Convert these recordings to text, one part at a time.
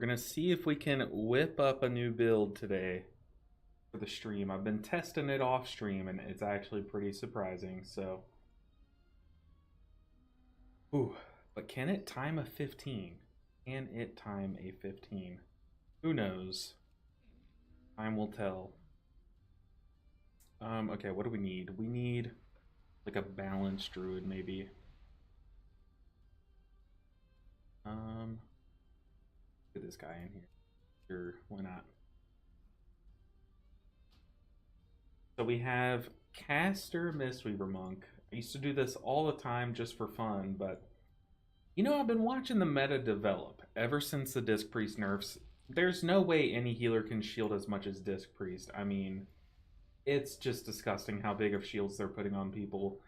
We're gonna see if we can whip up a new build today for the stream. I've been testing it off stream and it's actually pretty surprising, so. Ooh, but can it time a 15? Can it time a 15? Who knows? Time will tell. Okay, what do we need? We need like a balanced druid, maybe. Get this guy in here. Sure, why not? So we have Caster Mistweaver Monk. I used to do this all the time just for fun, but I've been watching the meta develop ever since the Disc Priest nerfs. There's no way any healer can shield as much as Disc Priest. I mean, it's just disgusting how big of shields they're putting on people.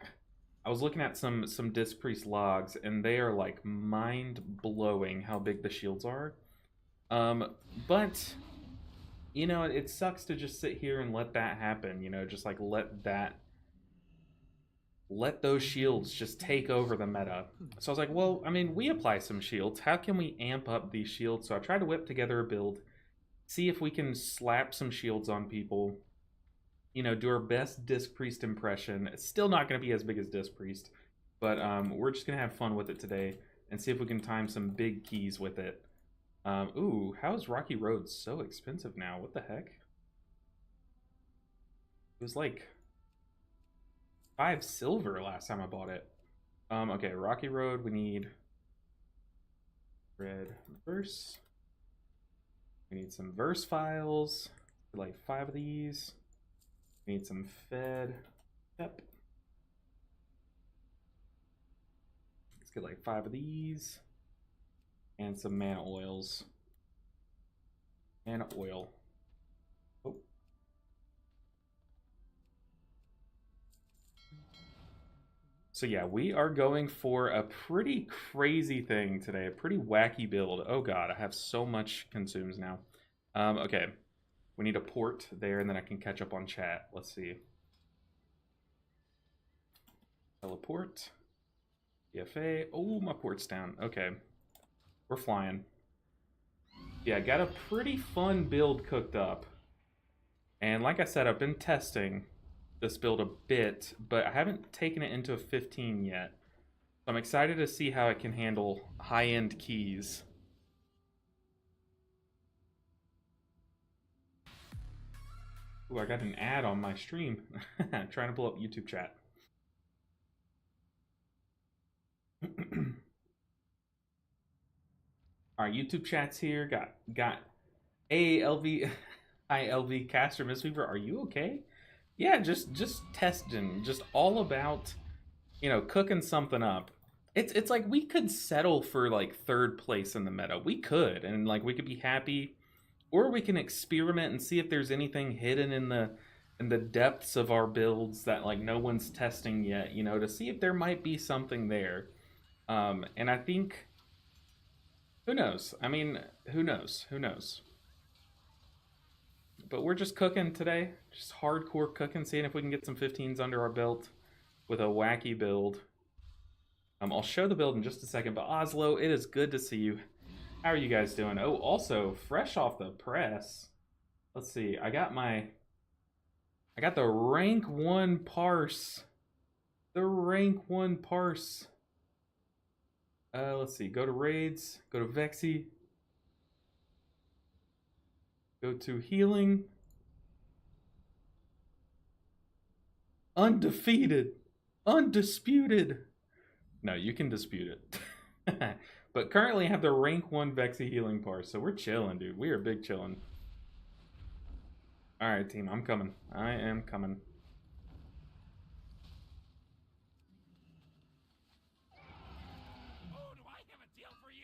I was looking at some Disc Priest logs, and they are like mind-blowing how big the shields are. But it sucks to just sit here and let that happen. Just like let those shields just take over the meta. So I was like, well, I mean, we apply some shields. How can we amp up these shields? So I tried to whip together a build, see if we can slap some shields on people. Do our best Disc Priest impression. It's still not going to be as big as Disc Priest, but we're just going to have fun with it today and see if we can time some big keys with it. Ooh, how is Rocky Road so expensive now? What the heck? It was like 5 silver last time I bought it. Okay, Rocky Road, we need red verse. We need some verse files, like 5 of these. We need some fed. Yep. Let's get like 5 of these. And some mana oils. Mana oil. Oh. So yeah, we are going for a pretty crazy thing today. A pretty wacky build. Oh god, I have so much consumes now. Okay. We need a port there, and then I can catch up on chat. Let's see. Teleport. EFA. Oh, my port's down. Okay. We're flying. Yeah, got a pretty fun build cooked up. And like I said, I've been testing this build a bit, but I haven't taken it into a 15 yet. So I'm excited to see how it can handle high-end keys. Ooh, I got an ad on my stream. Trying to pull up YouTube chat. All right, YouTube chat's here. Got ALV, ILV Caster Mistweaver. Are you okay? Yeah, just testing, just all about cooking something up. It's like we could settle for like 3rd place in the meta. We could, and like we could be happy, or we can experiment and see if there's anything hidden in the depths of our builds that like no one's testing yet. To see if there might be something there. And I think, who knows? I mean, who knows? Who knows? But we're just cooking today, just hardcore cooking, seeing if we can get some 15s under our belt with a wacky build. I'll show the build in just a second, but Oslo, it is good to see you. How are you guys doing? Oh, also, fresh off the press, let's see, I got the rank 1 parse. The rank 1 parse. Let's see, go to raids, go to Vexy. Go to healing. Undefeated. Undisputed. No, you can dispute it. But currently I have the rank 1 Vexy healing parse, so we're chilling, dude. We are big chilling. Alright, team, I'm coming. I am coming.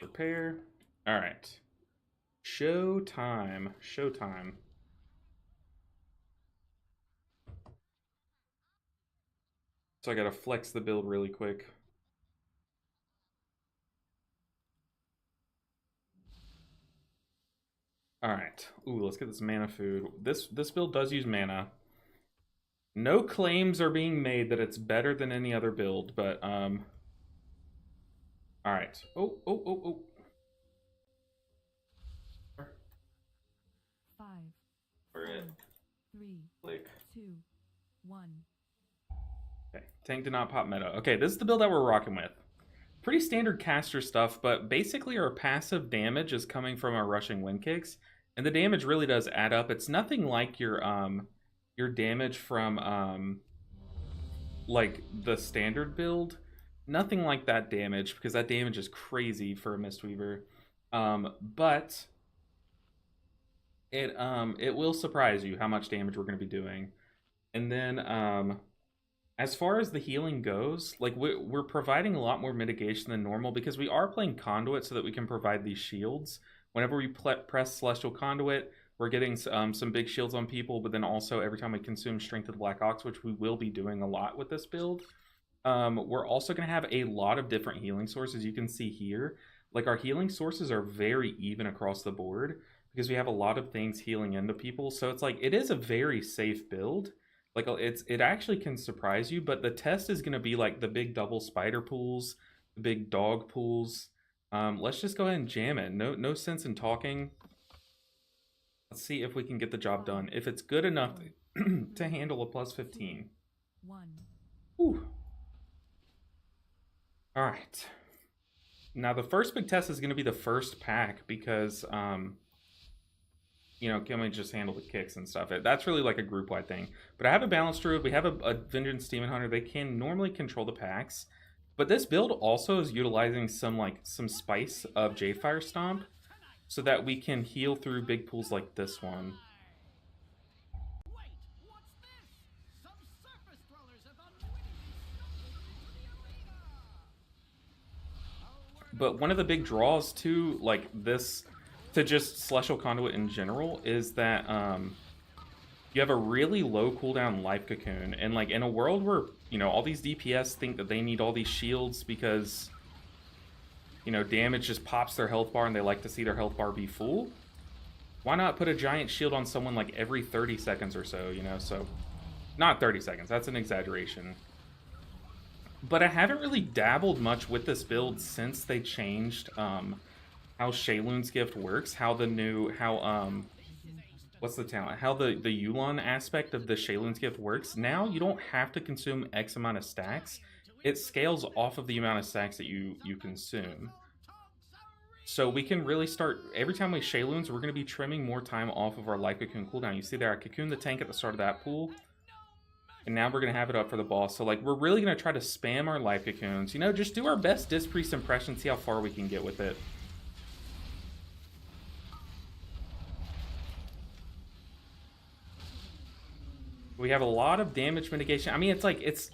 Prepare. Alright. Showtime. Showtime. So I gotta flex the build really quick. Alright. Ooh, let's get this mana food. This build does use mana. No claims are being made that it's better than any other build, but alright. Oh. 2, 1. Okay, tank did not pop meta. Okay, this is the build that we're rocking with. Pretty standard caster stuff, but basically our passive damage is coming from our rushing wind kicks, and the damage really does add up. It's nothing like your damage from like the standard build. Nothing like that damage, because that damage is crazy for a Mistweaver. But it will surprise you how much damage we're going to be doing. And then as far as the healing goes, like we're providing a lot more mitigation than normal because we are playing Conduit so that we can provide these shields. Whenever we press Celestial Conduit, we're getting some big shields on people, but then also every time we consume Strength of the Black Ox, which we will be doing a lot with this build, we're also going to have a lot of different healing sources. You can see here, like our healing sources are very even across the board because we have a lot of things healing into people. So it's like it is a very safe build. Like it actually can surprise you, but the test is going to be like the big double spider pools, the big dog pools. Let's just go ahead and jam it. No sense in talking. Let's see if we can get the job done. If it's good enough to handle a plus 15. 1. Whew. All right. Now the first big test is going to be the first pack because, you know, can we just handle the kicks and stuff? That's really like a group-wide thing. But I have a Balanced Druid. We have a Vengeance Demon Hunter. They can normally control the packs. But this build also is utilizing some spice of Jadefire Stomp so that we can heal through big pools like this one. But one of the big draws to like this, to just Celestial Conduit in general, is that you have a really low cooldown Life Cocoon, and like in a world where, you know, all these DPS think that they need all these shields because, you know, damage just pops their health bar and they like to see their health bar be full, why not put a giant shield on someone like every 30 seconds or so, you know? So not 30 seconds, that's an exaggeration. But I haven't really dabbled much with this build since they changed how Shayloon's Gift works, how the new, what's the talent? How the Yulon aspect of the Shayloon's Gift works. Now you don't have to consume X amount of stacks. It scales off of the amount of stacks that you consume. So we can really start, every time we Shayloons, we're going to be trimming more time off of our Life Cocoon cooldown. You see there, I cocooned the tank at the start of that pool. And now we're going to have it up for the boss. So, like, we're really going to try to spam our Life Cocoons. You know, just do our best Disc Priest impression, see how far we can get with it. We have a lot of damage mitigation. I mean, it's like, it's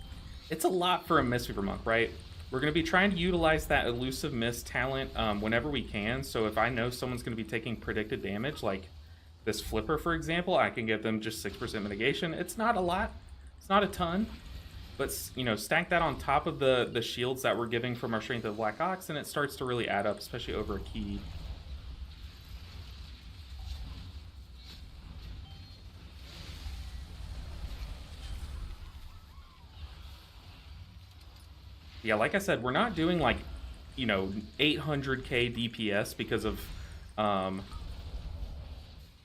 a lot for a Mistweaver Monk, right? We're going to be trying to utilize that Elusive Mist talent whenever we can. So if I know someone's going to be taking predicted damage, like this Flipper, for example, I can give them just 6% mitigation. It's not a lot. It's not a ton, but, you know, stack that on top of the shields that we're giving from our Strength of the Black Ox, and it starts to really add up, especially over a key. Yeah, like I said, we're not doing, like, you know, 800k DPS because of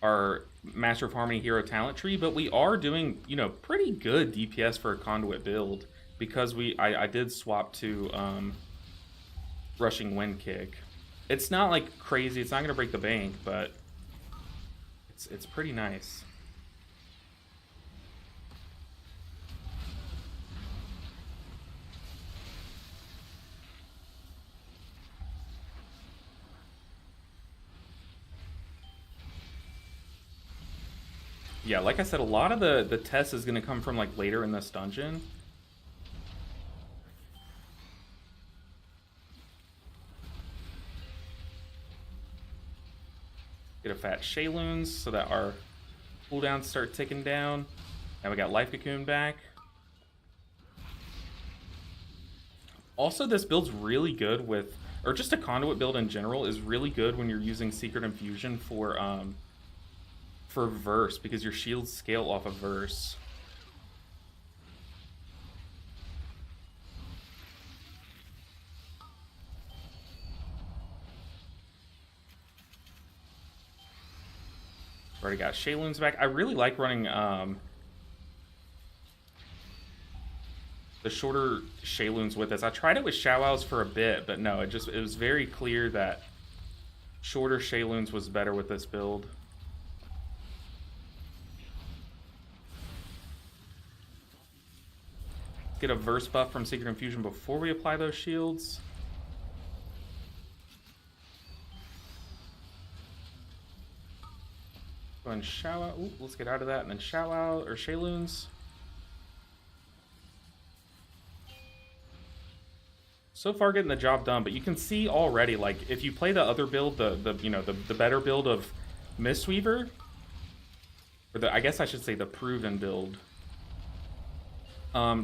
our Master of Harmony hero talent tree, but we are doing, you know, pretty good DPS for a Conduit build because I did swap to Rushing Wind Kick. It's not like crazy, it's not gonna break the bank, but it's pretty nice. Yeah, like I said, a lot of the test is going to come from like later in this dungeon. Get a fat Shayloons so that our cooldowns start ticking down. Now we got Life Cocoon back. Also, this build's really good with, or just a Conduit build in general is really good when you're using Secret Infusion for Verse, because your shields scale off of Verse. Already got Shayloons back. I really like running the shorter Shayloons with this. I tried it with Shawows for a bit, but no, it was very clear that shorter Shayloons was better with this build. Get a verse buff from Secret Infusion before we apply those shields. Go and Shawow. Ooh, let's get out of that and then Shawow or Shayloons. So far getting the job done, but you can see already, like, if you play the other build, the better build of Mistweaver, or I guess I should say the proven build,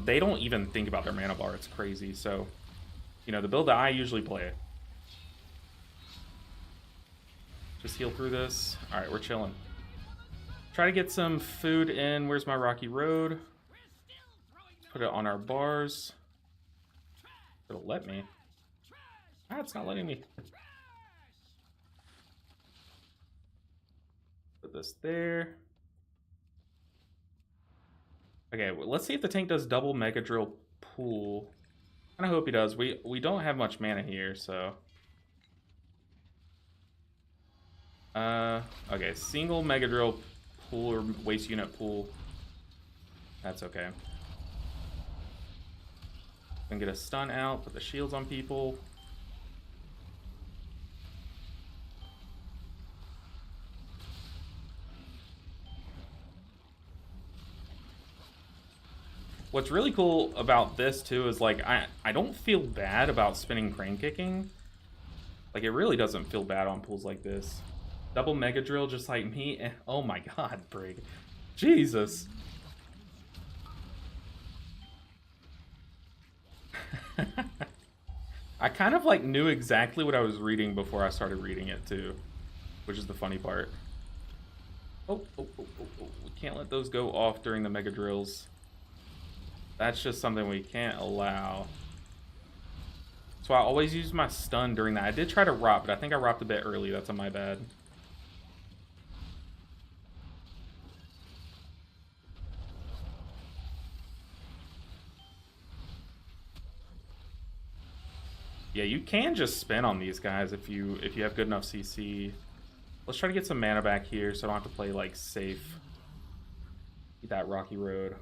they don't even think about their mana bar. It's crazy. So, the build that I usually play. Just heal through this. All right, we're chilling. Try to get some food in. Where's my rocky road? Put it on our bars. It'll let me. Ah, it's not letting me. Put this there. Okay, well, let's see if the tank does double Mega Drill pool. I kind of hope he does. We don't have much mana here, so. Okay, single Mega Drill pool or waste unit pool. That's okay. Can get a stun out, put the shields on people. What's really cool about this too is like I don't feel bad about spinning crane kicking. Like it really doesn't feel bad on pools like this. Double Mega Drill just like me. Oh my god, Brig. Jesus. I kind of like knew exactly what I was reading before I started reading it too, which is the funny part. Oh, we can't let those go off during the Mega Drills. That's just something we can't allow. So I always use my stun during that. I did try to rop, but I think I ropped a bit early. That's on my bad. Yeah, you can just spin on these guys if you have good enough CC. Let's try to get some mana back here so I don't have to play like safe. Get that rocky road.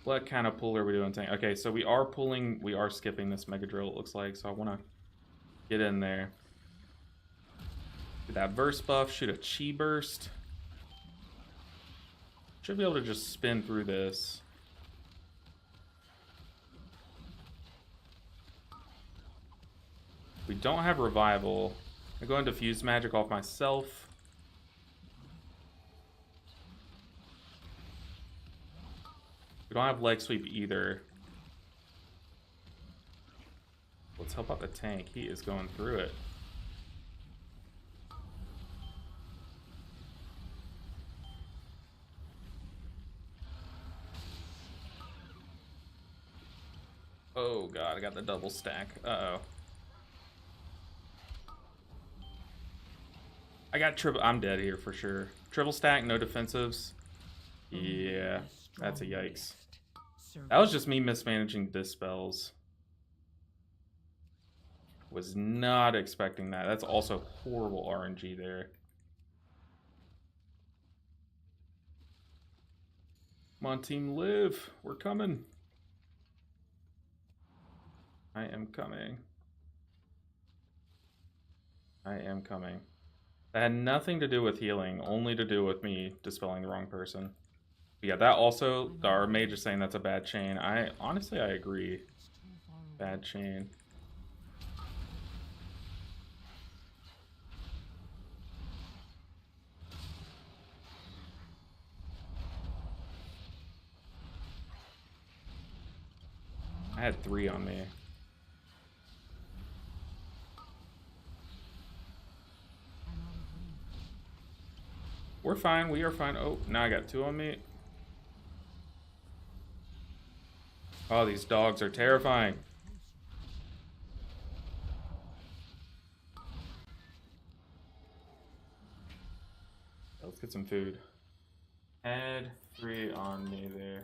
What kind of pull are we doing? Okay, so we are pulling, we are skipping this Mega Drill, it looks like, so I want to get in there. Get that burst buff, shoot a Chi burst. Should be able to just spin through this. We don't have revival. I go into diffuse magic off myself. We don't have leg sweep either. Let's help out the tank. He is going through it. Oh god, I got the double stack. Uh-oh. I got triple. I'm dead here for sure. Triple stack, no defensives. Yeah, that's a yikes. That was just me mismanaging dispels. Was not expecting that. That's also horrible RNG there. Come on, team, live. We're coming. I am coming. I am coming. That had nothing to do with healing, only to do with me dispelling the wrong person. But yeah, that also, our mage is saying that's a bad chain. Honestly, I agree. Bad chain. I had 3 on me. We're fine, we are fine. Oh, now I got 2 on me. Oh, these dogs are terrifying. Let's get some food. Had 3 on me there.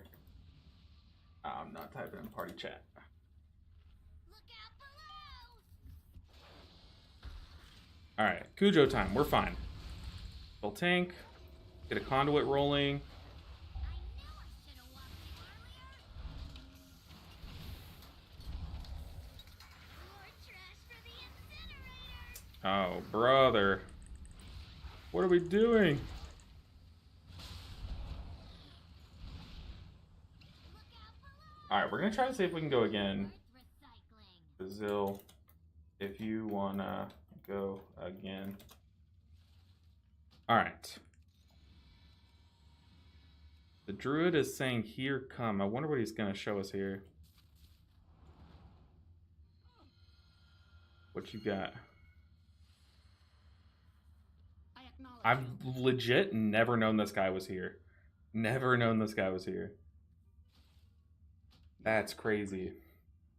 I'm not typing in party chat. All right, Cujo time. We're fine. Full tank. Get a conduit rolling. Oh, brother. What are we doing? Alright, we're going to try to see if we can go again. Brazil, if you want to go again. Alright. The druid is saying, here, come. I wonder what he's going to show us here. What you got? I've legit never known this guy was here. Never known this guy was here. That's crazy.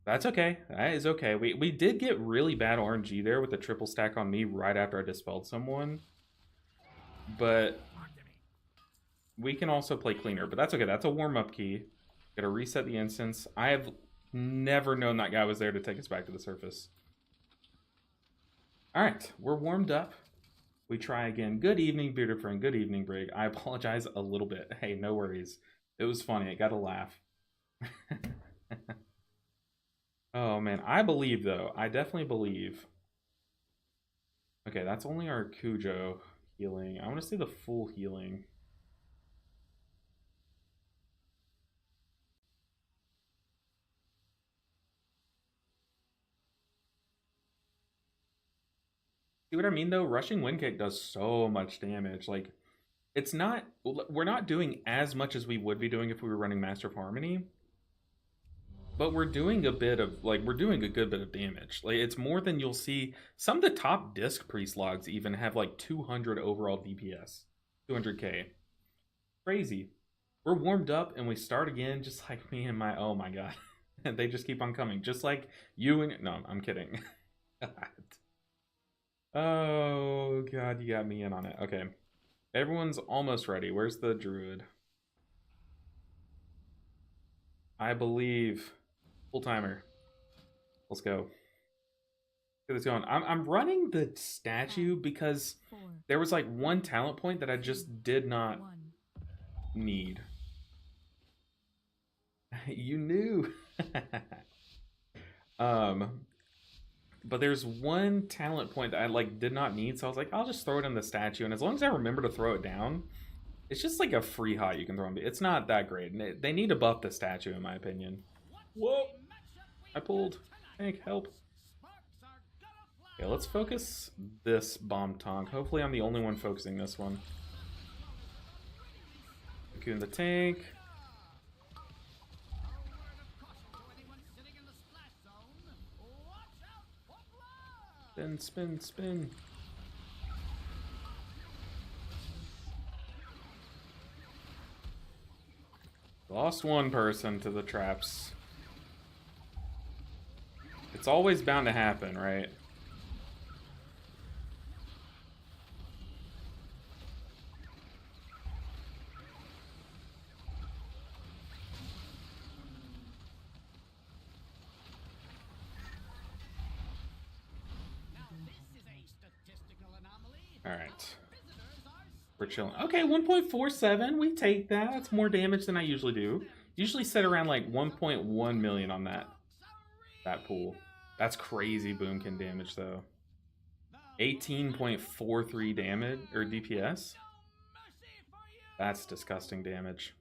That's okay. That is okay. We did get really bad RNG there with the triple stack on me right after I dispelled someone. But we can also play cleaner. But that's okay. That's a warm-up key. Gotta reset the instance. I have never known that guy was there to take us back to the surface. Alright. We're warmed up. We try again. Good evening, bearded friend. Good evening, Brig. I apologize a little bit. Hey, no worries. It was funny. I got a laugh. Oh, man. I believe, though. I definitely believe. Okay, that's only our Cujo healing. I want to see the full healing. See what I mean, though? Rushing Wind Kick does so much damage. Like, it's not... We're not doing as much as we would be doing if we were running Master of Harmony. But we're doing a bit of, like, we're doing a good bit of damage. Like, it's more than you'll see. Some of the top disc priest logs even have, like, 200 overall DPS. 200k. Crazy. We're warmed up and we start again just like me and my... Oh, my God. And they just keep on coming. Just like you and... No, I'm kidding. Oh, God, you got me in on it. Okay. Everyone's almost ready. Where's the druid? I believe... Full timer. Let's go. Get this going. I'm running the statue because there was like one talent point that I just did not need. You knew. But there's one talent point that I like did not need, so I was like, I'll just throw it in the statue, and as long as I remember to throw it down, it's just like a free hot you can throw in. It's not that great. And they need to buff the statue, in my opinion. Whoa! I pulled. Hank, help. Okay, let's focus this bomb tonk. Hopefully I'm the only one focusing this one. Q in the tank. Spin, spin, spin. Lost one person to the traps. It's always bound to happen, right? Alright. We're chilling. Okay, 1.47. We take that. That's more damage than I usually do. Usually set around like 1.1 million on that pool. That's crazy boomkin damage though. 18.43 damage or DPS. That's disgusting damage.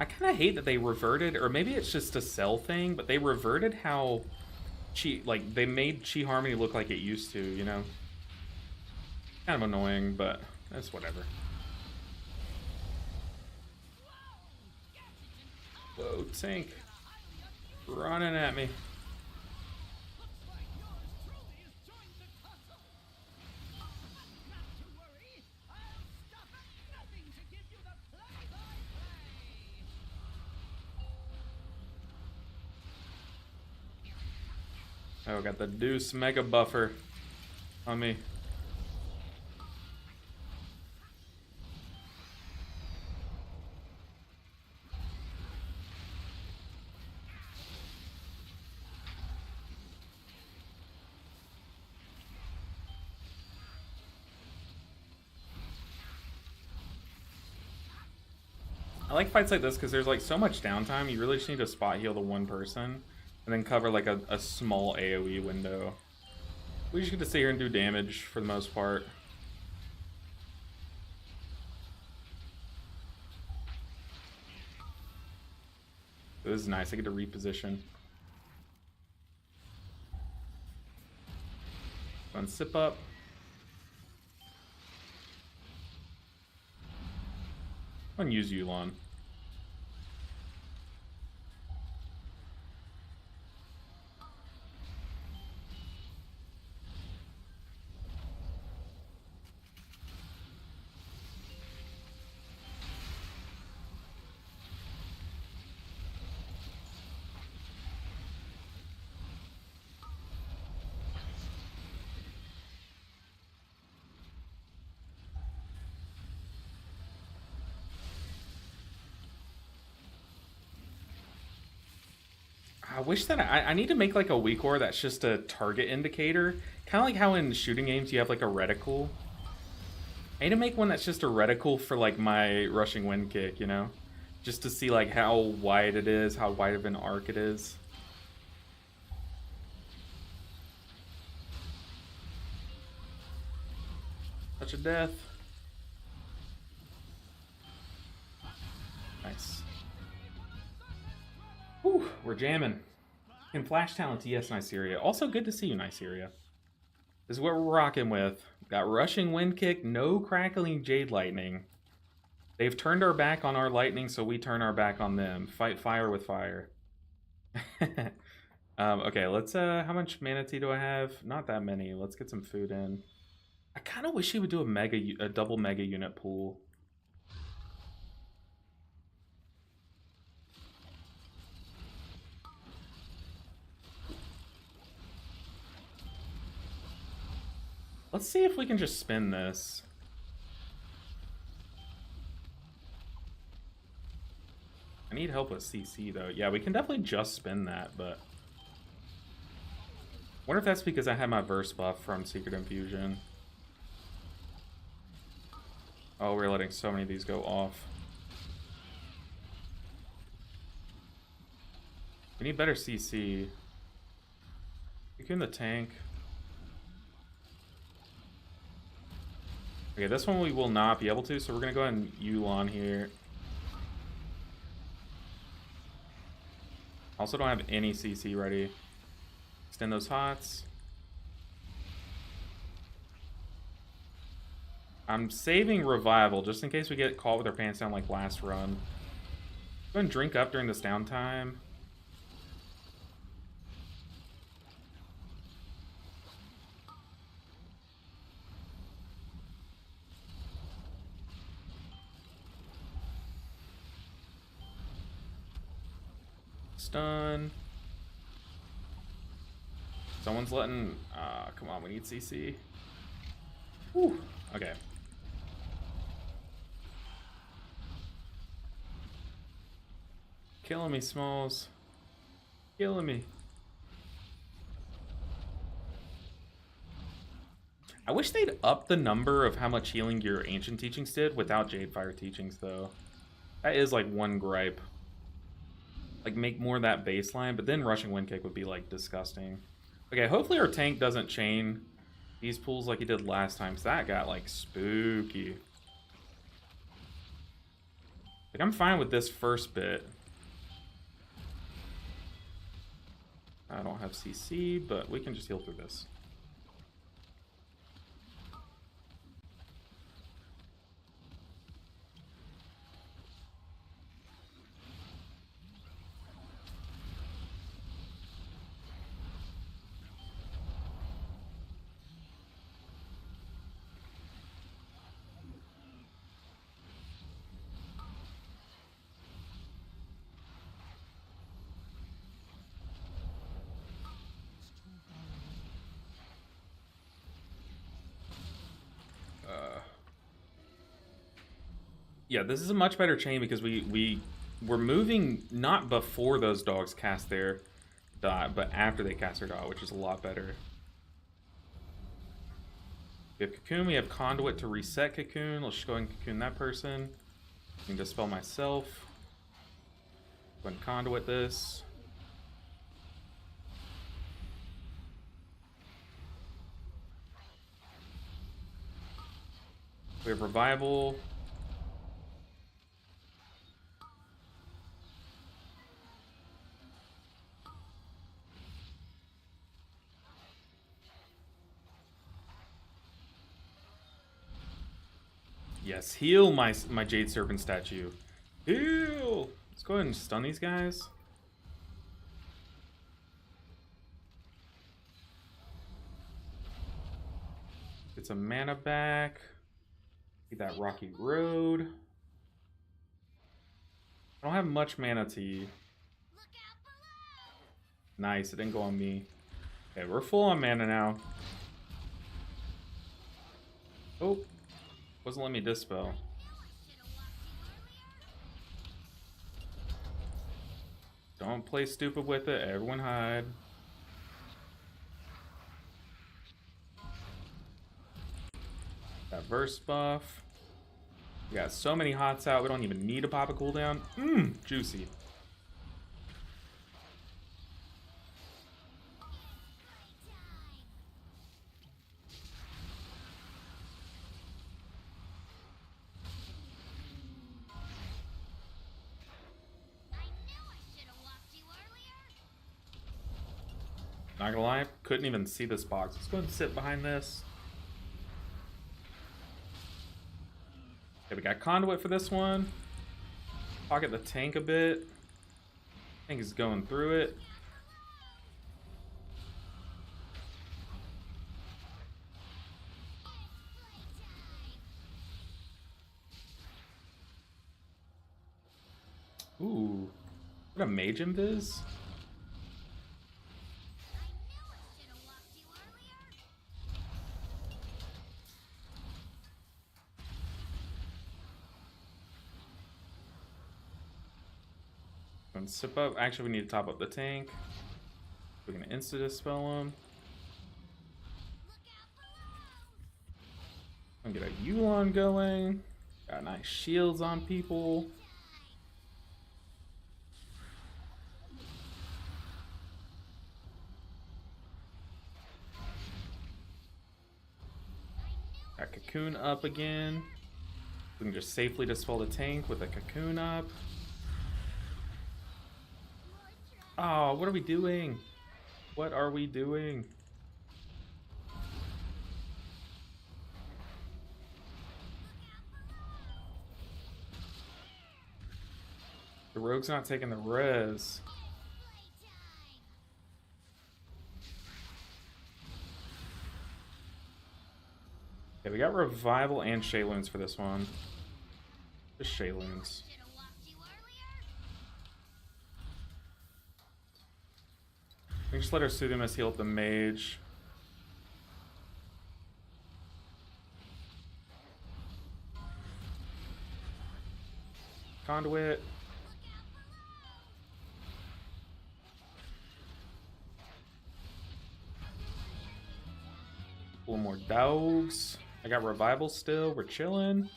I kind of hate that they reverted, or maybe it's just a cell thing, but they reverted how they made Chi Harmony look like it used to, you know? Kind of annoying, but that's whatever. Whoa, tank. Running at me. Oh, got the Deuce Mega Buffer on me. I like fights like this because there's like so much downtime. You really just need to spot heal the one person and then cover like a small AoE window. We just get to sit here and do damage for the most part. This is nice. I get to reposition. Fun sip up. Use Yulon. I wish that I need to make like a weak ore that's just a target indicator. Kind of like how in shooting games you have like a reticle. I need to make one that's just a reticle for like my rushing wind kick, you know? Just to see like how wide it is, how wide of an arc it is. Touch of death. Nice. Whew, we're jamming. And Flash Talent, yes, Nyseria. Also good to see you, Nyseria. This is what we're rocking with. Got Rushing Wind Kick, no Crackling Jade Lightning. They've turned our back on our lightning, so we turn our back on them. Fight fire with fire. Okay, let's, how much mana tea do I have? Not that many. Let's get some food in. I kind of wish he would do a double mega unit pool. Let's see if we can just spin this. I need help with CC though. Yeah, we can definitely just spin that, but wonder if that's because I had my verse buff from Secret Infusion. Oh, we're letting so many of these go off. We need better CC. You can the tank. Okay, this one we will not be able to, so we're gonna go ahead and Yulon here. Also don't have any CC ready. Extend those hots. I'm saving Revival just in case we get caught with our pants down like last run. Go ahead and drink up during this downtime. Stun. Someone's letting... come on, we need CC. Whew. Okay. Killing me, Smalls. Killing me. I wish they'd up the number of how much healing your Ancient Teachings did without Jadefire Teachings, though. That is, like, one gripe. Like, make more of that baseline, but then Rushing Wind Kick would be, like, disgusting. Okay, hopefully our tank doesn't chain these pools like he did last time, because that got, like, spooky. Like, I'm fine with this first bit. I don't have CC, but we can just heal through this. Yeah, this is a much better chain because we're moving not before those dogs cast their dot, but after they cast their dot, which is a lot better. We have Cocoon, we have Conduit to reset Cocoon. Let's just go ahead and Cocoon that person. I can dispel myself. Go ahead and Conduit this. We have Revival. Yes, heal my Jade Serpent statue. Heal! Let's go ahead and stun these guys. Get some mana back. Get that Rocky Road. I don't have much mana to you. Nice, it didn't go on me. Okay, we're full on mana now. Oh, wasn't letting me dispel. Don't play stupid with it, everyone hide. That burst buff. We got so many hots out, we don't even need to pop a cooldown. Juicy. Not gonna lie, couldn't even see this box. Let's go ahead and sit behind this. Okay, we got Conduit for this one. Pocket the tank a bit. Tank is going through it. Ooh. What a mage invis? And sip up. Actually, we need to top up the tank. We're gonna insta dispel him. I'm gonna get a Yulon going. Got nice shields on people. Got Cocoon up again. We can just safely dispel the tank with a Cocoon up. Oh, what are we doing? What are we doing? The rogue's not taking the res. Okay, we got Revival and Shayloons for this one. Just Shayloons. We can just let our Soothing heal up the mage. Conduit. A little more dogs. I got Revival still. We're chilling.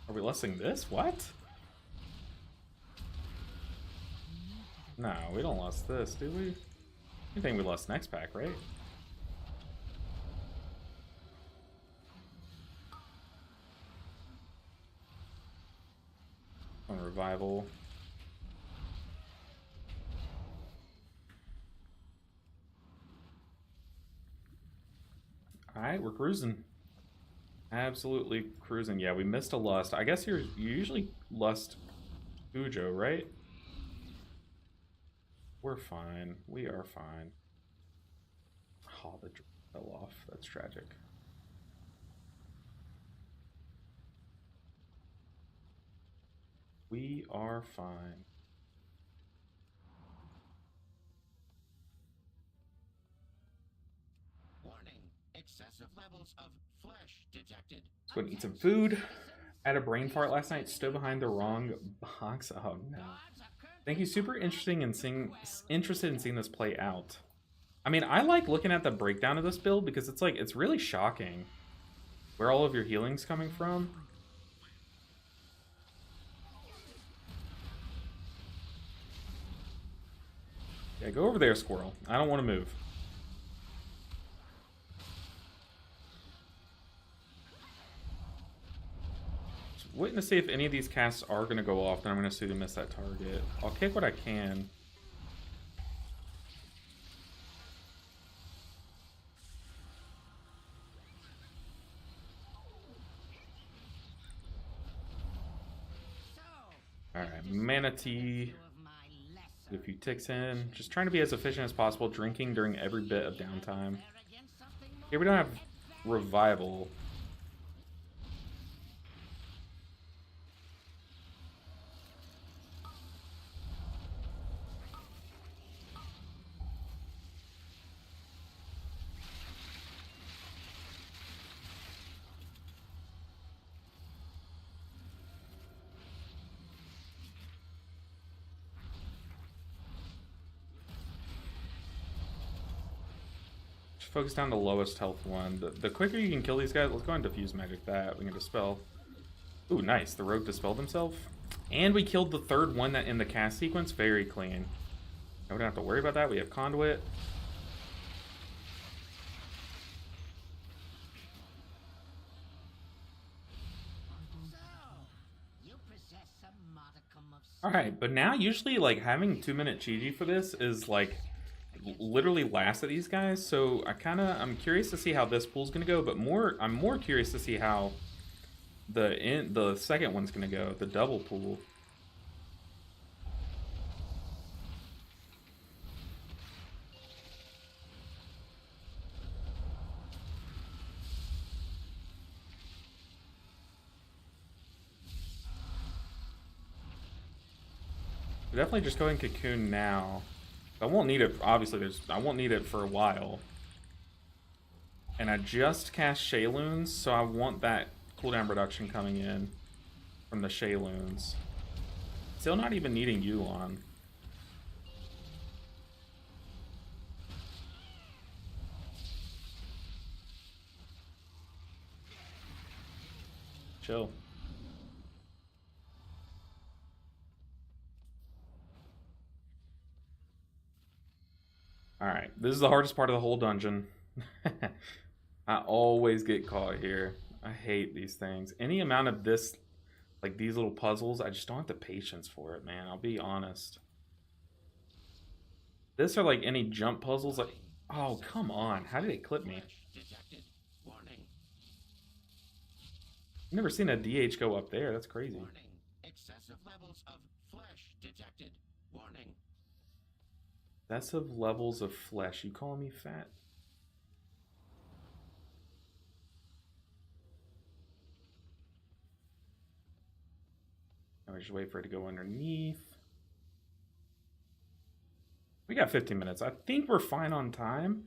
Are we lusting this? What? No, we don't lust this, do we? I think we lust next pack, right? On Revival. Alright, we're cruising. Absolutely cruising. Yeah, we missed a lust. I guess you usually lust Ujo, right? We're fine. We are fine. Oh, the fell off. That's tragic. We are fine. Warning. Excessive levels of flesh detected. Let's go and eat some food. Had a brain fart last night. Stood behind the wrong box. Oh no. Thank you. Super interesting and interested in seeing this play out. I mean, I like looking at the breakdown of this build because it's like it's really shocking where all of your healing's coming from. Yeah, go over there, squirrel. I don't want to move. Just waiting to see if any of these casts are going to go off, then I'm going to assume to miss that target. I'll kick what I can. Alright, Manatee. Get a few ticks in. Just trying to be as efficient as possible, drinking during every bit of downtime. Here we don't have revival. Focus down the lowest health one. The quicker you can kill these guys, let's go and diffuse magic that. We can dispel. Ooh, nice. The rogue dispelled himself. And we killed the third one that in the cast sequence. Very clean. Now we don't have to worry about that. We have conduit. Alright, but now usually like having 2-minute Chi for this is like literally last at these guys, so I'm curious to see how this pool's gonna go, but I'm more curious to see how the second one's gonna go, the double pool. We're definitely just going cocoon now. I won't need it, obviously, I won't need it for a while. And I just cast Shayloons, so I want that cooldown reduction coming in from the Shayloons. Still not even needing Yulon. Chill. Alright, this is the hardest part of the whole dungeon. I always get caught here. I hate these things. Any amount of this, like these little puzzles, I just don't have the patience for it, man. I'll be honest. This are like any jump puzzles, like, oh, come on. How did it clip me? I've never seen a DH go up there. That's crazy. Excessive levels of flesh detected. Warning. Excessive levels of flesh. You calling me fat? I just wait for it to go underneath. We got 15 minutes. I think we're fine on time.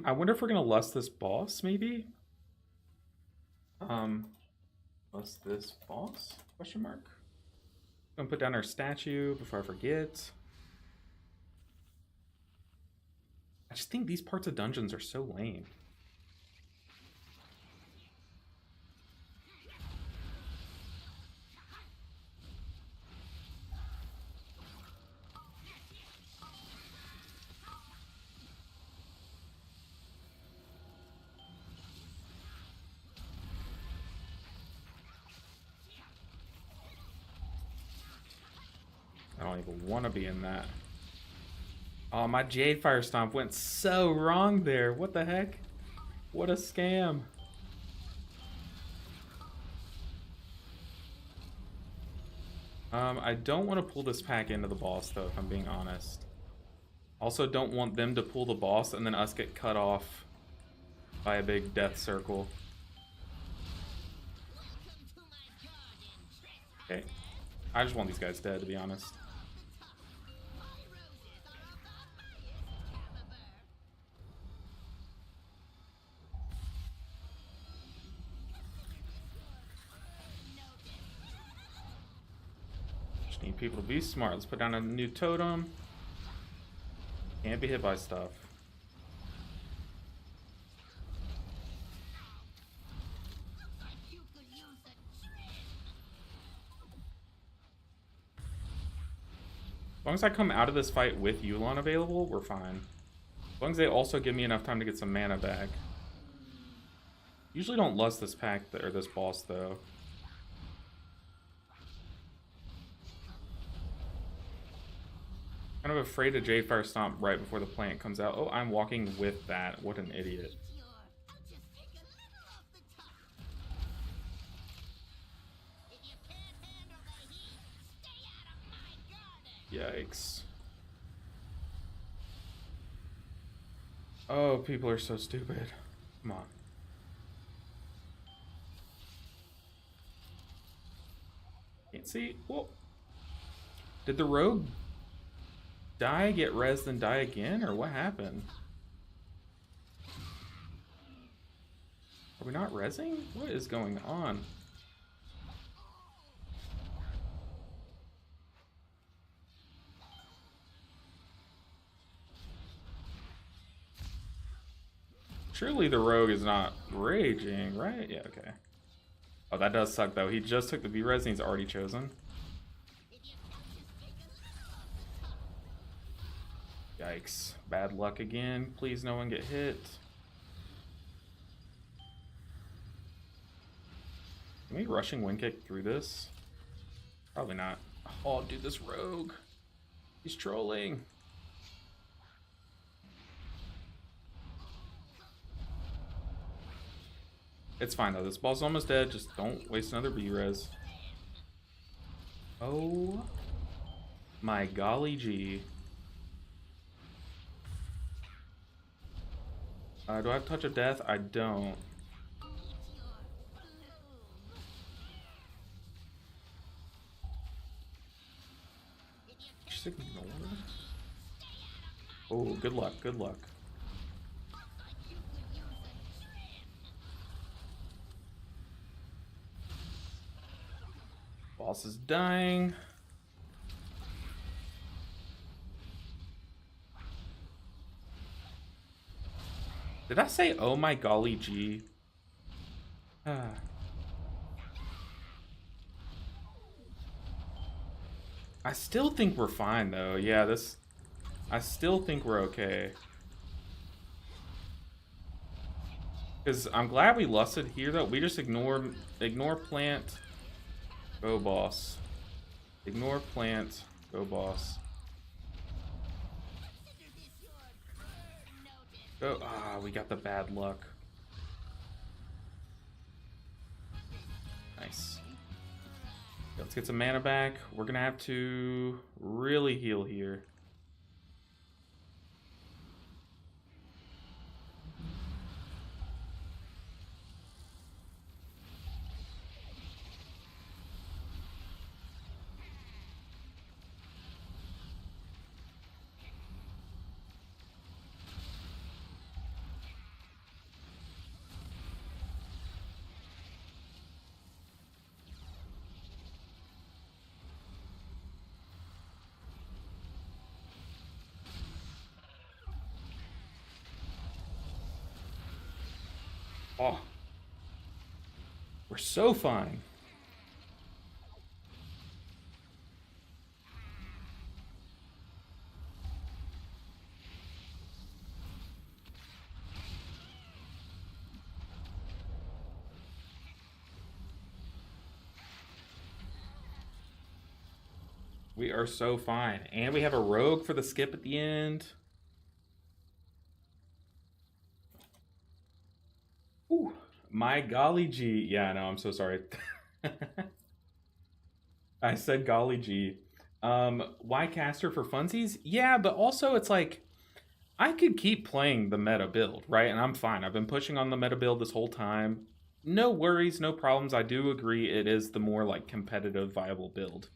I wonder if we're gonna lust this boss, maybe? Lust this boss? Question mark. Gonna put down our statue before I forget. I just think these parts of dungeons are so lame. I don't even want to be in that. Oh, my Jade Fire Stomp went so wrong there. What the heck? What a scam. I don't want to pull this pack into the boss, though, if I'm being honest. Also, don't want them to pull the boss and then us get cut off by a big death circle. Okay. I just want these guys dead, to be honest. Just need people to be smart. Let's put down a new totem. Can't be hit by stuff. As long as I come out of this fight with Yulon available, we're fine. As long as they also give me enough time to get some mana back. Usually don't lust this pack or this boss though. Kind of afraid of J-Fire Stomp right before the plant comes out. Oh, I'm walking with that. What an idiot. Yikes. Oh, people are so stupid. Come on. Can't see. Whoa. Did the rogue die, get res, then die again? Or what happened? Are we not resing? What is going on? Surely the rogue is not raging, right? Yeah, okay. Oh, that does suck though. He just took the V-res and he's already chosen. Yikes. Bad luck again. Please no one get hit. Can we rushing wind kick through this? Probably not. Oh, dude, this rogue. He's trolling. It's fine though. This ball's almost dead. Just don't waste another B-res. Oh my golly gee. Do I have Touch of Death? I don't. Just ignore. Oh, good luck, good luck. Boss is dying. Did I say oh my golly gee? I still think we're fine though. Yeah, this I still think we're okay. Cause I'm glad we lusted here though. We just ignore plant, go boss. Ignore plant, go boss. Oh, we got the bad luck. Nice. Let's get some mana back. We're gonna have to really heal here. Oh, we're so fine. We are so fine. And we have a rogue for the skip at the end. Ooh, my golly gee. Yeah, no, I'm so sorry. I said golly gee. Why caster for funsies? Yeah, but also it's like I could keep playing the meta build, right? And I'm fine. I've been pushing on the meta build this whole time. No worries, no problems. I do agree it is the more like competitive, viable build.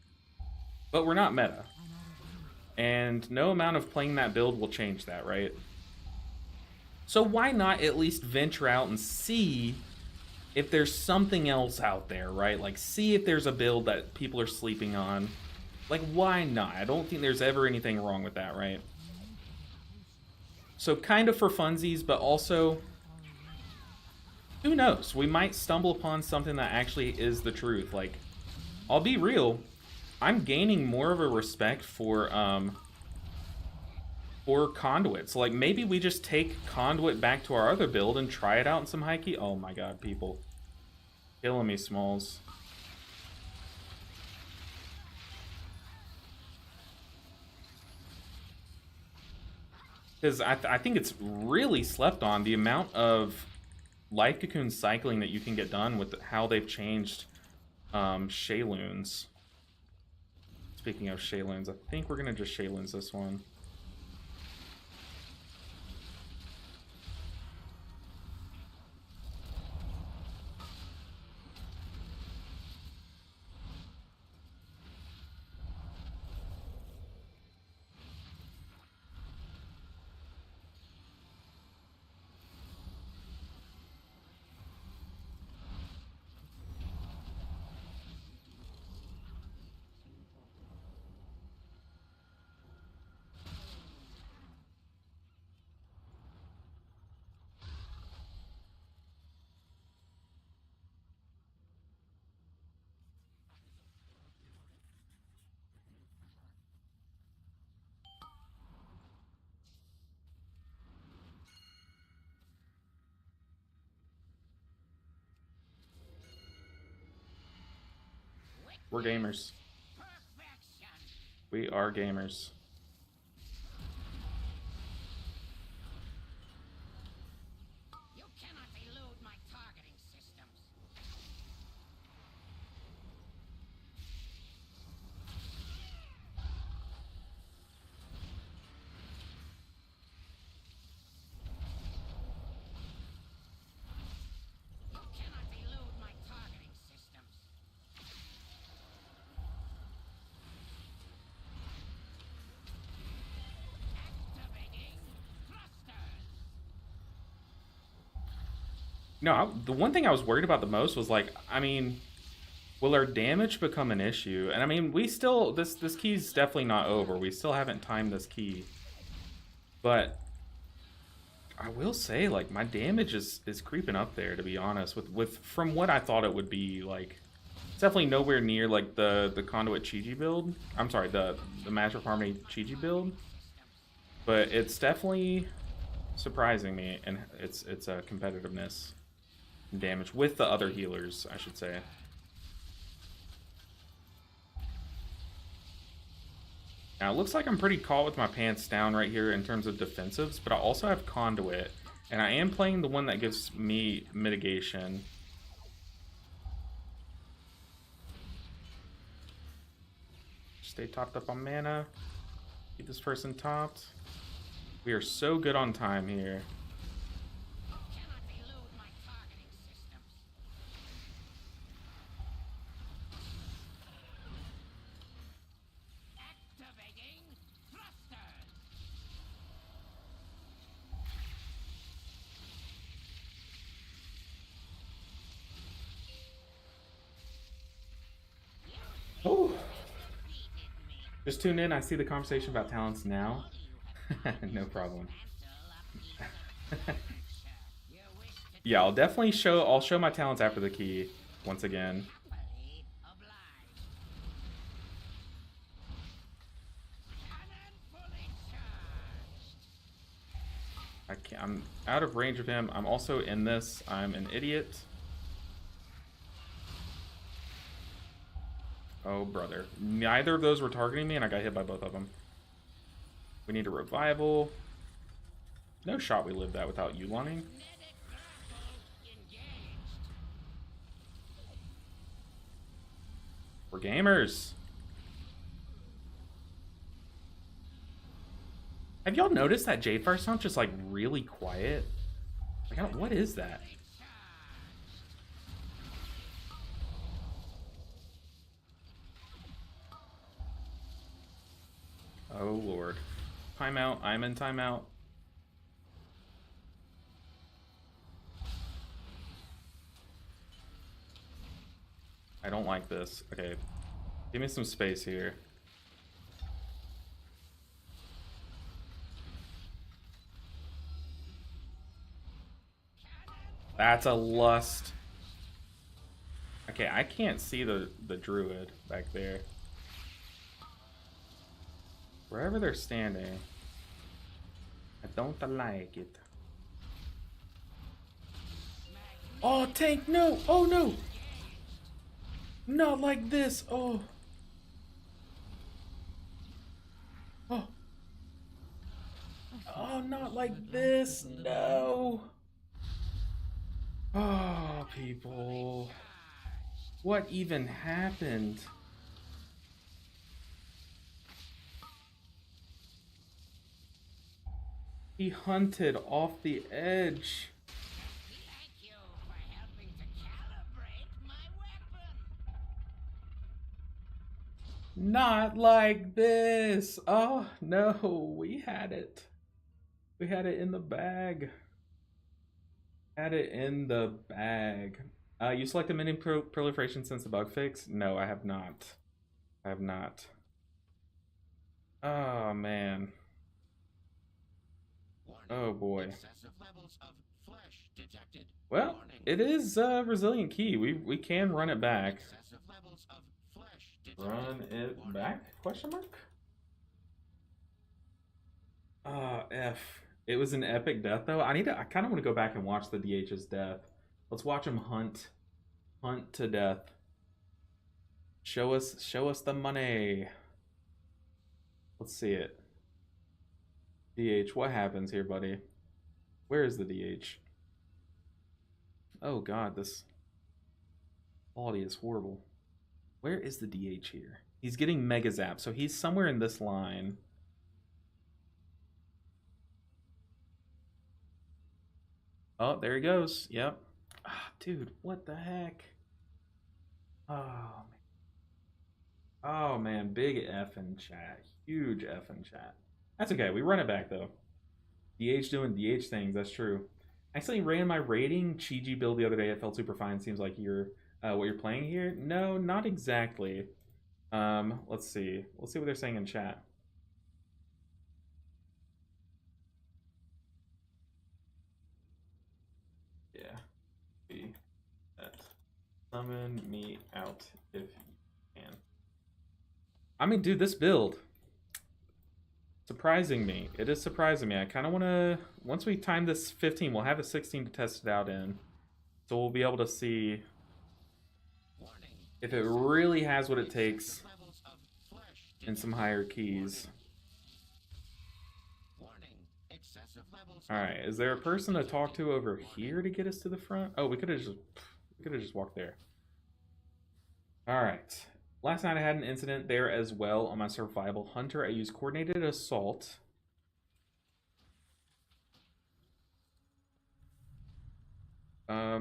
but we're not meta. And no amount of playing that build will change that, right? So why not at least venture out and see if there's something else out there, right? Like, see if there's a build that people are sleeping on. Like, why not? I don't think there's ever anything wrong with that, right? So kind of for funsies, but also, who knows? We might stumble upon something that actually is the truth. Like, I'll be real, I'm gaining more of a respect for Conduit. So like maybe we just take Conduit back to our other build and try it out in some high key. Oh my god, people. Killing me, Smalls. Because I think it's really slept on the amount of Life Cocoon cycling that you can get done with how they've changed Shayloons. Speaking of Shayloons, I think we're going to just Shayloons this one. We're gamers. We are gamers. You cannot elude my targeting systems. You cannot elude my targeting systems. Activating thrusters. No, the one thing I was worried about the most was like, I mean, will our damage become an issue? And I mean, we still, this key's definitely not over. We still haven't timed this key. But I will say, like, my damage is creeping up there, to be honest, with from what I thought it would be. Like, it's definitely nowhere near like the Conduit Chi-Ji build. I'm sorry, the Master of Harmony Chi-Ji build. But it's definitely surprising me, and it's a competitiveness and damage with the other healers, I should say. Now, it looks like I'm pretty caught with my pants down right here in terms of defensives, but I also have Conduit, and I am playing the one that gives me mitigation. Stay topped up on mana. Keep this person topped. We are so good on time here. Cannot elude my targeting systems. Activating thrusters. Oh. Just tune in. I see the conversation about talents now. No problem. Yeah, I'll definitely show. I'll show my talents after the key once again. I can't. I'm out of range of him. I'm also in this. I'm an idiot. Oh, brother. Neither of those were targeting me, and I got hit by both of them. We need a revival. No shot we lived that without Yuloning. We're gamers. Have y'all noticed that Jadefire sounds just like really quiet? Like, what is that? Oh lord. Timeout. I'm in timeout. I don't like this. Okay. Give me some space here. That's a lust. Okay, I can't see the druid back there. Wherever they're standing. I don't like it. Oh, tank, no! Oh, no! Not like this! Oh! Oh! Oh, not like this! No! Oh, people. What even happened? He hunted off the edge. Thank you for helping to calibrate my weapon. Not like this. Oh, no. We had it. We had it in the bag. Had it in the bag. You selected mini proliferation since the bug fix? No, I have not. I have not. Oh, man. Warning. Oh, boy. Excessive levels of flesh detected. Well, Warning. it is a resilient key. We can run it back. Excessive levels of flesh detected. Run it Warning. back? Question mark? F. It was an epic death though. I kind of want to go back and watch the DH's death. Let's watch him hunt to death. Show us the money. Let's see it. DH, what happens here, buddy? Where is the DH? Oh god, this quality is horrible. Where is the DH here? He's getting Mega Zap, so he's somewhere in this line. Oh, there he goes. Yep. Ah, dude, what the heck? Oh man. Oh man, big F in chat. Huge F in chat. That's okay. We run it back though. DH doing DH things. That's true. I actually ran my rating Chi-Ji build the other day. It felt super fine. Seems like you're what you're playing here. No, not exactly. Let's see. Let's see what they're saying in chat. Yeah. Be that. Summon me out if you can. I mean, dude, this build surprising me. It is surprising me. I kind of want to. Once we time this 15, we'll have a 16 to test it out in, so we'll be able to see Warning. if it really has what it takes Excessive levels of flesh in some detected. higher keys. Warning. Excessive levels All of right, is there a flesh person to talk detected. to over Warning. here to get us to the front? Oh, we could have just walked there. All right. Last night I had an incident there as well on my survival hunter. I used coordinated assault. I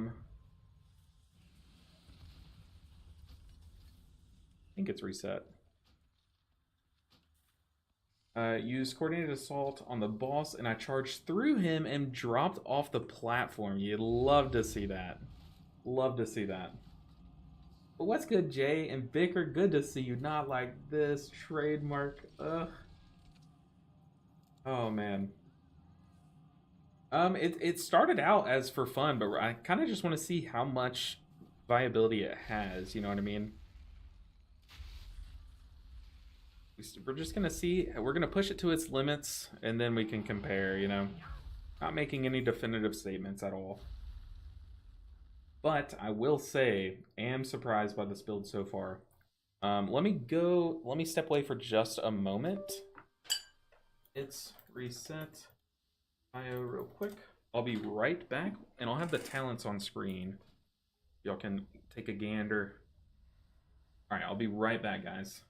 think it's reset. Used coordinated assault on the boss, and I charged through him and dropped off the platform. You'd love to see that. Love to see that. But what's good, Jay and Vicar? Good to see you. Not like this trademark. Ugh. Oh man. It started out as for fun, but I kind of just want to see how much viability it has. You know what I mean? We're just gonna see. We're gonna push it to its limits, and then we can compare. You know, not making any definitive statements at all. But I will say, am surprised by this build so far. Let me go. Let me step away for just a moment. It's reset IO real quick. I'll be right back, and I'll have the talents on screen. Y'all can take a gander. All right, I'll be right back, guys.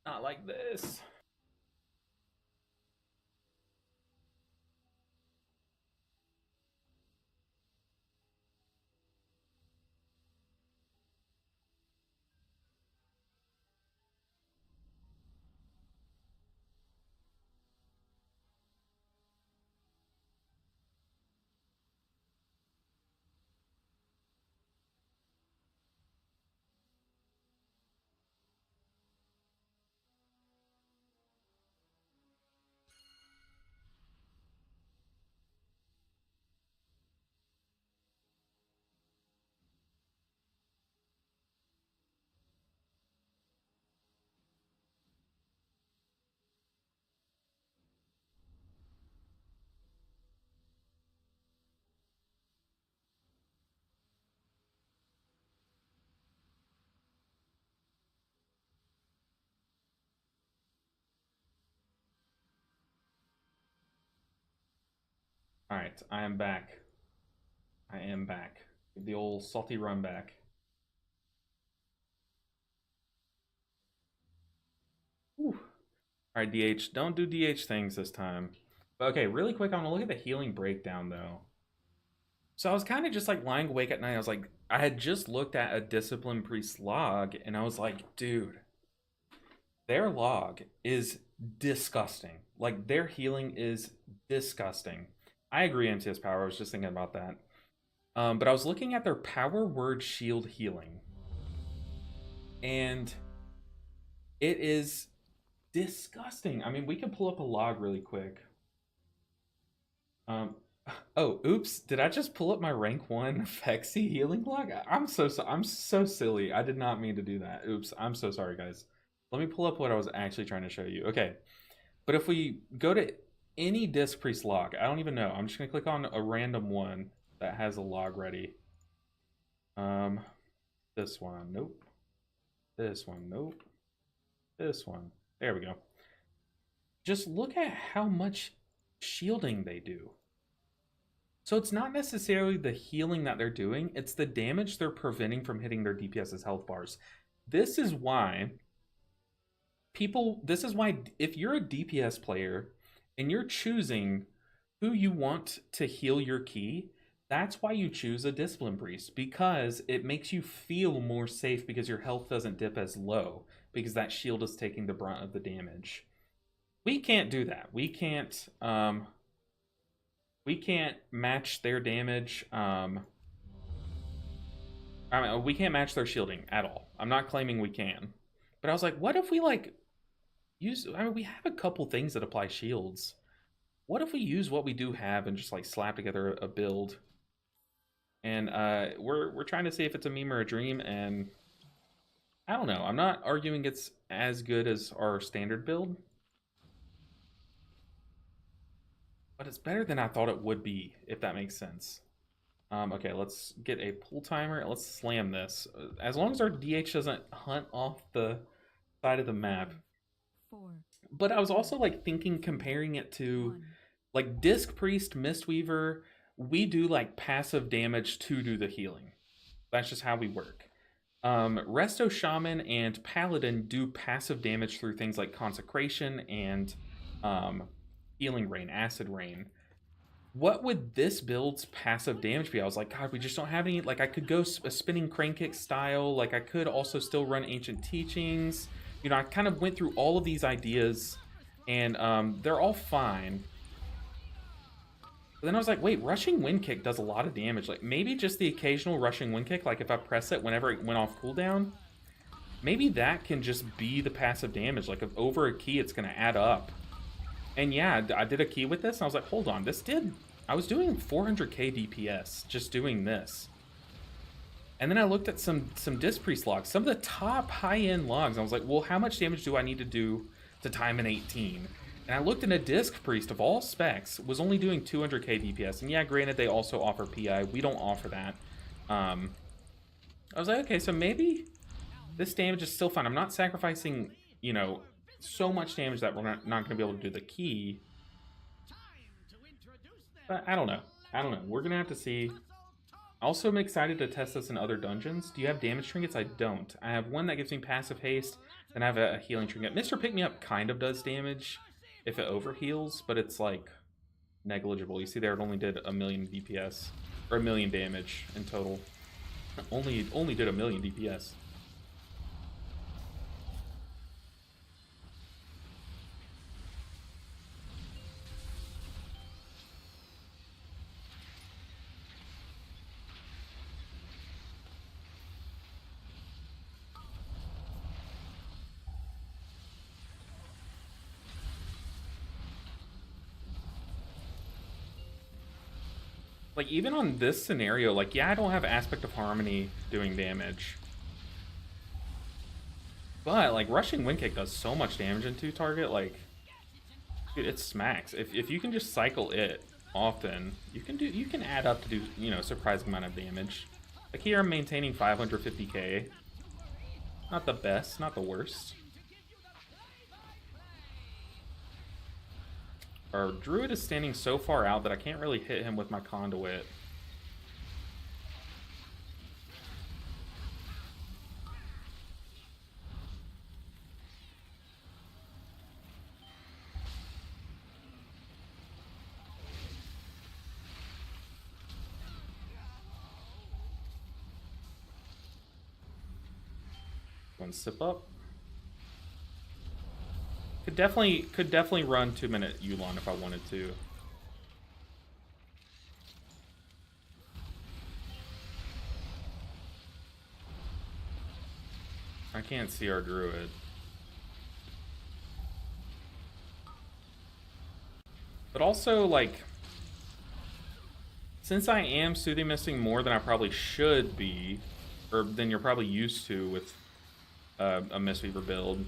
Not like this. Alright, I am back. I am back. The old salty run back. Alright, DH. Don't do DH things this time. But okay, really quick, I want to look at the healing breakdown though. So I was kind of just like lying awake at night. I was like, I had just looked at a Discipline Priest log, and I was like, dude, their log is disgusting. Like, their healing is disgusting. I agree, MTS Power. I was just thinking about that. But I was looking at their Power Word Shield healing, and it is disgusting. I mean, we can pull up a log really quick. Um, oh, oops! Did I just pull up my rank 1 Fexy healing log? I'm so silly. I did not mean to do that. Oops! I'm so sorry, guys. Let me pull up what I was actually trying to show you. Okay, but if we go to any Disc Priest log, I don't even know. I'm just gonna click on a random one that has a log ready. This one, nope. This one, nope. This one. There we go. Just look at how much shielding they do. So it's not necessarily the healing that they're doing, it's the damage they're preventing from hitting their DPS's health bars. This is why if you're a DPS player and you're choosing who you want to heal your key, that's why you choose a Discipline Priest, because it makes you feel more safe because your health doesn't dip as low, because that shield is taking the brunt of the damage. We can't do that. We can't match their damage. I mean, we can't match their shielding at all. I'm not claiming we can. But I was like, what if we like use, I mean, we have a couple things that apply shields. What if we use what we do have and just like slap together a build? And we're trying to see if it's a meme or a dream, and I don't know. I'm not arguing it's as good as our standard build, but it's better than I thought it would be, if that makes sense. Okay, let's get a pull timer. Let's slam this. As long as our DH doesn't hunt off the side of the map. But I was also like thinking, comparing it to like Disc Priest, Mistweaver, we do like passive damage to do the healing. That's just how we work. Resto Shaman and Paladin do passive damage through things like Consecration and Healing Rain, Acid Rain. What would this build's passive damage be? I was like, God, we just don't have any. Like, I could go a spinning crane kick style. Like, I could also still run Ancient Teachings. You know, I kind of went through all of these ideas, and they're all fine. But then I was like, wait, Rushing Wind Kick does a lot of damage. Like, maybe just the occasional Rushing Wind Kick, like if I press it whenever it went off cooldown, maybe that can just be the passive damage. Like, if over a key, it's going to add up. And yeah, I did a key with this, and I was like, hold on, I was doing 400k DPS just doing this. And then I looked at some Disc Priest logs, some of the top high-end logs. I was like, well, how much damage do I need to do to time an 18? And I looked at a Disc Priest of all specs, was only doing 200k DPS. And yeah, granted, they also offer PI. We don't offer that. I was like, okay, so maybe this damage is still fine. I'm not sacrificing, you know, so much damage that we're not going to be able to do the key. But I don't know. We're going to have to see. Also, I'm excited to test this in other dungeons. Do you have damage trinkets? I don't. I have one that gives me passive haste, and I have a healing trinket. Mr. Pick Me Up kind of does damage if it overheals, but it's like negligible. You see there, it only did 1 million DPS, or 1 million damage in total. Only did 1 million DPS. Like, even on this scenario, like, yeah, I don't have Aspect of Harmony doing damage. But, like, Rushing Wind Kick does so much damage in 2-target, like, dude, it smacks. If you can just cycle it often, you can add up to do, you know, a surprising amount of damage. Like, here I'm maintaining 550k. Not the best, not the worst. Our druid is standing so far out that I can't really hit him with my conduit. One sip up. Could definitely run 2-minute Yulon if I wanted to. I can't see our druid. But also, like, since I am soothing misting more than I probably should be, or than you're probably used to with a Mistweaver build,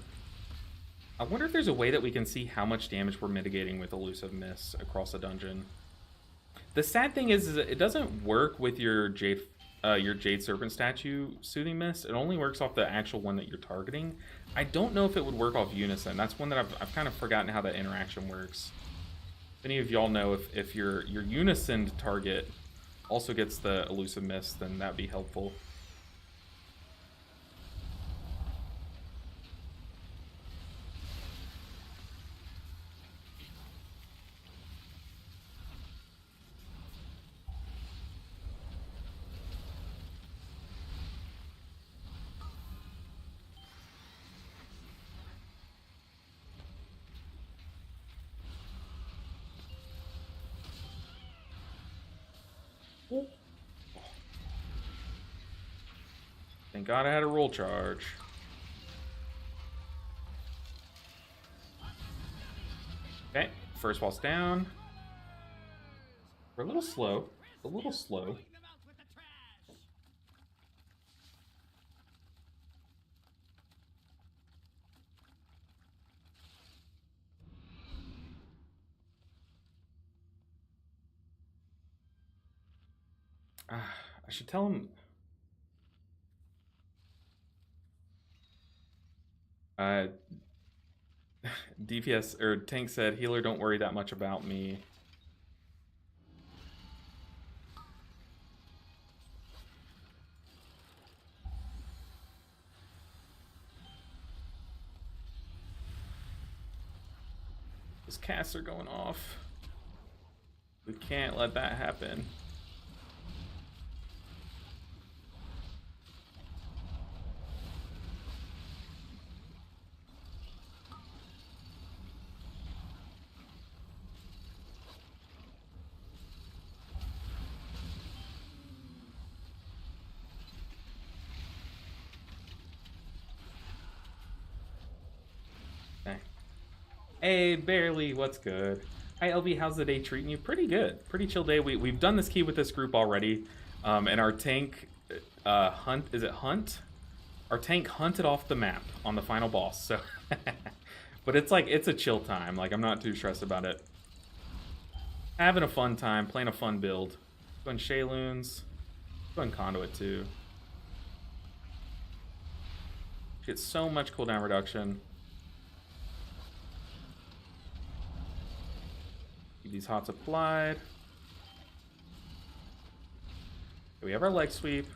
I wonder if there's a way that we can see how much damage we're mitigating with Elusive Mist across a dungeon. The sad thing is it doesn't work with your Jade Serpent statue Soothing Mist. It only works off the actual one that you're targeting. I don't know if it would work off Unison. That's one that I've kind of forgotten how that interaction works. If any of y'all know if your Unison target also gets the Elusive Mist, then that'd be helpful. Thank God I had a roll charge. Okay, first boss down. We're a little slow. A little slow. I should tell him. DPS or Tank said, "Healer, don't worry that much about me." His casts are going off. We can't let that happen. Hey, barely. What's good? Hi, LB. How's the day treating you? Pretty good. Pretty chill day. We've done this key with this group already, and our tank hunt. Is it hunt? Our tank hunted off the map on the final boss. So, but it's like it's a chill time. Like I'm not too stressed about it. Having a fun time, playing a fun build. Doing Shayloons. Doing Conduit too. Get so much cooldown reduction. Keep these hots applied. We have our leg sweep.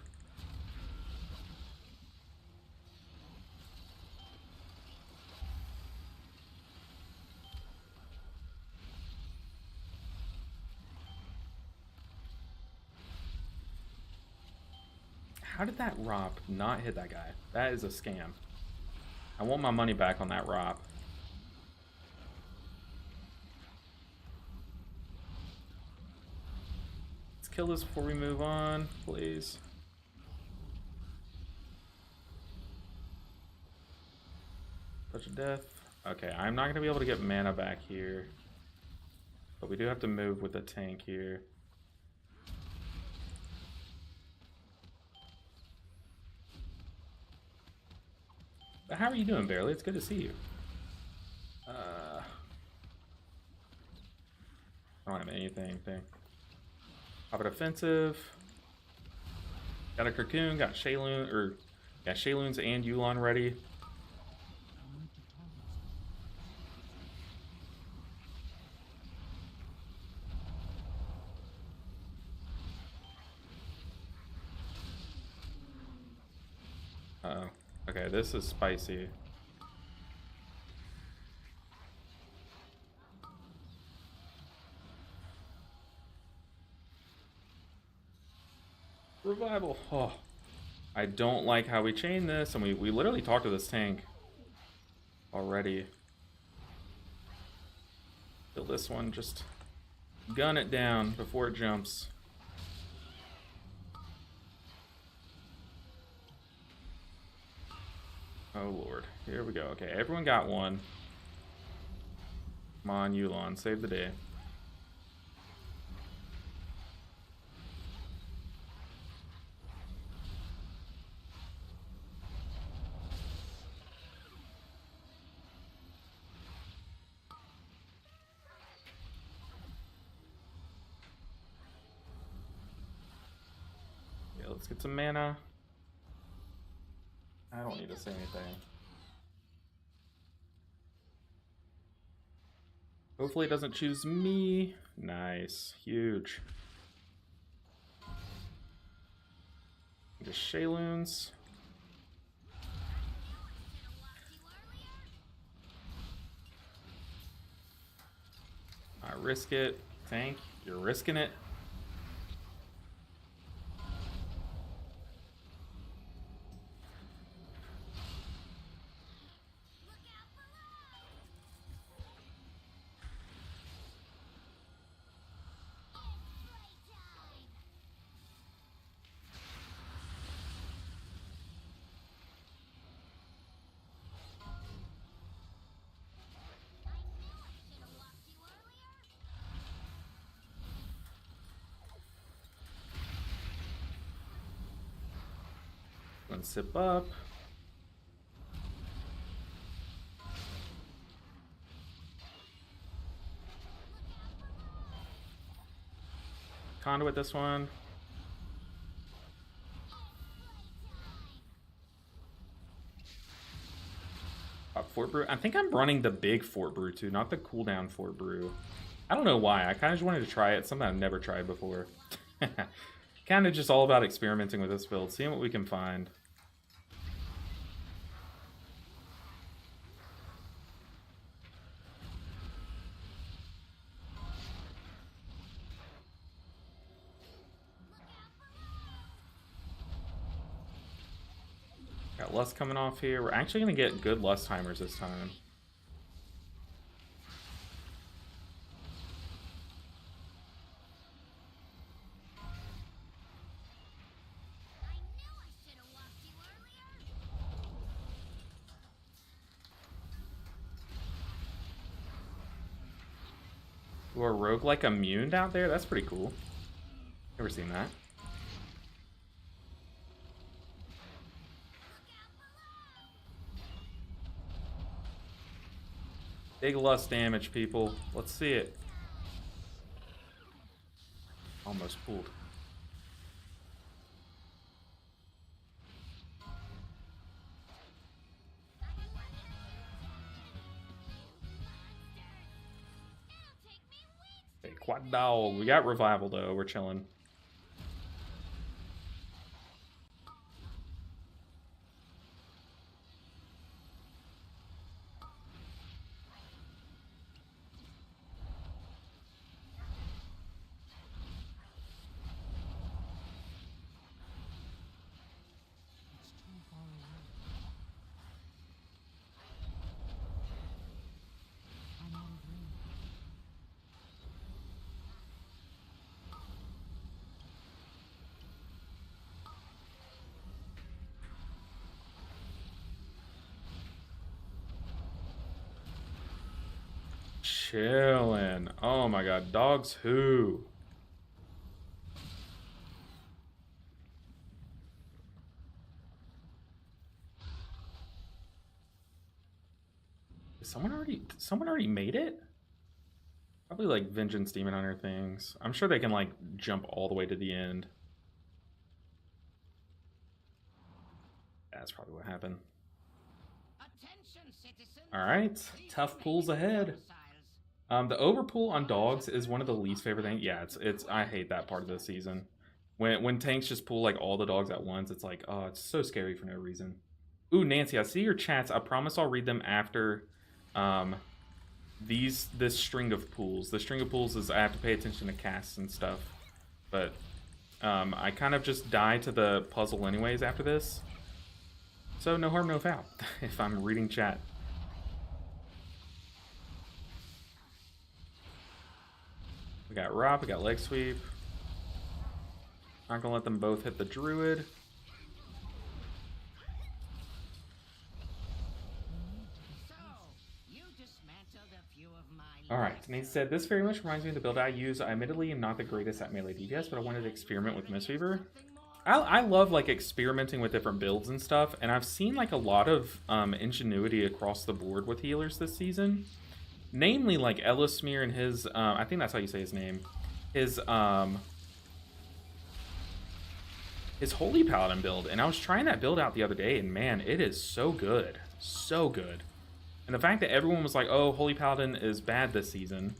How did that ROP not hit that guy? That is a scam. I want my money back on that ROP. Let's kill this before we move on, please. Touch of death. Okay, I'm not going to be able to get mana back here. But we do have to move with the tank here. But how are you doing, Barely? It's good to see you. I don't have anything. Pop it offensive. Got a Cocoon, got Shayloon, or got Shayloons and Yulon ready. Uh-oh. Okay, this is spicy. Revival. Oh, I don't like how we chain this, and we literally talked to this tank already. Kill this one, just gun it down before it jumps. Oh lord, here we go. Okay, everyone got one. Come on, Yulon, save the day. Yeah, let's get some mana. I don't need to say anything. Hopefully it doesn't choose me. Nice. Huge. Just Shayloons. I risk it. Tank, you're risking it. One sip up. Conduit this one. Fort Brew. I think I'm running the big Fort Brew too, not the cooldown Fort Brew. I don't know why. I kind of just wanted to try it. Something I've never tried before. Kind of just all about experimenting with this build, seeing what we can find. Got Lust coming off here. We're actually going to get good Lust timers this time. Who are roguelike immune out there? That's pretty cool. Never seen that. Big Lust damage, people. Let's see it. Almost pulled. Okay, quad dog. We got revival though. We're chilling. Chilling. Oh my god, dogs who? Someone already made it? Probably like Vengeance Demon Hunter things. I'm sure they can like jump all the way to the end. That's probably what happened. Alright, tough pulls ahead. The overpull on dogs is one of the least favorite things. Yeah, it's I hate that part of the season. When tanks just pull like all the dogs at once, it's like, oh, it's so scary for no reason. Ooh, Nancy, I see your chats. I promise I'll read them after um, this string of pools. The string of pools is I have to pay attention to casts and stuff. But I kind of just die to the puzzle anyways after this. So no harm, no foul if I'm reading chat. We got Rob, we got leg sweep. Not gonna let them both hit the druid. Alright, and he said, this very much reminds me of the build I use. I admittedly am not the greatest at melee DPS, but I wanted to experiment with Mistweaver. I love like experimenting with different builds and stuff, and I've seen like a lot of ingenuity across the board with healers this season. Namely like Ellismere and his, I think that's how you say his name. His Holy Paladin build, and I was trying that build out the other day, and man, it is so good. So good. And the fact that everyone was like, oh, Holy Paladin is bad this season.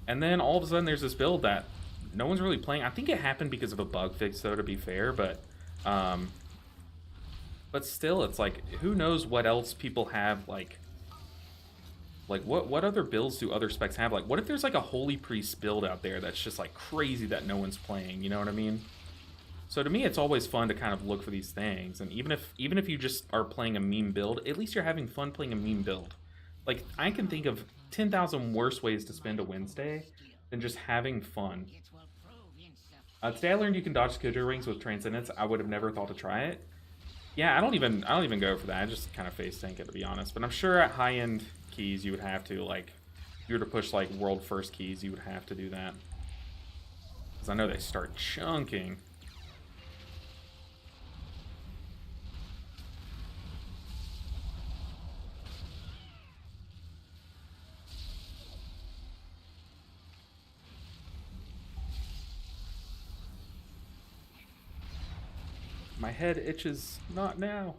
And then all of a sudden there's this build that no one's really playing. I think it happened because of a bug fix, though, to be fair. But still, it's like, who knows what else people have, like what other builds do other specs have? Like, what if there's like a Holy Priest build out there that's just like crazy that no one's playing, you know what I mean? So to me, it's always fun to kind of look for these things, and even if you just are playing a meme build, at least you're having fun playing a meme build. Like, I can think of 10,000 worse ways to spend a Wednesday than just having fun. Today I learned you can dodge Skujo rings with Transcendence. I would have never thought to try it. Yeah, I don't even go for that. I just kind of face tank it, to be honest. But I'm sure at high end keys you would have to, like, if you were to push like world first keys, you would have to do that. Because I know they start chunking. My head itches. Not now.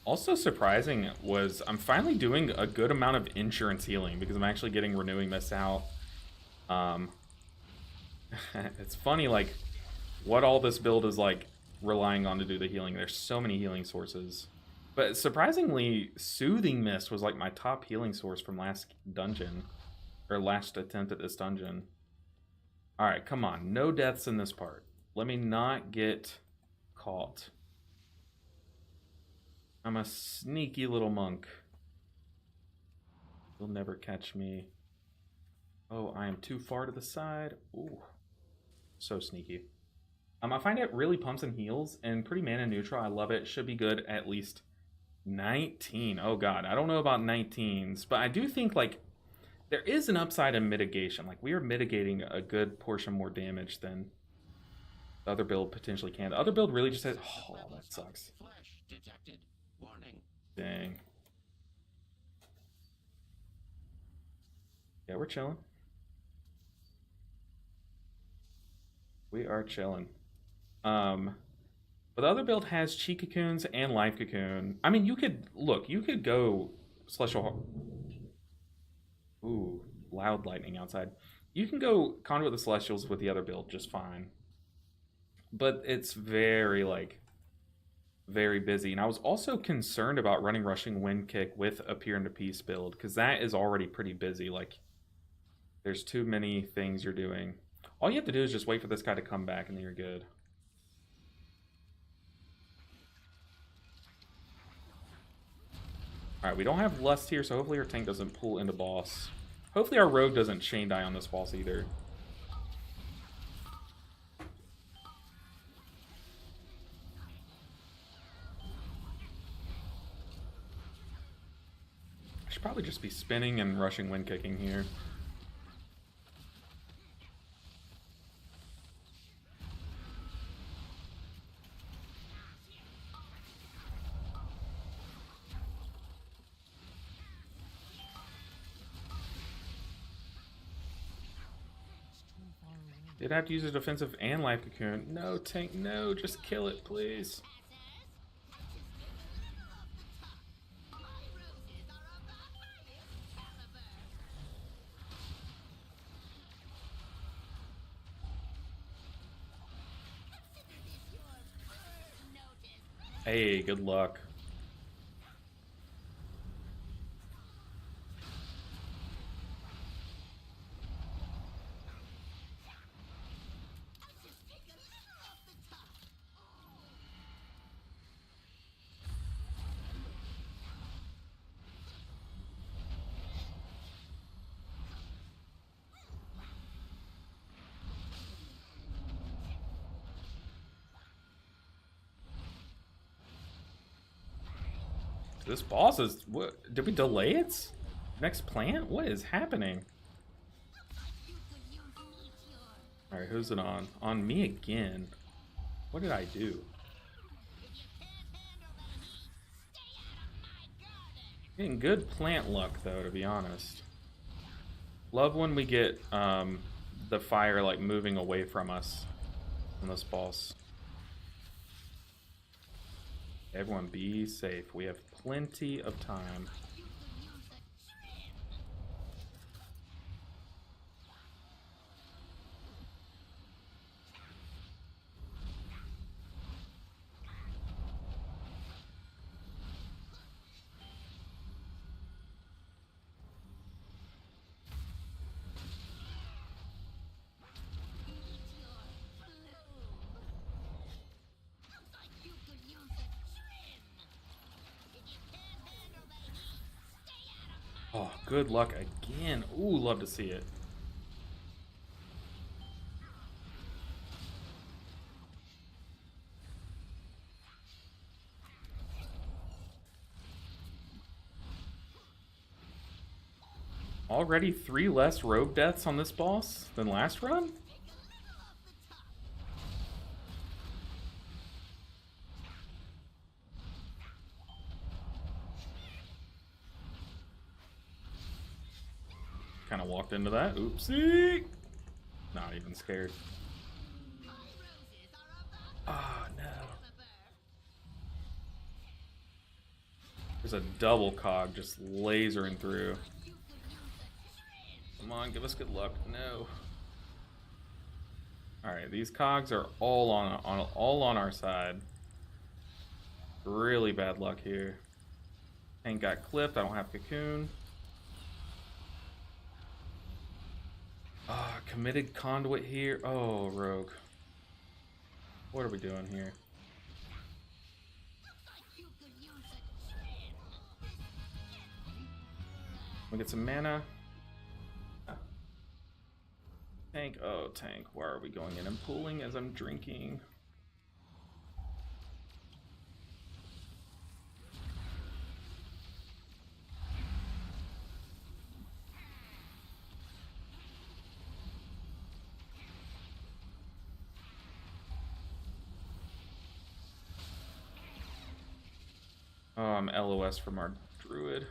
Also surprising was I'm finally doing a good amount of insurance healing because I'm actually getting Renewing Mist out. It's funny, like, what all this build is, like, relying on to do the healing. There's so many healing sources. But surprisingly, Soothing Mist was like my top healing source from last dungeon. Or last attempt at this dungeon. Alright, come on. No deaths in this part. Let me not get caught. I'm a sneaky little monk. You'll never catch me. Oh, I am too far to the side. Ooh. So sneaky. I find it really pumps and heals, and pretty mana neutral. I love it. Should be good at least 19. Oh god, I don't know about 19s, but I do think, like, there is an upside in mitigation. Like, we are mitigating a good portion more damage than the other build potentially can. The other build really just says, oh, that sucks. Dang. Yeah, we're chilling. We are chilling. But the other build has Chi Cocoons and Life Cocoon. I mean, you could go Celestial. Ooh, loud lightning outside. You can go Conduit the Celestials with the other build just fine. But it's very, like, very busy. And I was also concerned about running Rushing Wind Kick with a Peer into Peace build, because that is already pretty busy. Like, there's too many things you're doing. All you have to do is just wait for this guy to come back, and then you're good. Alright, we don't have Lust here, so hopefully our tank doesn't pull into boss. Hopefully our rogue doesn't chain die on this boss either. I should probably just be spinning and rushing wind kicking here. Did I have to use a defensive and life cocoon? No, tank, no, just kill it, please. Hey, good luck. This boss is what? Did we delay its next plant? What is happening? All right, who's it on? On me again. What did I do? Getting good plant luck though, to be honest. Love when we get the fire like moving away from us on this boss. Everyone be safe. We have plenty of time. Oh, good luck again. Ooh, love to see it. Already 3 less rogue deaths on this boss than last run? Kind of walked into that. Oopsie! Not even scared. Oh, no. There's a double cog just lasering through. Come on, give us good luck. No. Alright, these cogs are all on our side. Really bad luck here. Tank got clipped. I don't have cocoon. Committed conduit here. Oh, rogue. What are we doing here? We get some mana. Tank. Oh, tank. Where are we going in? I'm pulling as I'm drinking. Oh, I'm LOS from our druid.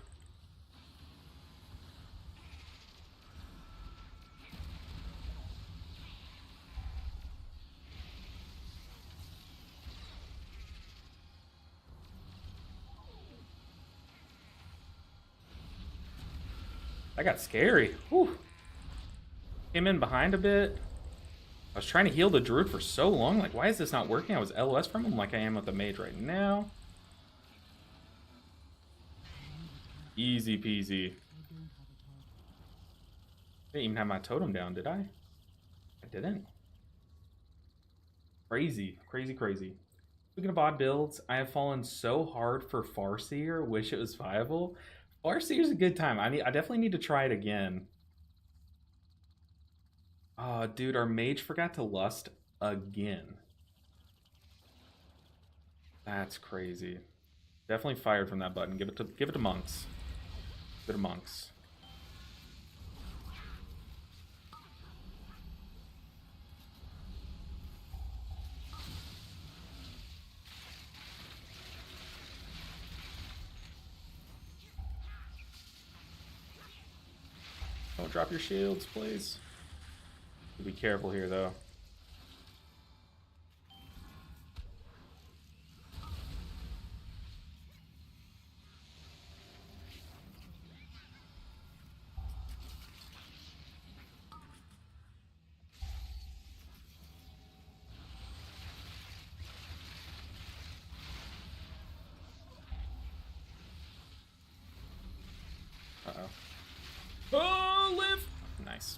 That got scary. Whew. Came in behind a bit. I was trying to heal the druid for so long. Like, why is this not working? I was LOS from him like I am with the mage right now. Easy peasy. Didn't even have my totem down, did I? I didn't. Crazy, crazy, crazy. Speaking of odd builds, I have fallen so hard for Farseer. Wish it was viable. Farseer's a good time. I definitely need to try it again. Oh, dude, our mage forgot to lust again. That's crazy. Definitely fired from that button. Give it to monks. Give it to monks. Don't drop your shields, please. Be careful here, though.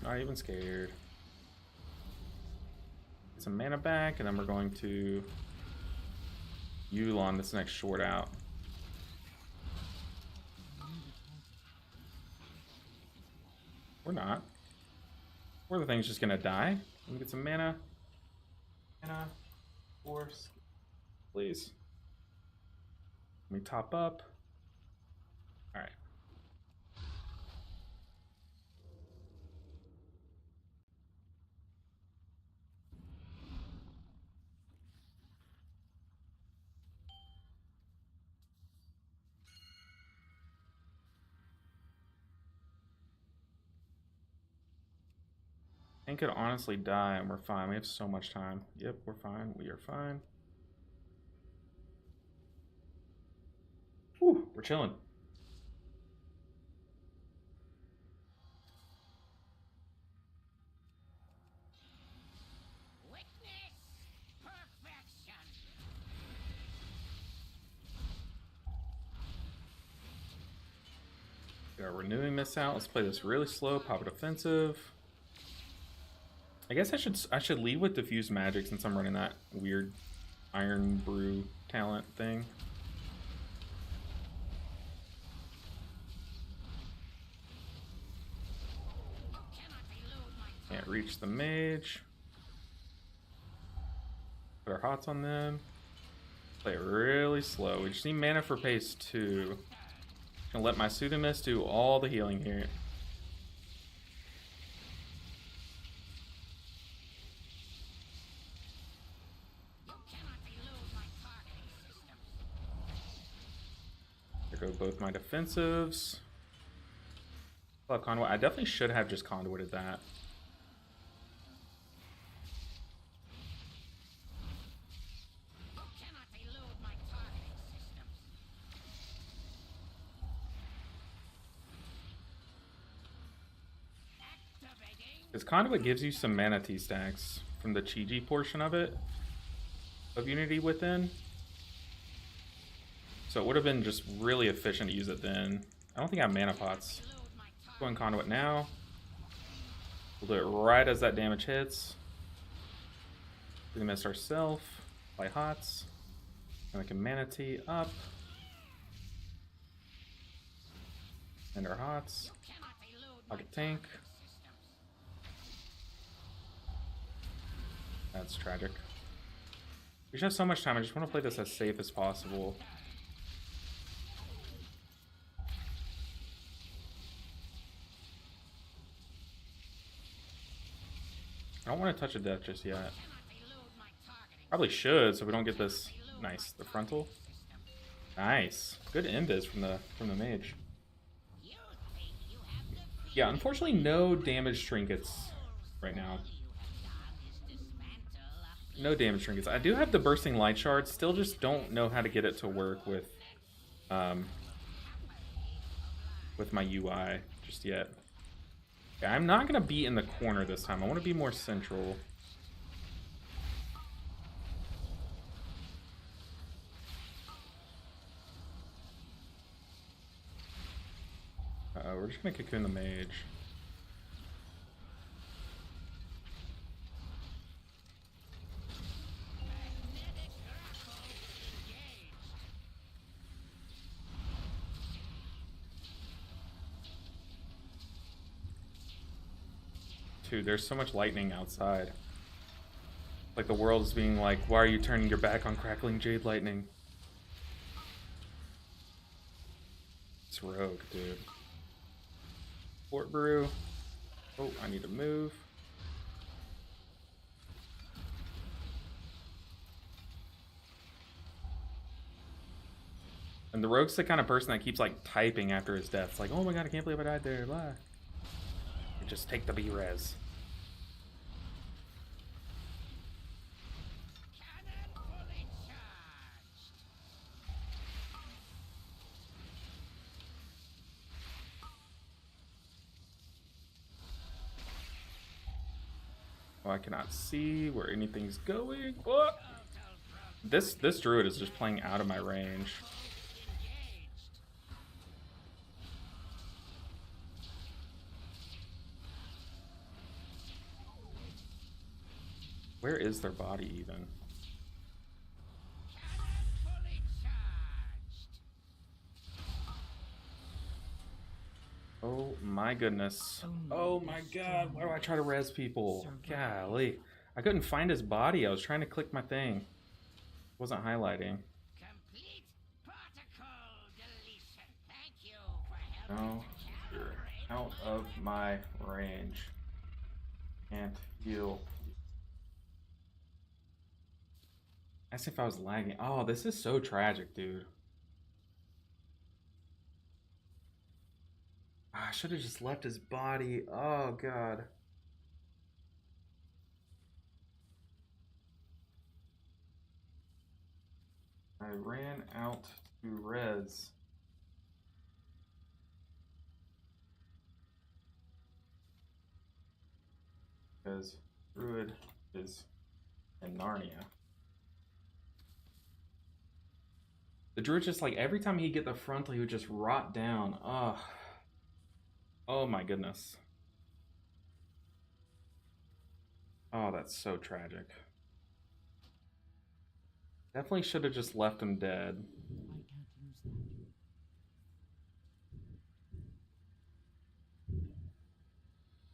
Not even scared. Get some mana back, and then we're going to Yulon this next short out. Or not. Or the thing's just gonna die. Let me get some mana. Mana. Force. Please. Let me top up. Alright. I could honestly die and we're fine. We have so much time. Yep, we're fine. We are fine. Whew, we're chilling. Witness perfection. We are renewing this out. Let's play this really slow. Pop it offensive. I guess I should lead with diffuse magic since I'm running that weird Iron Brew talent thing. Can't reach the mage. Put our hots on them. Play it really slow. We just need mana for pace 2. Gonna let my Pseudomist do all the healing here. There go both my defensives. I'll have Conduit. I definitely should have just Conduited that. Because Conduit gives you some mana T stacks from the Chi-Ji portion of it, of Unity Within. So it would have been just really efficient to use it then. I don't think I have mana pots. Going Conduit now. We'll do it right as that damage hits. We missed ourselves. Play hots. And we can mana T up. And our hots. Pocket tank. That's tragic. We just have so much time. I just want to play this as safe as possible. I don't want to touch a death just yet. Probably should, so we don't get this. Nice, the frontal. Nice, good invis from the mage. Yeah, unfortunately, no damage trinkets right now. No damage trinkets. I do have the bursting light shard. Still, just don't know how to get it to work with my UI just yet. Yeah, I'm not gonna be in the corner this time. I want to be more central. We're just gonna cocoon the mage. Dude, there's so much lightning outside. Like the world is being like, why are you turning your back on crackling jade lightning? It's rogue, dude. Fort Brew. Oh, I need to move. And the rogue's the kind of person that keeps like typing after his death. It's like, oh my god, I can't believe I died there. Blah. Just take the B-res. Oh, I cannot see where anything's going. Oh! This druid is just playing out of my range. Where is their body even? Cannon fully charged. Oh my goodness. Oh my god, why do I try to res people? Golly. I couldn't find his body. I was trying to click my thing. It wasn't highlighting. Complete particle deletion. Thank you for helping No, to you're calibrate out my of weapon. my range. Can't heal. As if I was lagging. Oh, this is so tragic, dude. I should have just left his body. Oh god. I ran out to res. Because Druid is in Narnia. The Druid just like every time he'd get the frontal, he would just rot down. Oh, oh my goodness. Oh, that's so tragic. Definitely should have just left him dead.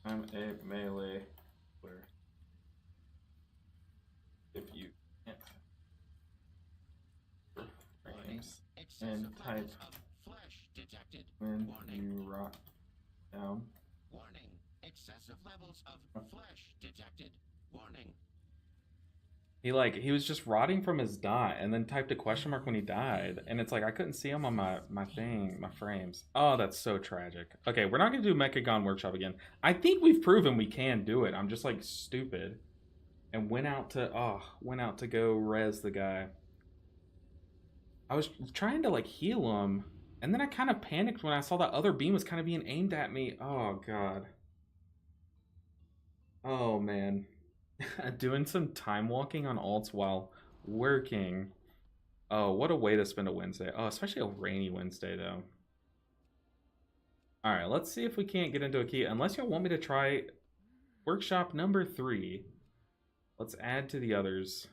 I'm a melee player. If you can't frames and type Flesh detected. when Warning. you rot down. Warning. Excessive levels of flesh detected. Warning. He was just rotting from his dot and then typed a question mark when he died. And it's like I couldn't see him on my thing, my frames. Oh, that's so tragic. Okay, we're not gonna do Mechagon Workshop again. I think we've proven we can do it. I'm just like stupid. And went out to go res the guy. I was trying to like heal him, and then I kind of panicked when I saw that other beam was kind of being aimed at me. Oh god. Oh man. Doing some time walking on alts while working. Oh, what a way to spend a Wednesday. Oh, especially a rainy Wednesday, though. All right, let's see if we can't get into a key. Unless y'all want me to try workshop number 3. Let's add to the others.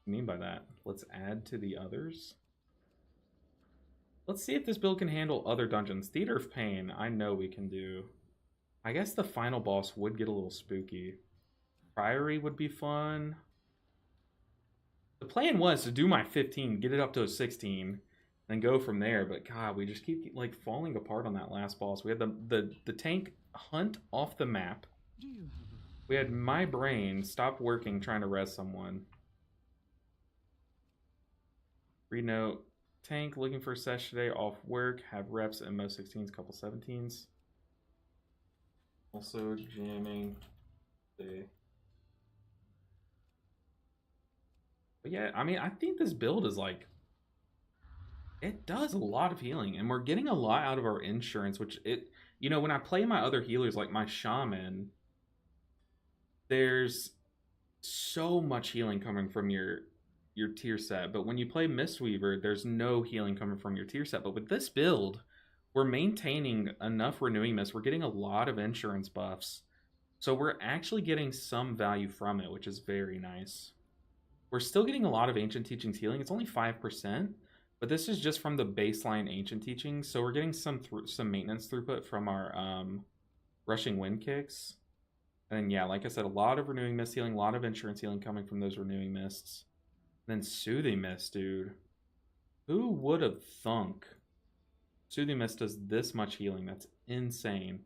What do you mean by that? Let's add to the others? Let's see if this build can handle other dungeons. Theater of Pain, I know we can do. I guess the final boss would get a little spooky. Priory would be fun. The plan was to do my 15, get it up to a 16, and go from there. But God, we just keep like falling apart on that last boss. We had the tank hunt off the map. We had my brain stop working trying to res someone. Read note. Tank looking for a sesh today, off work, have reps in most 16s, couple 17s. Also jamming today. But yeah, I mean, I think this build is like, it does a lot of healing, and we're getting a lot out of our insurance, which when I play my other healers, like my shaman, there's so much healing coming from your tier set. But when you play Mistweaver, there's no healing coming from your tier set. But with this build, we're maintaining enough renewing mist. We're getting a lot of insurance buffs. So we're actually getting some value from it, which is very nice. We're still getting a lot of Ancient Teachings healing. It's only 5%, but this is just from the baseline Ancient Teachings. So we're getting some maintenance throughput from our Rushing Wind Kicks. And then, yeah, like I said, a lot of Renewing Mist healing, a lot of Insurance healing coming from those Renewing Mists. And then Soothing Mist, dude. Who would have thunk Soothing Mist does this much healing? That's insane.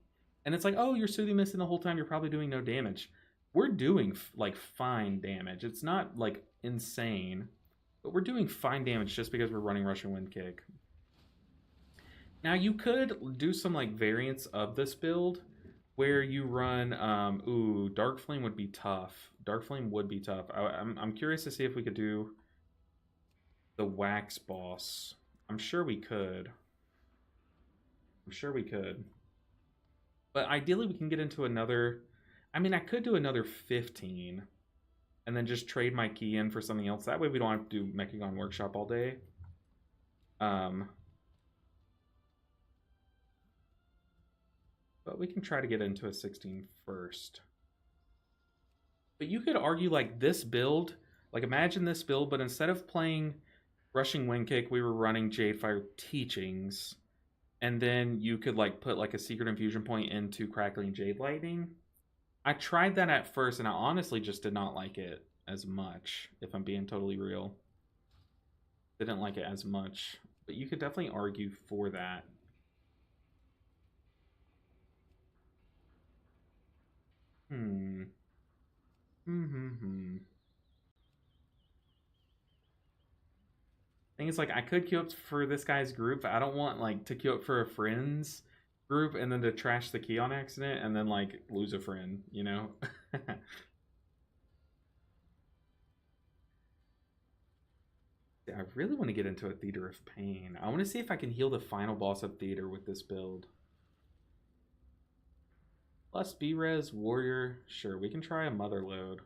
And it's like, oh, you're Soothing Mist, and the whole time you're probably doing no damage. We're doing like fine damage. It's not like insane, but we're doing fine damage just because we're running Russian Wind Kick. Now you could do some like variants of this build where you run Dark Flame would be tough. Dark Flame would be tough. I'm curious to see if we could do the Wax boss. I'm sure we could. But ideally we can get into another, I mean, I could do another 15 and then just trade my key in for something else. That way we don't have to do Mechagon Workshop all day. But we can try to get into a 16 first. But you could argue like this build, like imagine this build, but instead of playing Rushing Wind Kick, we were running Jadefire Teachings, and then you could like put like a Secret Infusion Point into Crackling Jade Lightning. I tried that at first, and I honestly just did not like it as much. If I'm being totally real, didn't like it as much. But you could definitely argue for that. Hmm. Hmm. Thing is, like, I could queue up for this guy's group. I don't want like to queue up for a friend's group and then to trash the key on accident and then like lose a friend. You know. I really want to get into a Theater of Pain. I want to see if I can heal the final boss of Theater with this build. Plus B-Res, Warrior. Sure, we can try a Mother Load.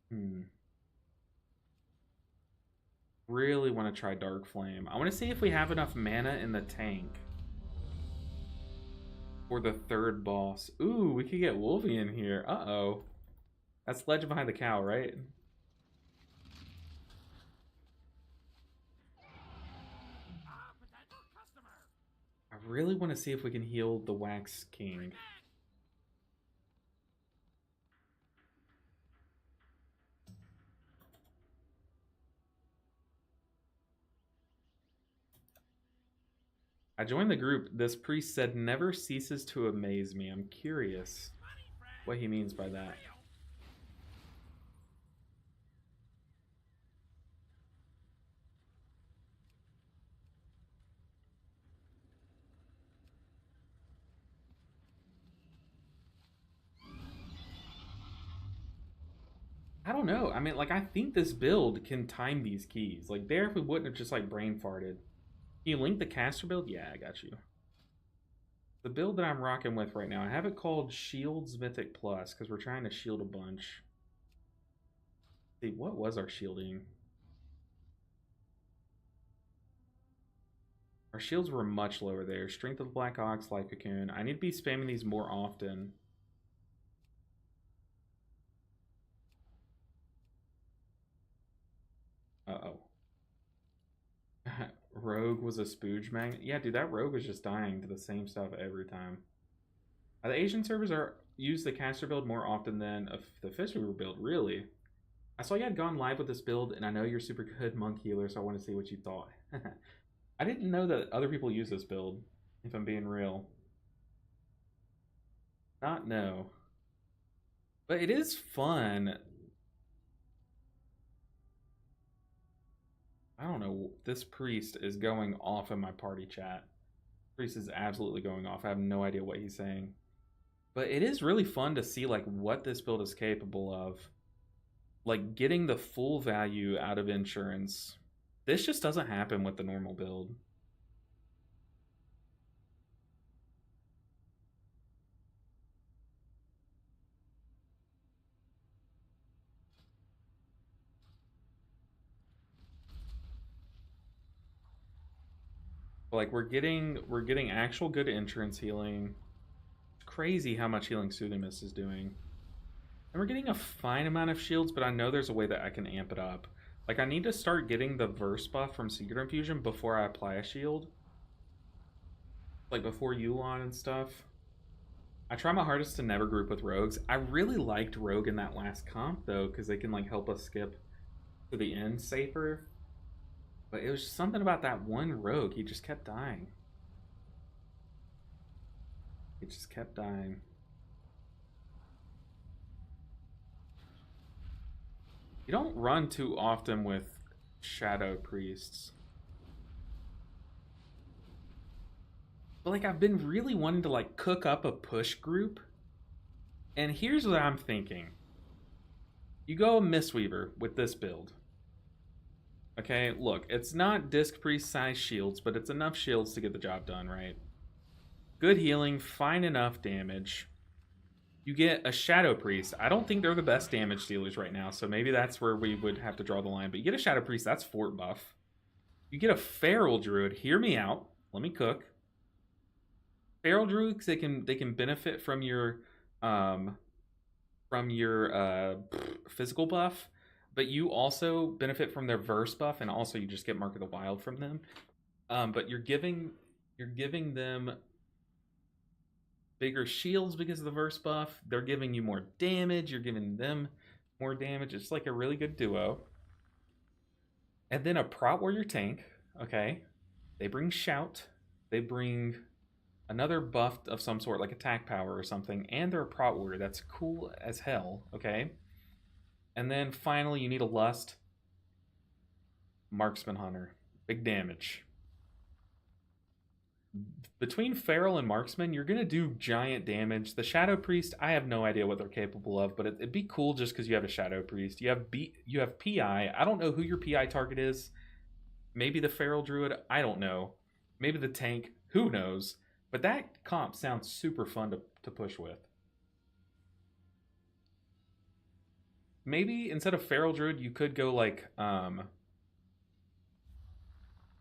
Hmm. Really want to try Dark Flame. I want to see if we have enough mana in the tank for the third boss. Ooh, we could get Wolvie in here. Uh-oh. That's Legend Behind the Cow, right? I really want to see if we can heal the Wax King. I joined the group. This priest said never ceases to amaze me. I'm curious what he means by that. I don't know. I mean, like, I think this build can time these keys. Like, there, if we wouldn't have just, like, brain farted. Can you link the caster build? Yeah, I got you. The build that I'm rocking with right now, I have it called Shields Mythic Plus, because we're trying to shield a bunch. Let's see, what was our shielding? Our shields were much lower there. Strength of the Black Ox, Life Cocoon. I need to be spamming these more often. Uh-oh. Rogue was a spooge magnet. Yeah, dude, that rogue was just dying to the same stuff every time. The Asian servers are use the caster build more often than the Mistweaver build. Really? I saw you had gone live with this build, and I know you're super good monk healer, so I want to see what you thought. I didn't know that other people use this build, if I'm being real. Not know. But it is fun. I don't know. This priest is going off in my party chat. Priest is absolutely going off. I have no idea what he's saying. But it is really fun to see like what this build is capable of. Like getting the full value out of insurance. This just doesn't happen with the normal build. Like we're getting actual good insurance healing. It's crazy how much healing Soothing Mist is doing. And we're getting a fine amount of shields, but I know there's a way that I can amp it up. Like I need to start getting the verse buff from Secret Infusion before I apply a shield. Like before Yulon and stuff. I try my hardest to never group with rogues. I really liked Rogue in that last comp though, because they can like help us skip to the end safer. But it was just something about that one rogue. He just kept dying. He just kept dying. You don't run too often with shadow priests. But like I've been really wanting to like cook up a push group. And here's what I'm thinking. You go Mistweaver with this build. Okay, look, it's not disc priest size shields, but it's enough shields to get the job done, right? Good healing, fine enough damage. You get a Shadow Priest. I don't think they're the best damage dealers right now, so maybe that's where we would have to draw the line. But you get a Shadow Priest, that's fort buff. You get a Feral Druid. Hear me out. Let me cook. Feral Druids, they can benefit um from your physical buff, but you also benefit from their verse buff, and also you just get Mark of the Wild from them. But you're giving them bigger shields because of the verse buff. They're giving you more damage. You're giving them more damage. It's like a really good duo. And then a Prot Warrior tank. Okay, they bring shout. They bring another buff of some sort, like attack power or something, and they're a Prot Warrior. That's cool as hell. Okay, and then finally you need a Lust Marksman Hunter. Big damage. Between Feral and Marksman, you're gonna do giant damage. The Shadow Priest, I have no idea what they're capable of, but it'd be cool just because you have a Shadow Priest. You have PI. I don't know who your PI target is. Maybe the Feral Druid. I don't know. Maybe the tank. Who knows? But that comp sounds super fun to push with. Maybe instead of Feral Druid, you could go like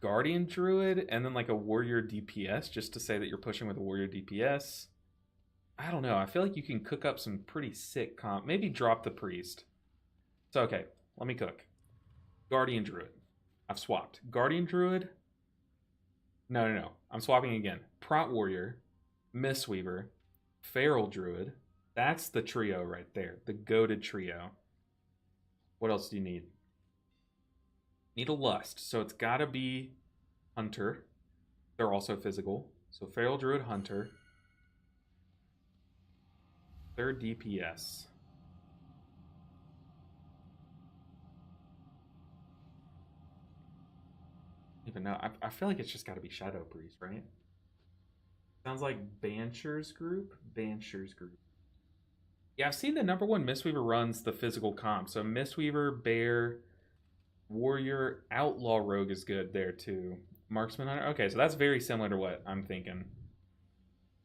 Guardian Druid and then like a Warrior DPS just to say that you're pushing with a Warrior DPS. I don't know. I feel like you can cook up some pretty sick comp. Maybe drop the Priest. So, okay, let me cook. Guardian Druid. I've swapped. Guardian Druid. No, no, no. I'm swapping again. Prot Warrior, Mistweaver, Feral Druid. That's the trio right there. The goated trio. What else do you need? Need a Lust. So it's got to be Hunter. They're also physical. So Feral Druid, Hunter. Third DPS. Even know. I feel like it's just got to be Shadow Priest, right? Sounds like Bansher's group. Bansher's group. Yeah, I've seen the number one Mistweaver runs the physical comp. So Mistweaver, Bear, Warrior, Outlaw Rogue is good there too. Marksman Hunter. Okay, so that's very similar to what I'm thinking.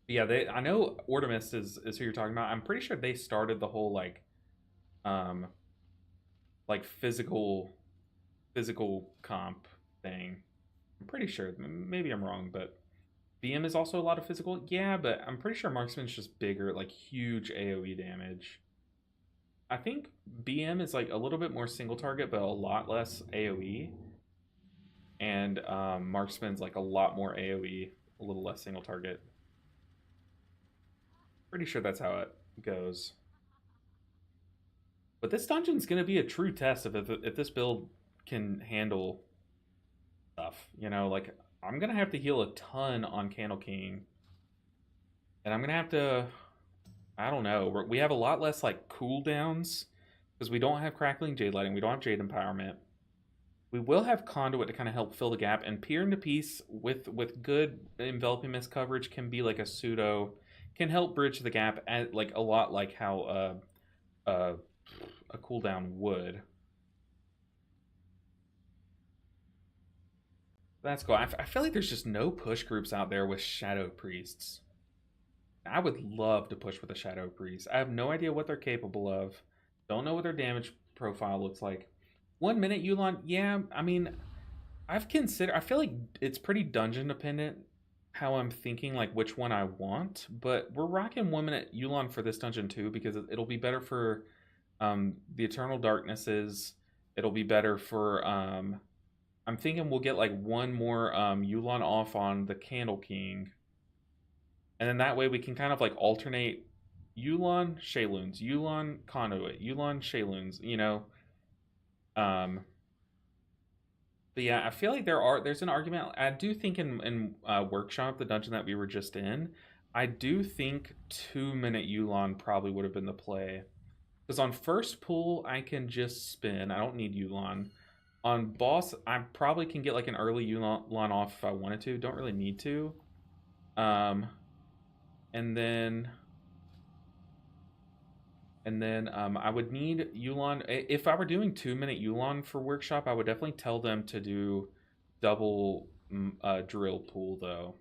But yeah, I know Ordomist is who you're talking about. I'm pretty sure they started the whole um like physical comp thing. I'm pretty sure. Maybe I'm wrong, but BM is also a lot of physical. Yeah, but I'm pretty sure Marksman's just bigger, like huge AoE damage. I think BM is like a little bit more single target, but a lot less AoE. And Marksman's like a lot more AoE, a little less single target. Pretty sure that's how it goes. But this dungeon's going to be a true test of if this build can handle stuff. You know, like I'm going to have to heal a ton on Candle King. And I'm going to have to, I don't know, we have a lot less like cooldowns because we don't have Crackling Jade Lighting, we don't have Jade Empowerment. We will have Conduit to kind of help fill the gap, and Peer into Peace with good Enveloping Mist coverage can be like a pseudo, can help bridge the gap at like a lot like how a cooldown would. That's cool. I feel like there's just no push groups out there with Shadow Priests. I would love to push with a Shadow Priest. I have no idea what they're capable of. Don't know what their damage profile looks like. 1 minute Yulon, yeah, I mean, I've considered, I feel like it's pretty dungeon dependent how I'm thinking, like which one I want, but we're rocking 1 minute Yulon for this dungeon too because it'll be better for the Eternal Darknesses. It'll be better for, I'm thinking we'll get like one more Yulon off on the Candle King. And then that way we can kind of like alternate Yulon, Shayloons, Yulon, Conduit, Yulon, Shayloons, you know. Um, but yeah, I feel like there's an argument. I do think in Workshop, the dungeon that we were just in, I do think 2 minute Yulon probably would have been the play. Because on first pull, I can just spin. I don't need Yulon. On boss, I probably can get like an early Yulon off if I wanted to. Don't really need to. Um, and then I would need Yulon. If I were doing 2 minute Yulon for Workshop, I would definitely tell them to do double drill pool though.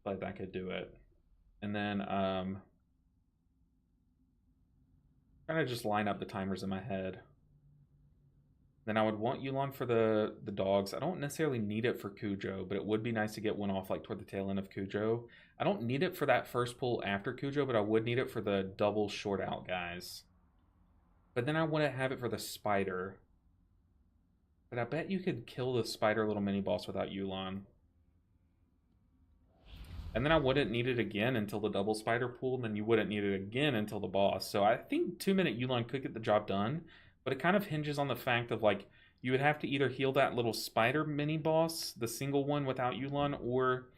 But that could do it. And then Kind of just line up the timers in my head. Then I would want Yulon for the dogs. I don't necessarily need it for Cujo, but it would be nice to get one off like toward the tail end of Cujo. I don't need it for that first pull after Cujo, but I would need it for the double short out guys. But then I want to have it for the spider. But I bet you could kill the spider little mini boss without Yulon. And then I wouldn't need it again until the double spider pool, and then you wouldn't need it again until the boss. So I think 2-minute Yulon could get the job done, but it kind of hinges on the fact of like you would have to either heal that little spider mini boss, the single one without Yulon, or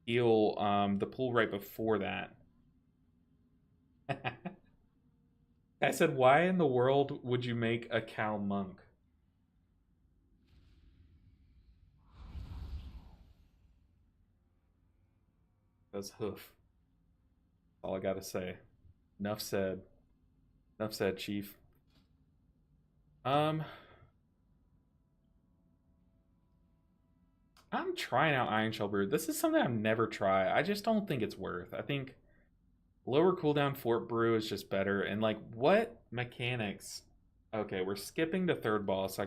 heal the pool right before that. I said, why in the world would you make a cow monk? That's hoof. All I gotta say. Enough said. Enough said, Chief. I'm trying out Iron Shell Brew. This is something I've never tried. I just don't think it's worth. I think lower cooldown Fort Brew is just better. And like, what mechanics? Okay, we're skipping to third boss. I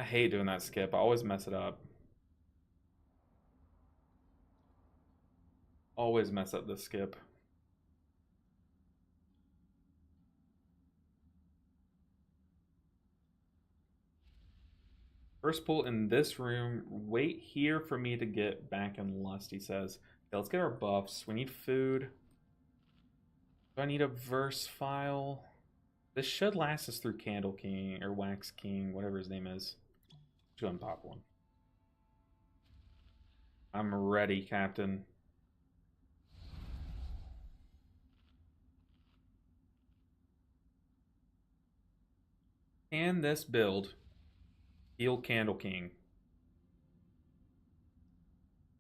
hate doing that skip. I always mess it up. Always mess up the skip. First pull in this room. Wait here for me to get back in Lust, he says. Okay, let's get our buffs. We need food. Do I need a verse file? This should last us through Candle King or Wax King, whatever his name is. Go and pop one. I'm ready, Captain. Can this build heal Candle King?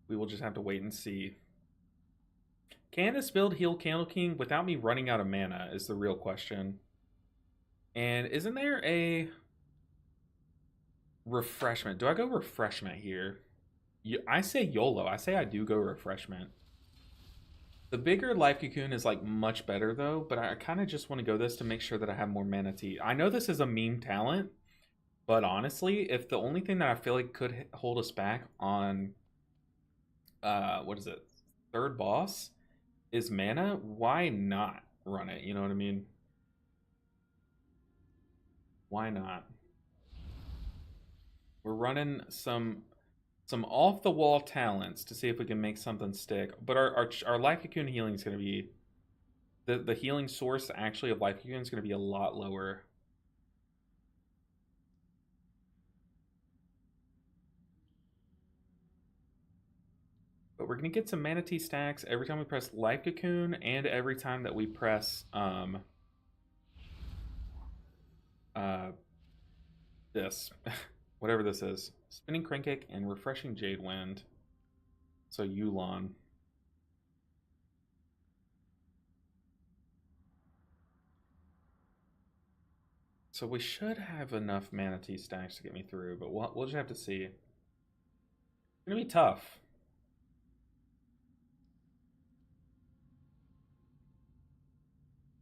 We will just have to wait and see. Can this build heal Candle King without me running out of mana is the real question. And isn't there a refreshment? Do I go refreshment here? I say YOLO. I say I do go refreshment. The bigger life cocoon is like much better though, but I kind of just want to go this to make sure that I have more mana tea. I know this is a meme talent, but honestly, if the only thing that I feel like could hold us back on what is it? Third boss is mana, why not run it? You know what I mean? Why not? We're running some off the wall talents to see if we can make something stick. But our life cocoon healing is going to be the healing source actually of life cocoon is going to be a lot lower. But we're going to get some manatee stacks every time we press life cocoon and every time that we press this whatever this is. Spinning Crank Kick and Refreshing Jade Wind. So Yulon. So we should have enough manatee stacks to get me through, but we'll just have to see. It's gonna be tough.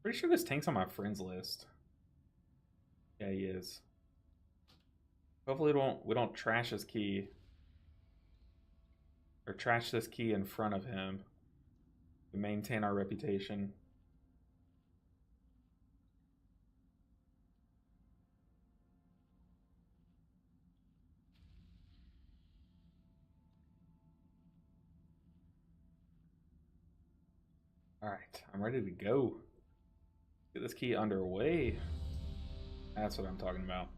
Pretty sure this tank's on my friends list. Yeah, he is. Hopefully we don't trash his key. Or trash this key in front of him. To maintain our reputation. Alright, I'm ready to go. Get this key underway. That's what I'm talking about.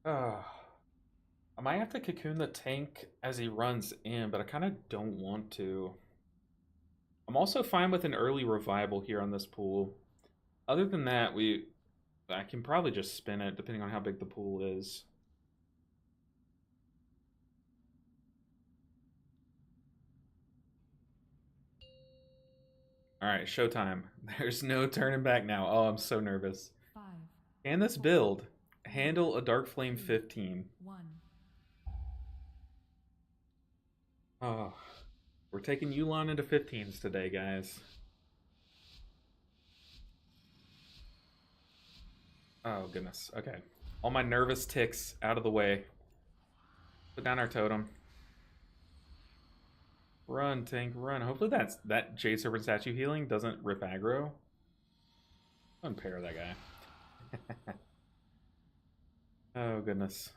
I might have to cocoon the tank as he runs in, but I kind of don't want to. I'm also fine with an early revival here on this pool. Other than that, I can probably just spin it depending on how big the pool is. All right, showtime. There's no turning back now. Oh, I'm so nervous. Can this build handle a Dark Flame 15? Oh, we're taking Yulon into 15s today, guys. Oh, goodness. Okay. All my nervous ticks out of the way. Put down our totem. Run, tank, run. Hopefully that Jade Serpent statue healing doesn't rip aggro. Unpair that guy. Oh, goodness.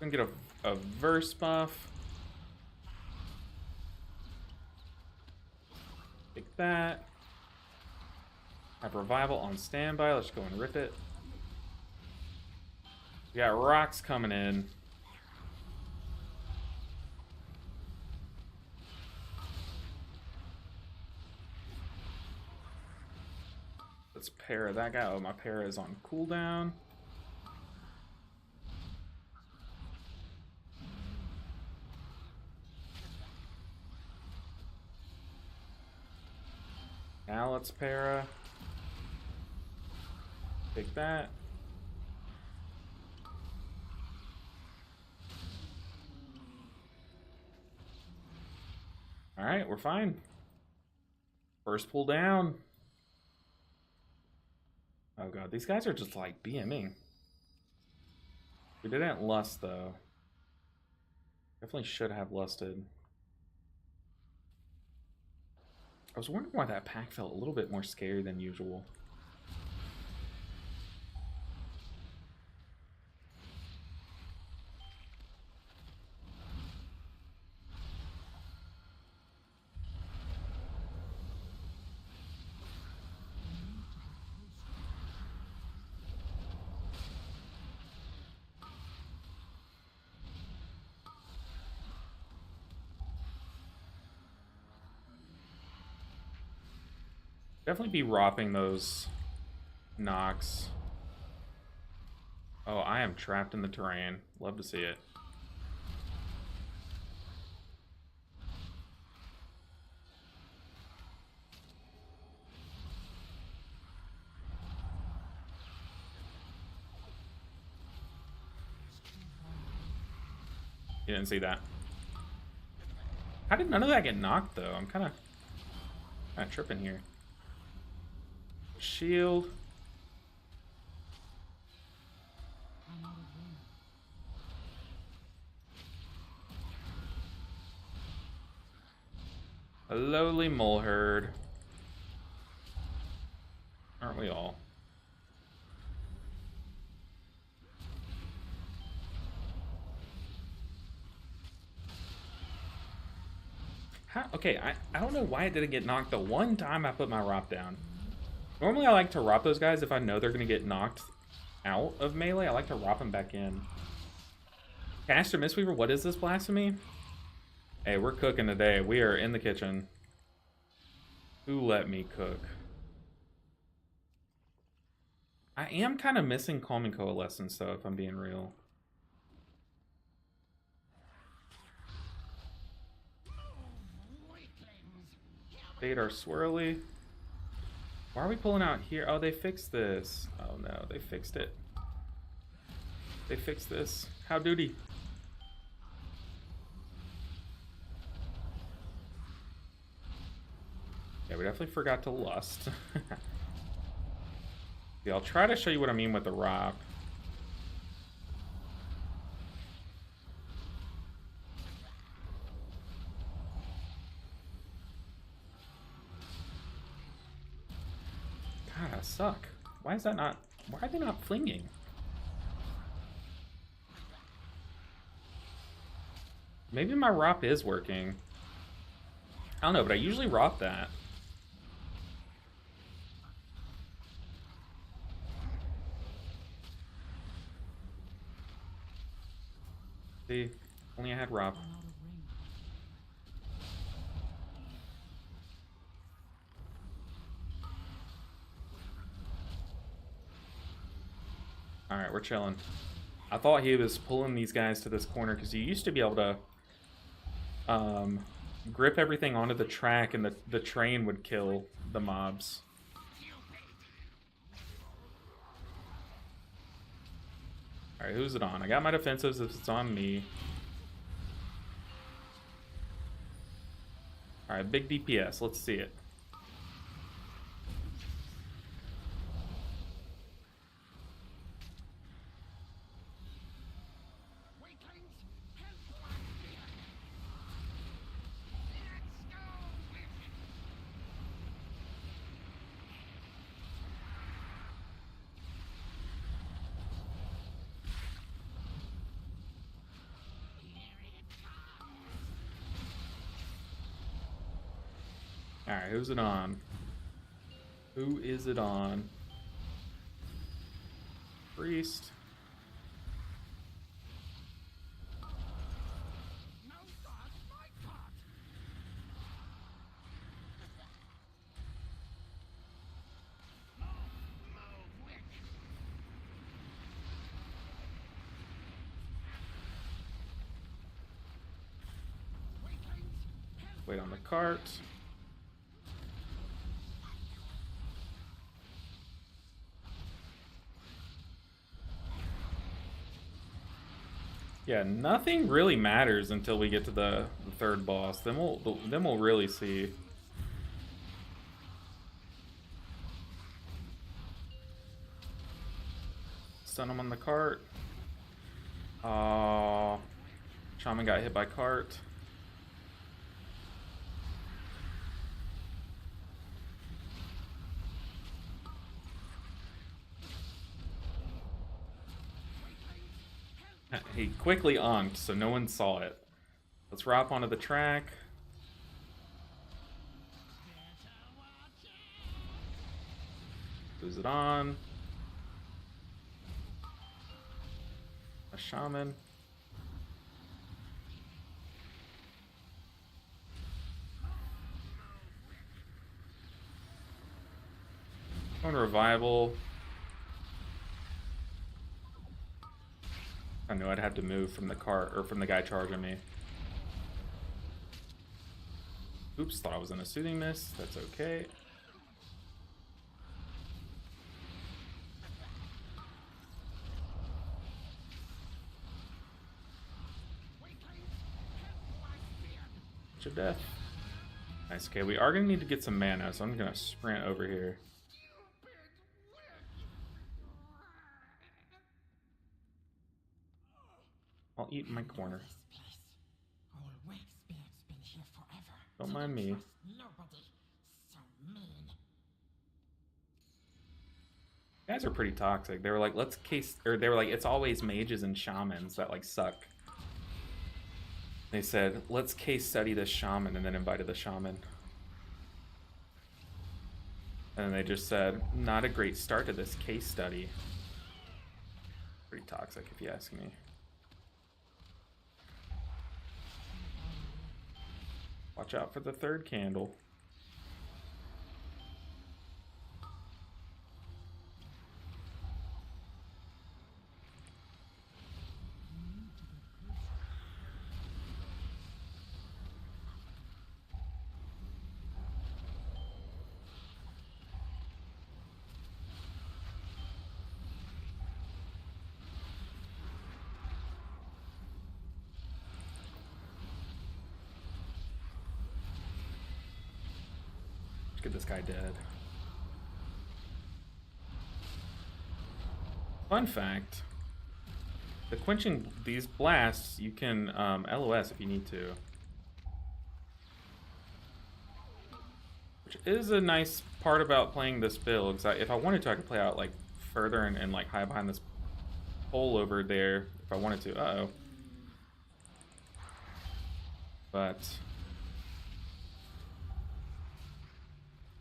Gonna get a verse buff. Take that. Have revival on standby. Let's go and rip it. We got rocks coming in. Let's para that guy. Oh, my para is on cooldown. Now let's para. Take that. Alright, we're fine. First pull down. Oh god, these guys are just like BMing. We didn't lust though. Definitely should have lusted. I was wondering why that pack felt a little bit more scary than usual. Definitely be ropping those knocks. Oh, I am trapped in the terrain. Love to see it. You didn't see that. How did none of that get knocked though? I'm kind of tripping here. Shield. A lowly mole herd. Aren't we all? Okay, I don't know why it didn't get knocked the one time I put my Rop down. Normally I like to Rop those guys if I know they're going to get knocked out of melee. I like to Rop them back in. Caster Mistweaver, what is this blasphemy? Hey, we're cooking today. We are in the kitchen. Who let me cook? I am kind of missing Calming Coalescence though, if I'm being real. Fade our swirly. Why are we pulling out here? Oh, they fixed this. Oh no, they fixed it. They fixed this. How duty? Yeah, we definitely forgot to lust. Yeah, I'll try to show you what I mean with the rock. God, I suck. Why is that not... Why are they not flinging? Maybe my ROP is working. I don't know, but I usually ROP that. See, only I had ROP. Alright, we're chilling. I thought he was pulling these guys to this corner because you used to be able to grip everything onto the track and the train would kill the mobs. Alright, who's it on? I got my defensives if it's on me. Alright, big DPS. Let's see it. Alright, who's it on? Who is it on? Priest. Wait on the cart. Yeah, nothing really matters until we get to the third boss. Then we'll really see. Stun him on the cart. Oh, Shaman got hit by cart. He quickly onked, so no one saw it. Let's hop onto the track. Who's it on? A shaman. On revival. I knew I'd have to move from the cart, or from the guy charging me. Oops, thought I was in a soothing mist. That's okay. Bunch of death. Nice, okay, we are gonna need to get some mana, so I'm gonna sprint over here. I'll eat in my corner. Don't mind me. Guys are pretty toxic. They were like, let's case, or they were like, it's always mages and shamans that like suck. They said, let's case study this shaman, and then invited the shaman. And then they just said, not a great start to this case study. Pretty toxic, if you ask me. Watch out for the third candle. Get this guy dead. Fun fact, the quenching these blasts, you can LOS if you need to. Which is a nice part about playing this build, because if I wanted to, I could play out like further and like hide behind this pole over there if I wanted to. Uh-oh. But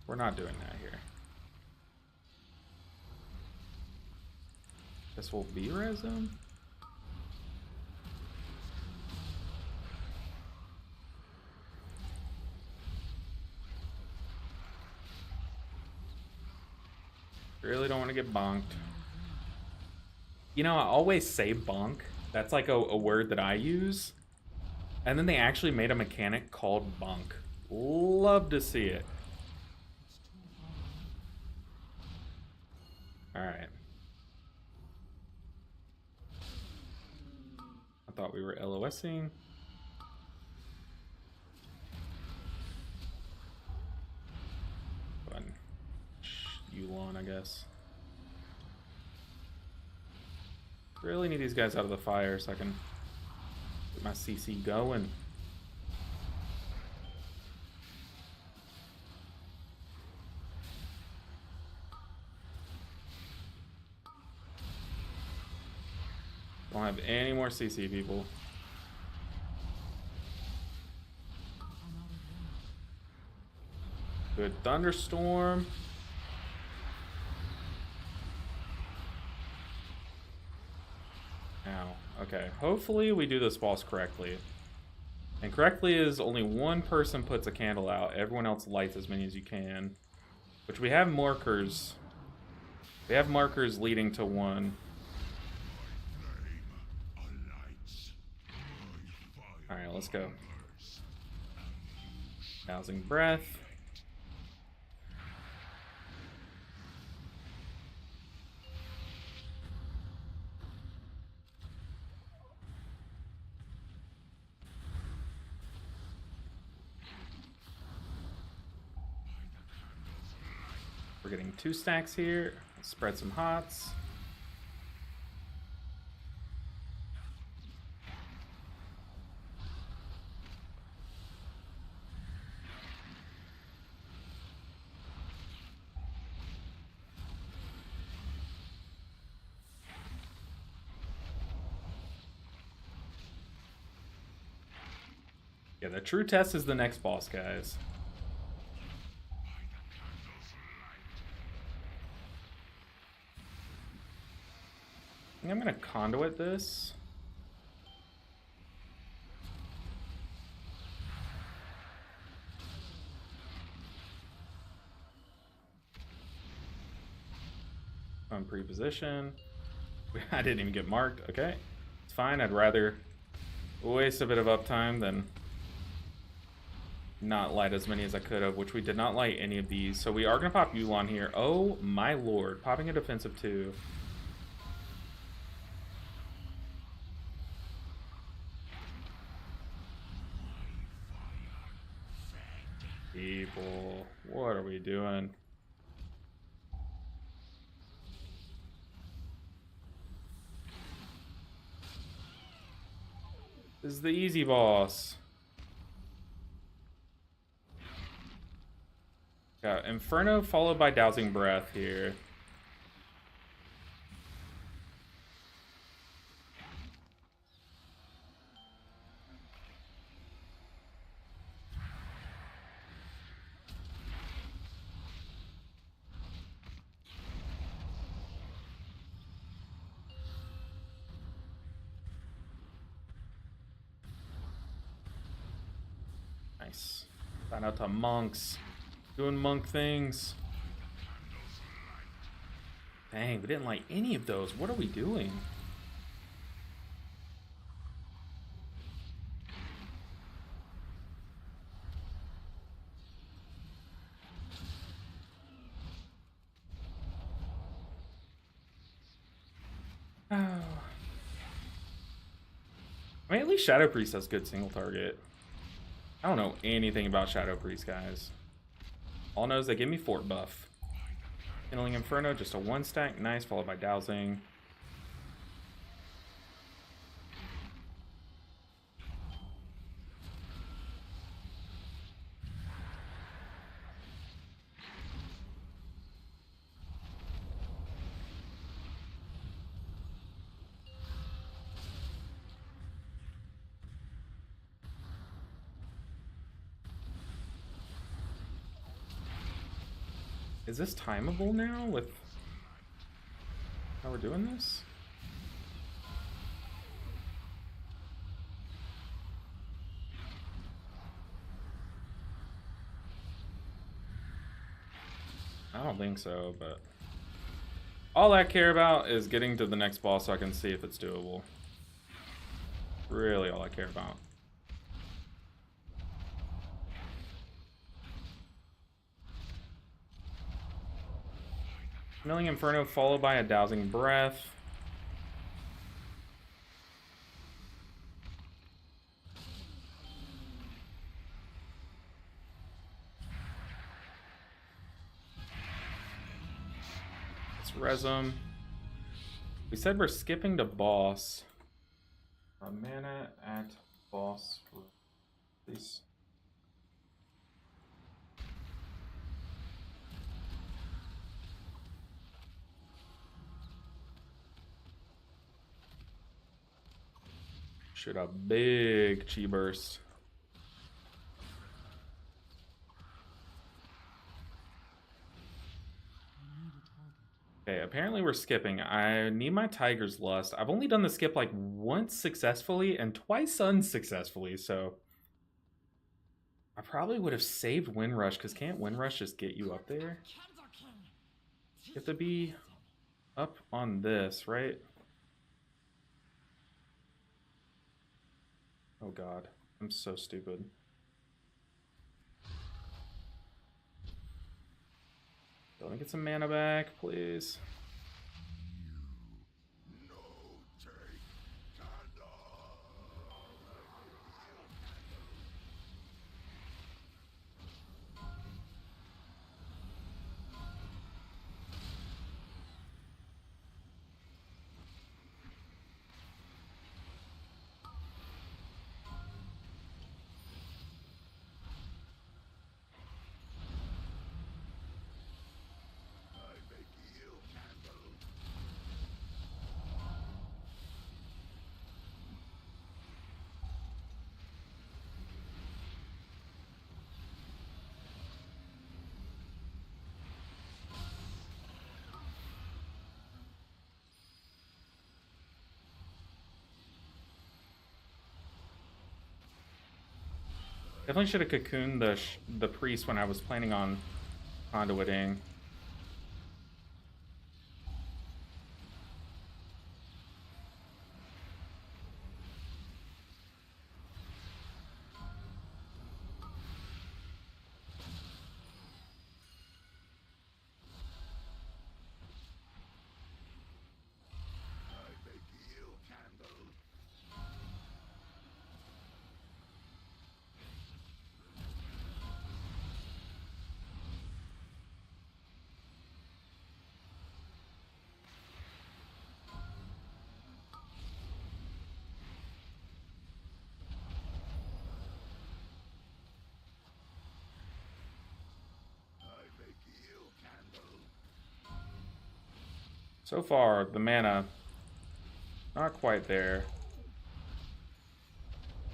we're not doing that here. This will be res him. Really don't want to get bonked. You know, I always say bonk. That's like a word that I use. And then they actually made a mechanic called bonk. Love to see it. Alright. I thought we were LOSing. guess. Really need these guys out of the fire so I can get my CC going. Don't have any more CC, people. Good thunderstorm. Ow. Okay, hopefully we do this boss correctly. And correctly is only one person puts a candle out. Everyone else lights as many as you can. Which we have markers. We have markers leading to one. Alright, let's go. Dousing breath. We're getting 2 stacks here. Let's spread some hots. Yeah, the true test is the next boss, guys. I think I'm gonna conduit this. On pre-position. I didn't even get marked. Okay, it's fine. I'd rather waste a bit of uptime than not light as many as I could have, which we did not light any of these. So we are gonna pop Yulon here. Oh my lord, popping a defensive 2. People, what are we doing? This is the easy boss. Got Inferno followed by Dousing Breath here. Nice. Shout out to monks. Doing monk things. Dang, we didn't light any of those. What are we doing? Oh. I mean, at least Shadow Priest has good single target. I don't know anything about Shadow Priest, guys. All I know is they give me fort buff. Kindling Inferno, just a 1 stack. Nice, followed by Dowsing. Is this timeable now with how we're doing this? I don't think so, but all I care about is getting to the next boss so I can see if it's doable. Really all I care about. Milling Inferno followed by a Dousing Breath. res 'em. We said we're skipping to boss. Mana at boss. Please. Shoot a big chi burst. Okay, apparently we're skipping. I need my Tiger's Lust. I've only done the skip like once successfully and twice unsuccessfully, so I probably would have saved Windrush, because can't Windrush just get you up there? You have to be up on this, right? Oh god, I'm so stupid. Let me get some mana back, please. Definitely should have cocooned the priest when I was planning on conduiting. So far, the mana, not quite there.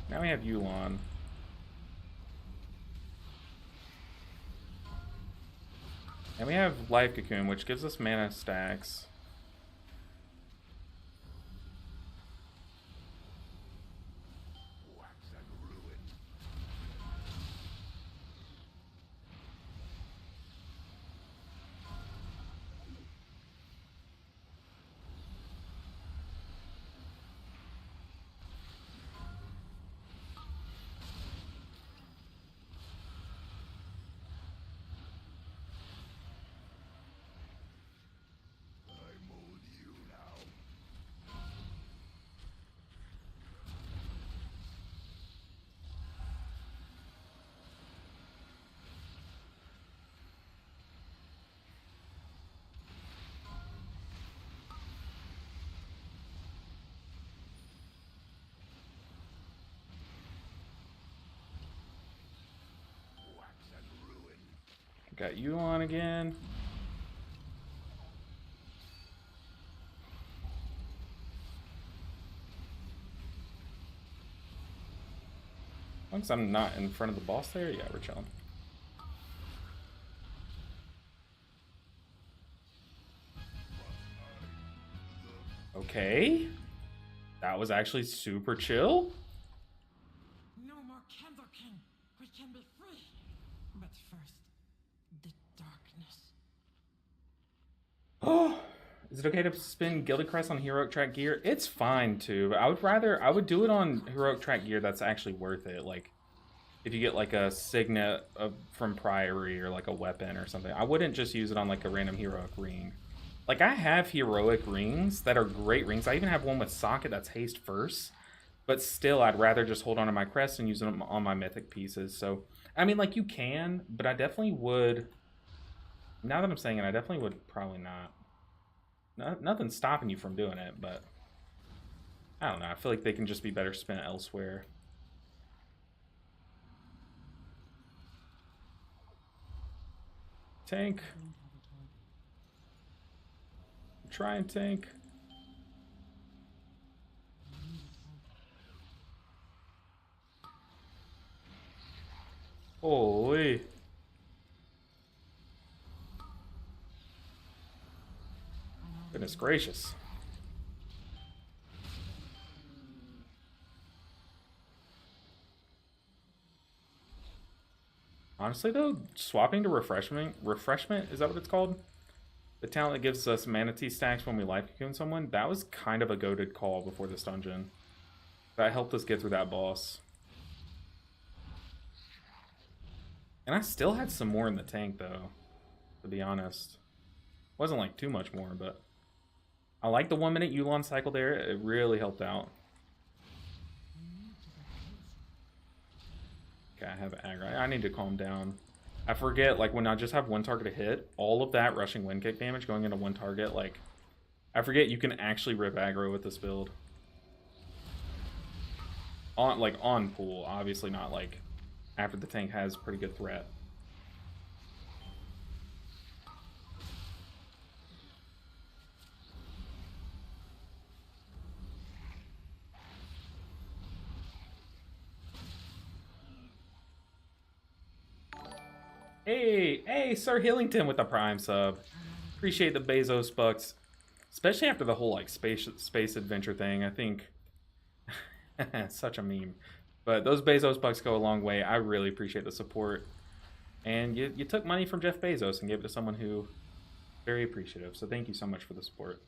Now we have Yulon. And we have Life Cocoon, which gives us mana stacks. Got Yulon again. As long as I'm not in front of the boss there, yeah, we're chilling. Okay. That was actually super chill. No more Candle King. We can be free. But first, the darkness. Oh, is it okay to spin Gilded Crest on Heroic Track gear? It's fine too, but I would do it on Heroic Track gear that's actually worth it. Like, if you get like a signet from Priory or like a weapon or something. I wouldn't just use it on like a random Heroic ring. Like, I have Heroic rings that are great rings. I even have one with Socket that's haste first. But still, I'd rather just hold on to my crest and use them on my mythic pieces. So, I mean, like, you can, but I definitely would... Now that I'm saying it, I definitely would probably not. nothing's stopping you from doing it, but I don't know. I feel like they can just be better spent elsewhere. Tank. Try and tank. Holy. Goodness gracious. Honestly though, swapping to refreshment, is that what it's called? The talent that gives us manatee stacks when we life cocoon someone, that was kind of a goated call before this dungeon. That helped us get through that boss. And I still had some more in the tank though, to be honest. Wasn't like too much more, but I like the 1 minute Yulon cycle there. It really helped out. Okay, I have aggro. I need to calm down. I forget, like, when I just have one target to hit, all of that rushing wind kick damage going into one target, like, I forget you can actually rip aggro with this build. On pool, obviously not, like, after the tank has pretty good threat. Hey, Sir Hillington with the Prime sub. Appreciate the Bezos bucks, especially after the whole like space adventure thing. I think such a meme, but those Bezos bucks go a long way. I really appreciate the support, and you took money from Jeff Bezos and gave it to someone who very appreciative. So thank you so much for the support.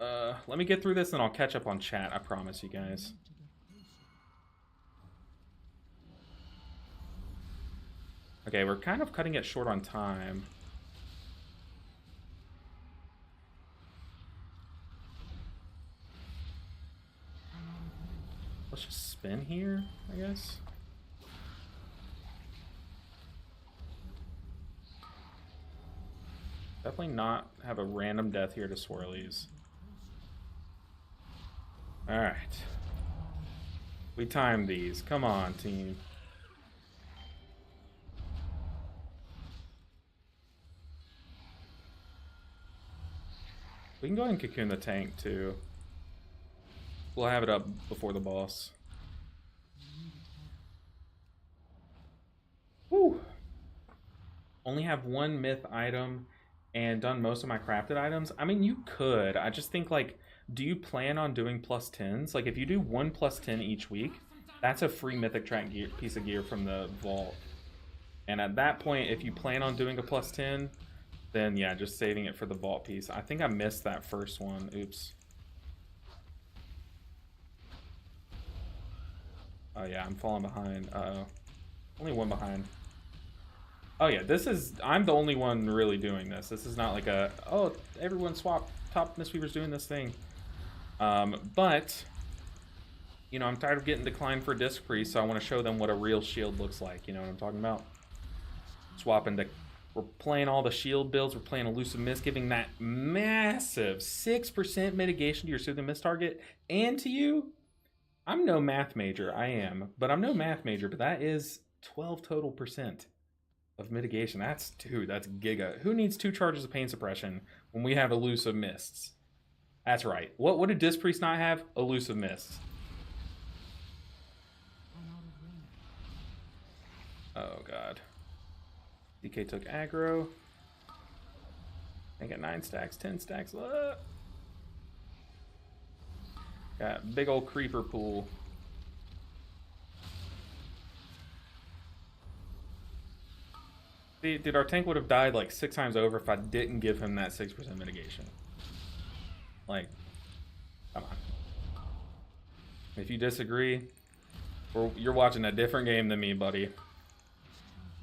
Let me get through this and I'll catch up on chat. I promise you guys. Okay, we're kind of cutting it short on time. Let's just spin here, I guess. Definitely not have a random death here to swirlies. Alright. We timed these. Come on, team. We can go ahead and cocoon the tank, too. We'll have it up before the boss. Whew. Only have one myth item and done most of my crafted items. I mean, you could. I just think, like, do you plan on doing plus 10s? Like, if you do 1 plus 10 each week, that's a free mythic track gear, piece of gear from the vault. And at that point, if you plan on doing a plus 10, then yeah, just saving it for the vault piece. I think I missed that first one. Oops. Oh yeah, I'm falling behind. Uh-oh. Only one behind. Oh yeah, I'm the only one really doing this. This is not like a, oh, everyone swap, top Mistweaver's doing this thing. But, you know, I'm tired of getting declined for Disc Priest, so I want to show them what a real shield looks like. You know what I'm talking about? Swapping to, we're playing all the shield builds, we're playing Elusive Mist, giving that massive 6% mitigation to your Soothing Mist target, and to you. I'm no math major, I am, but I'm no math major, but that is 12 total percent of mitigation. That's giga. Who needs 2 charges of pain suppression when we have Elusive Mists? That's right. What did Disc Priest not have? Elusive Mists. Oh god. DK took aggro. I got 9 stacks, 10 stacks. Got big old creeper pool. See, dude, our tank would have died like 6 times over if I didn't give him that 6% mitigation. Like, come on. If you disagree, you're watching a different game than me, buddy.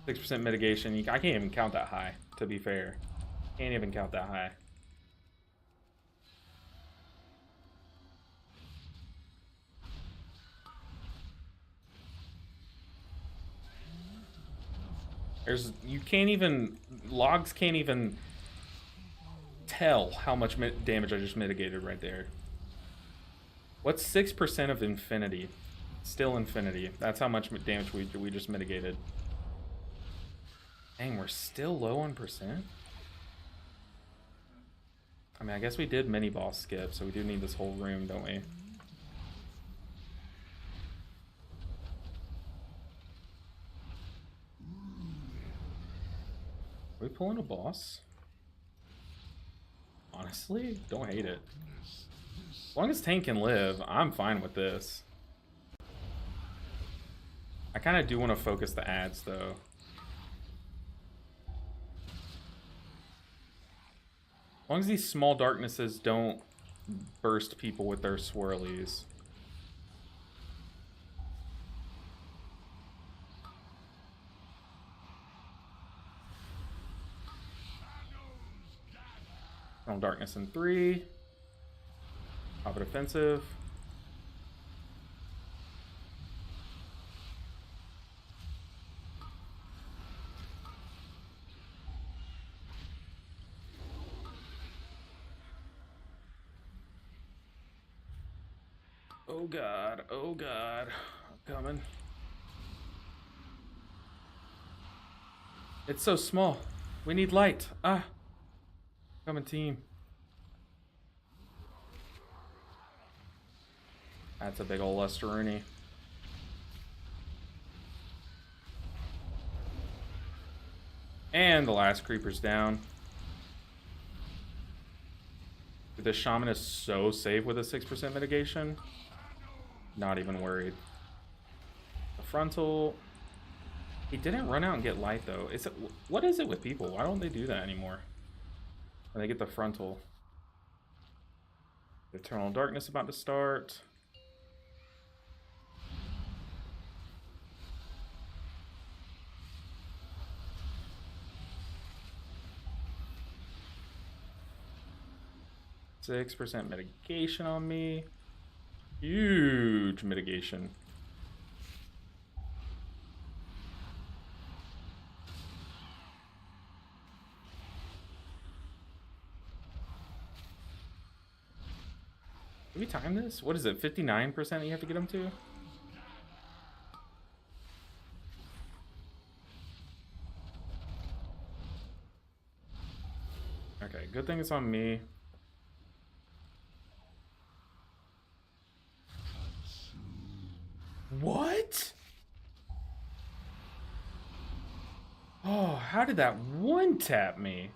6% mitigation. I can't even count that high, to be fair. Can't even count that high. You can't even, logs can't even tell how much damage I just mitigated right there. What's 6% of infinity? Still infinity. That's how much damage we just mitigated. Dang, we're still low on percent? I mean, I guess we did mini-boss skip, so we do need this whole room, don't we? Are we pulling a boss? Honestly, don't hate it. As long as Tank can live, I'm fine with this. I kind of do want to focus the ads, though. As long as these small darknesses don't burst people with their swirlies. Small darkness in 3. Pop it offensive. Oh god, oh god. I'm coming. It's so small. We need light. Ah. Coming, team. That's a big ol' Lusteroonie. And the last creeper's down. This shaman is so safe with a 6% mitigation. Not even worried. The frontal. He didn't run out and get light though. Is it, what is it with people? Why don't they do that anymore? When they get the frontal. Eternal Darkness about to start. %6 mitigation on me. Huge mitigation. Did we time this? What is it? 59% you have to get them to? Okay, good thing it's on me. What? Oh, how did that one tap me?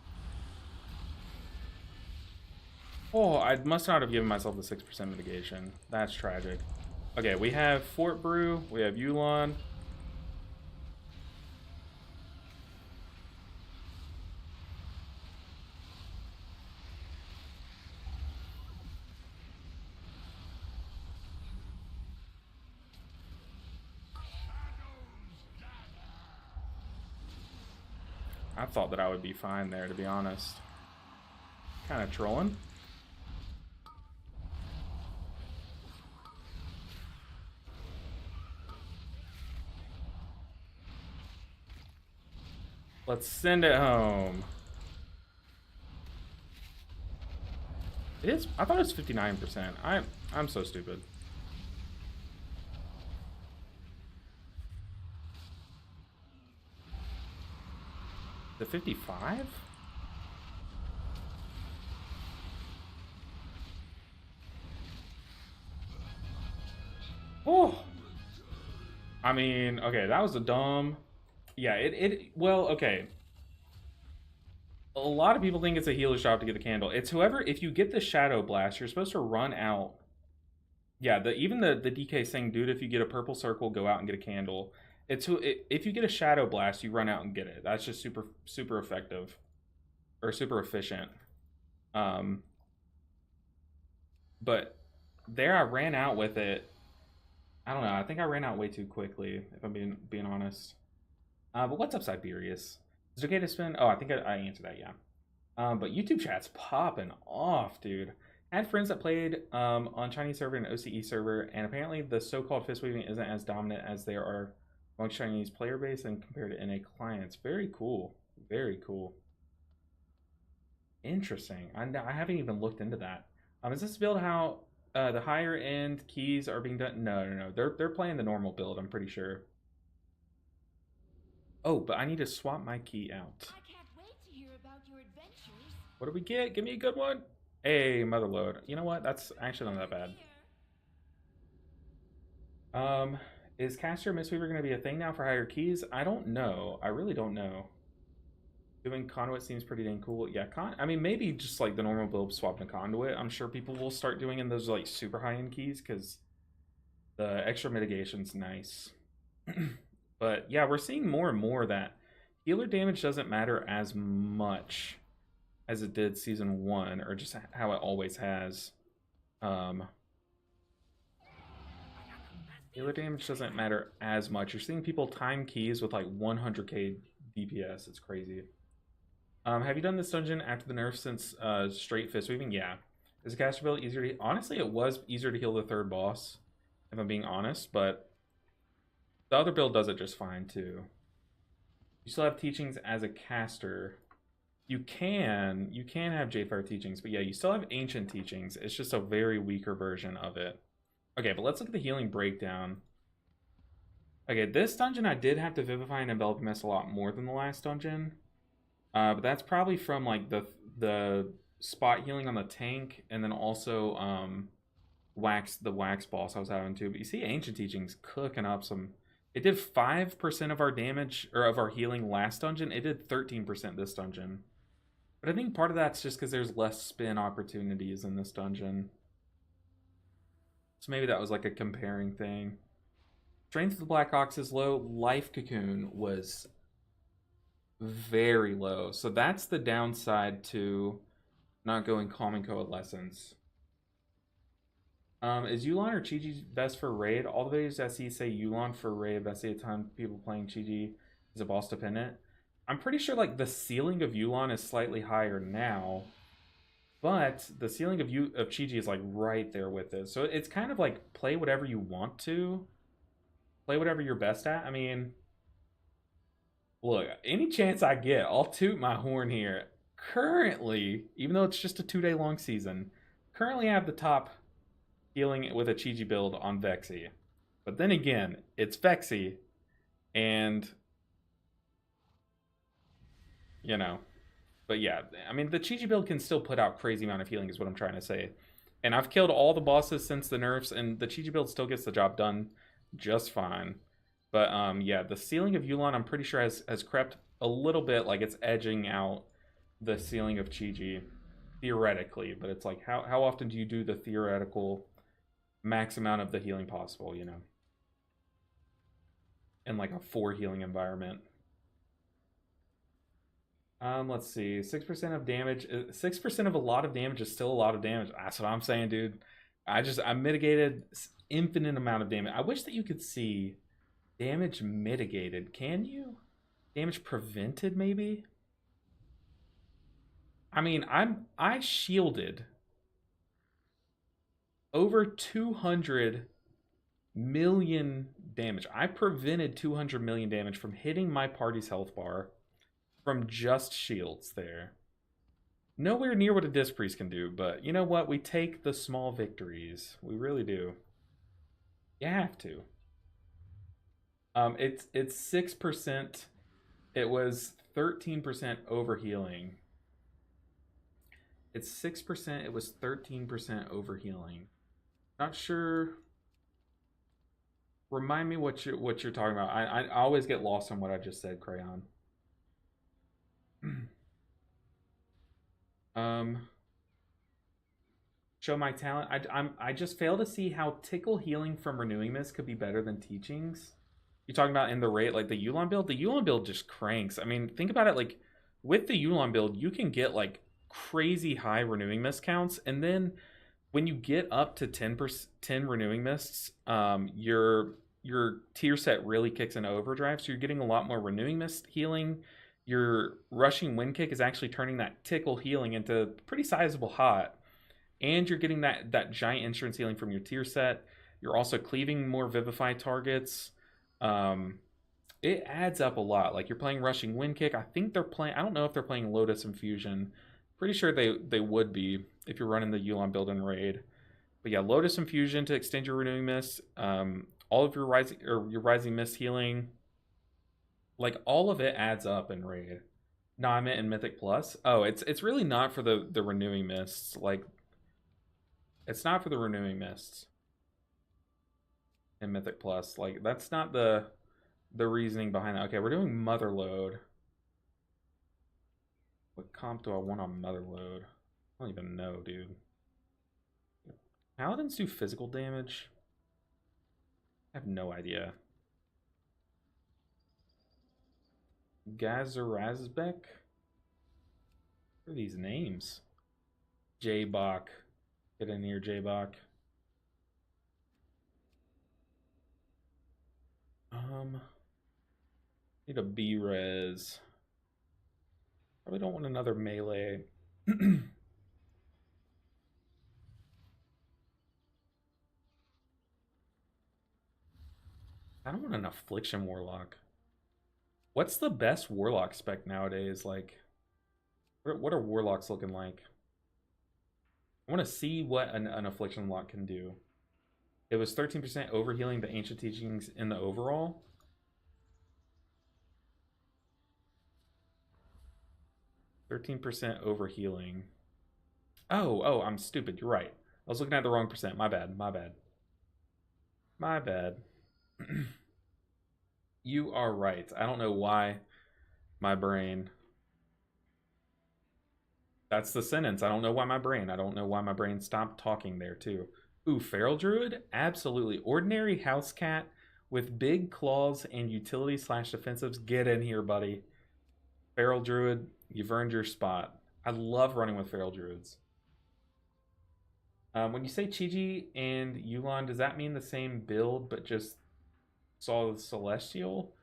Oh, I must not have given myself the 6% mitigation. That's tragic. Okay, we have Fort Brew, we have Yulon. I thought that I would be fine there, to be honest. Kind of trolling. Let's send it home. It is. I thought it was 59%. I'm so stupid. The 55? Oh. I mean, okay, that was a dumb. Yeah, well, okay. A lot of people think it's a healer shop to get the candle. It's whoever, if you get the Shadow Blast, you're supposed to run out. Yeah, even the DK saying, dude, if you get a purple circle, go out and get a candle. If you get a Shadow Blast, you run out and get it. That's just super effective. Or super efficient. But there I ran out with it. I don't know, I think I ran out way too quickly, if I'm being honest. But what's up, Siberius? Is it okay to spin? Oh, I think I answered that, yeah. But YouTube chat's popping off, dude. I had friends that played on Chinese server and OCE server, and apparently the so-called fist waving isn't as dominant as there are among Chinese player base and compared to NA clients. Very cool. Very cool. Interesting. I haven't even looked into that. Is this build how the higher end keys are being done? No, no, no. They're playing the normal build. I'm pretty sure. Oh, but I need to swap my key out. I can't wait to hear about your adventures. What do we get? Give me a good one. Hey, Motherload. You know what? That's actually not that bad. Here. Um, is Caster Mistweaver going to be a thing now for higher keys? I don't know. I really don't know. Doing conduit seems pretty dang cool. Yeah, I mean, maybe just like the normal build swap to conduit. I'm sure people will start doing in those like super high end keys because the extra mitigation's nice. But yeah, we're seeing more and more that healer damage doesn't matter as much as it did season one, or just how it always has. Um, Healer damage doesn't matter as much. You're seeing people time keys with like 100k DPS. It's crazy. Have you done this dungeon after the nerf since straight fist weaving? Yeah. Is the caster build easier to? Honestly, it was easier to heal the third boss, if I'm being honest. But the other build does it just fine too. You still have teachings as a caster. You can have J-Fire teachings, but yeah, you still have ancient teachings. It's just a very weaker version of it. Okay, but let's look at the healing breakdown. Okay, this dungeon I did have to Vivify and Envelop Mist a lot more than the last dungeon. But that's probably from like the spot healing on the tank, and then also the wax boss I was having too. But you see Ancient Teachings cooking up some. It did 5% of our damage, or of our healing last dungeon. It did 13% this dungeon. But I think part of that's just because there's less spin opportunities in this dungeon. So maybe that was like a comparing thing. Strength of the Black Ox is low. Life Cocoon was very low. So that's the downside to not going Common Coalescence. Is Yulon or Chi-Chi best for raid? All the videos I see say Yulon for raid, but I see a ton of people playing Chi-Chi is a boss dependent. I'm pretty sure like the ceiling of Yulon is slightly higher now, but the ceiling of Chi-Chi is like right there with it. So it's kind of like play whatever you want to, play whatever you're best at. I mean, look, any chance I get, I'll toot my horn here. Currently, even though it's just a 2-day long season, currently I have the top healing with a Chi-Chi build on Vexy. But then again, it's Vexy, and you know, but yeah, I mean, the Chi-Chi build can still put out crazy amount of healing, is what I'm trying to say. And I've killed all the bosses since the nerfs, and the Chi-Chi build still gets the job done just fine. But yeah, the ceiling of Yulon, I'm pretty sure has crept a little bit, like it's edging out the ceiling of Chi-Chi theoretically. But it's like, how often do you do the theoretical max amount of the healing possible, you know, in like a 4 healing environment? Let's see. 6% of damage. 6% of a lot of damage is still a lot of damage. That's what I'm saying, dude. I mitigated infinite amount of damage. I wish that you could see damage mitigated. Can you? Damage prevented, maybe? I mean, I shielded over 200 million damage. I prevented 200 million damage from hitting my party's health bar from just shields there. Nowhere near what a Disc Priest can do, but you know what? We take the small victories. We really do. You have to. It's 6%. It was 13% overhealing. It's 6%. It was 13% overhealing. Not sure. Remind me what you're talking about. I always get lost on what I just said, Crayon. um, Show my talent. I just fail to see how tickle healing from renewing mist could be better than teachings. You're talking about in the rate, like the Yulon build. The Yulon build just cranks. I mean, think about it. Like with the Yulon build, you can get like crazy high renewing mist counts, and then when you get up to 10 renewing mists, your tier set really kicks into overdrive. So you're getting a lot more renewing mist healing. Your rushing wind kick is actually turning that tickle healing into pretty sizable hot, and you're getting that giant insurance healing from your tier set. You're also cleaving more vivified targets. It adds up a lot. Like you're playing rushing wind kick. I think they're playing. I don't know if they're playing Lotus Infusion, Pretty sure they would be if you're running the Yulon build and raid. But yeah, Lotus Infusion to extend your Renewing Mist. All of your Rising Mist healing, like all of it adds up in raid. No, I meant in Mythic Plus. Oh, it's really not for the Renewing Mists. Like it's not for the Renewing Mists in Mythic Plus. Like that's not the reasoning behind that. Okay, we're doing Motherload. What comp do I want on Motherload? I don't even know, dude. Paladins do physical damage? I have no idea. Gazarazbek? What are these names? J-Bach. Get in here, J-Bach. Need a B-Res. Probably don't want another melee. I don't want an Affliction Warlock. What's the best Warlock spec nowadays? Like, what are Warlocks looking like? I want to see what an Affliction Lock can do. It was 13% overhealing the Ancient Teachings in the overall. %13 overhealing. Oh, I'm stupid. You're right. I was looking at the wrong percent. My bad. My bad. You are right. I don't know why my brain. That's the sentence. I don't know why my brain. I don't know why my brain stopped talking there, too. Ooh, Feral Druid? Absolutely. Ordinary house cat with big claws and utility slash defensives. Get in here, buddy. Feral Druid, you've earned your spot. I love running with Feral Druids. When you say Chi-Ji and Yulon, does that mean the same build but just saw the Celestial?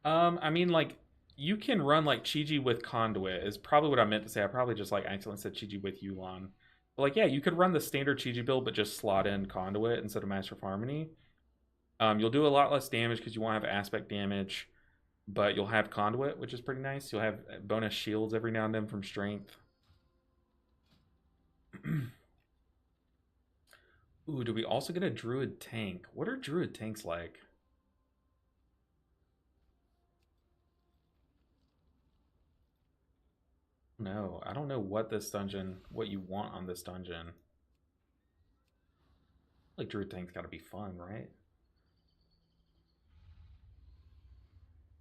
I mean, like, you can run like Chi-Ji with Conduit is probably what I meant to say. I probably just like accidentally said Chi-Ji with Yulon. But like, yeah, you could run the standard Chi-Ji build but just slot in Conduit instead of Master of Harmony. You'll do a lot less damage because you won't have aspect damage, but you'll have Conduit, which is pretty nice. You'll have bonus shields every now and then from Strength. Ooh, do we also get a Druid tank? What are Druid tanks like? No, I don't know what this dungeon, what you want on this dungeon. Like Druid tank's got to be fun, right?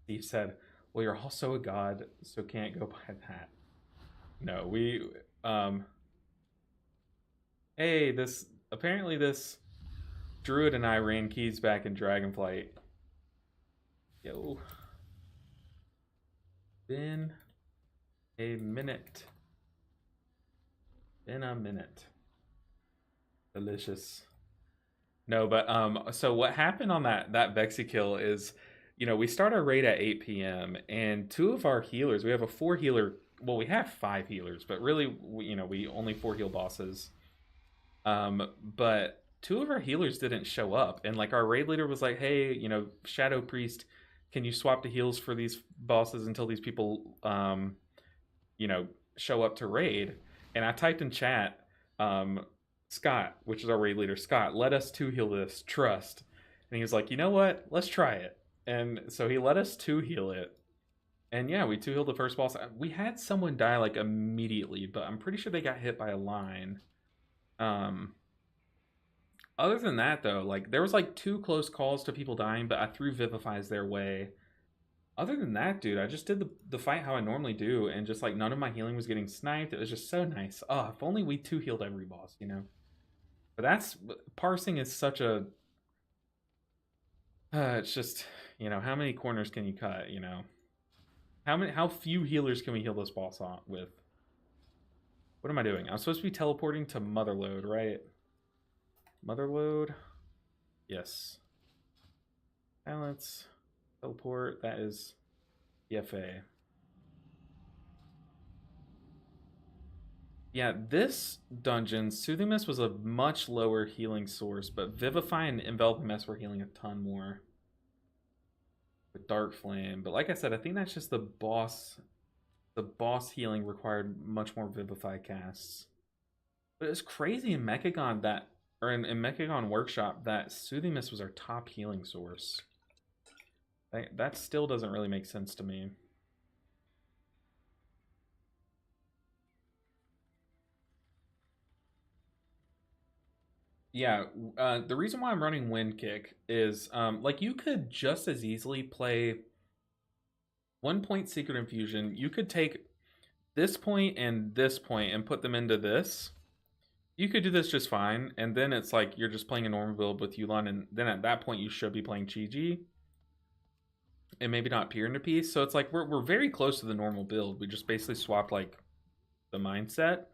Steve said, "Well, you're also a god, so can't go by that." No, we hey, this apparently this Druid and I ran keys back in Dragonflight. Yo. Been a minute. Been a minute. Delicious. No, but so what happened on that Vexy kill is, we start our raid at 8 p.m. and two of our healers, we have a 4 healer, well, we have 5 healers, but really we only 4 heal bosses. But two of our healers didn't show up, and like our raid leader was like, "Hey, Shadow Priest, can you swap to heals for these bosses until these people show up to raid?" And I typed in chat, Scott, which is our raid leader, Scott, let us 2 heal this, trust. And he was like, you know what? Let's try it. And so he let us 2 heal it. And yeah, we 2 healed the first boss. We had someone die like immediately, but I'm pretty sure they got hit by a line. Other than that, though, like there was like 2 close calls to people dying, but I threw Vivifies their way. Other than that, dude, I just did the fight how I normally do, and just like none of my healing was getting sniped. It was just so nice. Oh, if only we 2 healed every boss, But that's parsing is such a. It's just how many corners can you cut? How few healers can we heal this boss on with? What am I doing? I'm supposed to be teleporting to Motherload, right? Motherload, yes. Balance, teleport. That is EFA. Yeah, this dungeon, Soothing Mist was a much lower healing source, but Vivify and Enveloping Mist were healing a ton more with Dark Flame. But like I said, I think that's just the boss the boss healing required much more Vivify casts. But it's crazy in Mechagon that, or in Mechagon Workshop, that Soothing Mist was our top healing source. That still doesn't really make sense to me. Yeah, the reason why I'm running Wind Kick is, like, you could just as easily play 1 point Secret Infusion. You could take this point and put them into this. You could do this just fine, and then it's like you're just playing a normal build with Yulon, and then at that point you should be playing Chi-Ji. And maybe not Peer into Peace. So it's like we're very close to the normal build. We just basically swapped like the mindset.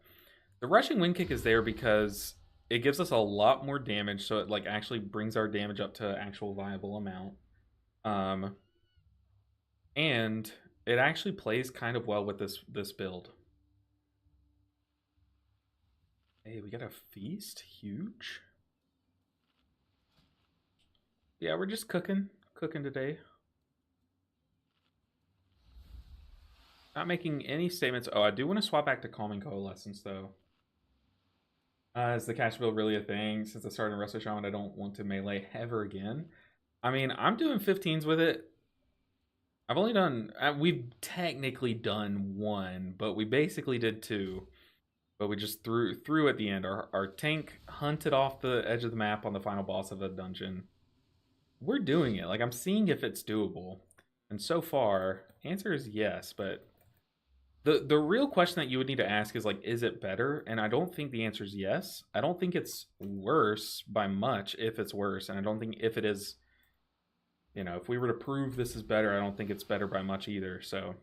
The rushing Wind Kick is there because it gives us a lot more damage, so it like actually brings our damage up to actual viable amount. And it actually plays kind of well with this build. Hey, we got a feast, huge. Yeah, we're just cooking today. Not making any statements. Oh, I do want to swap back to Calming Coalescence though. Is the cash build really a thing? Since I started in Resto Shaman, I don't want to melee ever again. I mean, I'm doing 15s with it. I've only done... we've technically done 1, but we basically did 2. But we just threw at the end. Our tank hunted off the edge of the map on the final boss of a dungeon. We're doing it. Like, I'm seeing if it's doable. And so far, answer is yes, but... The real question that you would need to ask is, like, is it better? And I don't think the answer is yes. I don't think it's worse by much if it's worse. And I don't think if it is, you know, if we were to prove this is better, I don't think it's better by much either. So,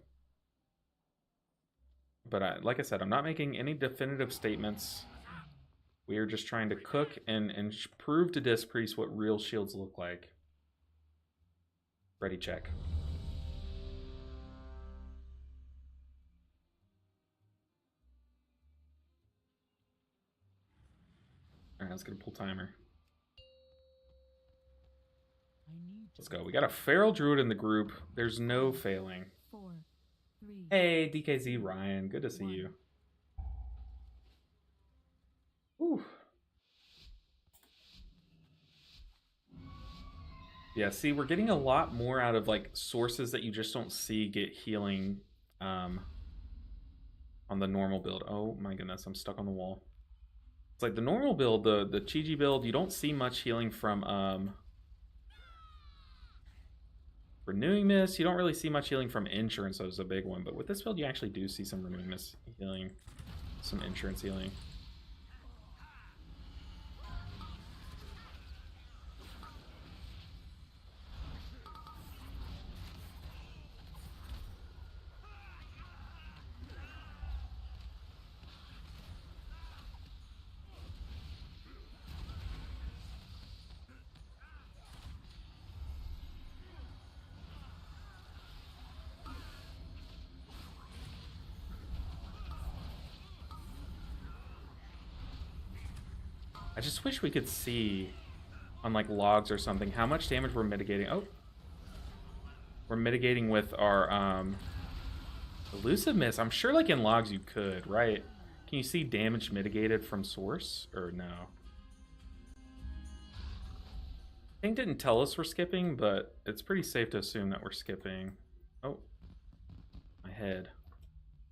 but like I said, I'm not making any definitive statements. We are just trying to cook and prove to Disc Priest what real shields look like. Ready, check. Alright, let's get a pull timer. Let's go. We got a Feral Druid in the group. There's no failing. 4, 3. Hey, DKZ Ryan. Good to see you. Whew. Yeah, see, we're getting a lot more out of, like, sources that you just don't see get healing on the normal build. Oh my goodness, I'm stuck on the wall. It's like the normal build, the Chi-Ji build, you don't see much healing from Renewing Mist. You don't really see much healing from Insurance, so it's a big one. But with this build, you actually do see some Renewing Mist healing, some Insurance healing. I just wish we could see on like logs or something how much damage we're mitigating. Oh, we're mitigating with our Elusive Mist. I'm sure like in logs you could, right? Can you see damage mitigated from source or no? Thing didn't tell us we're skipping, but it's pretty safe to assume that we're skipping. Oh, my head.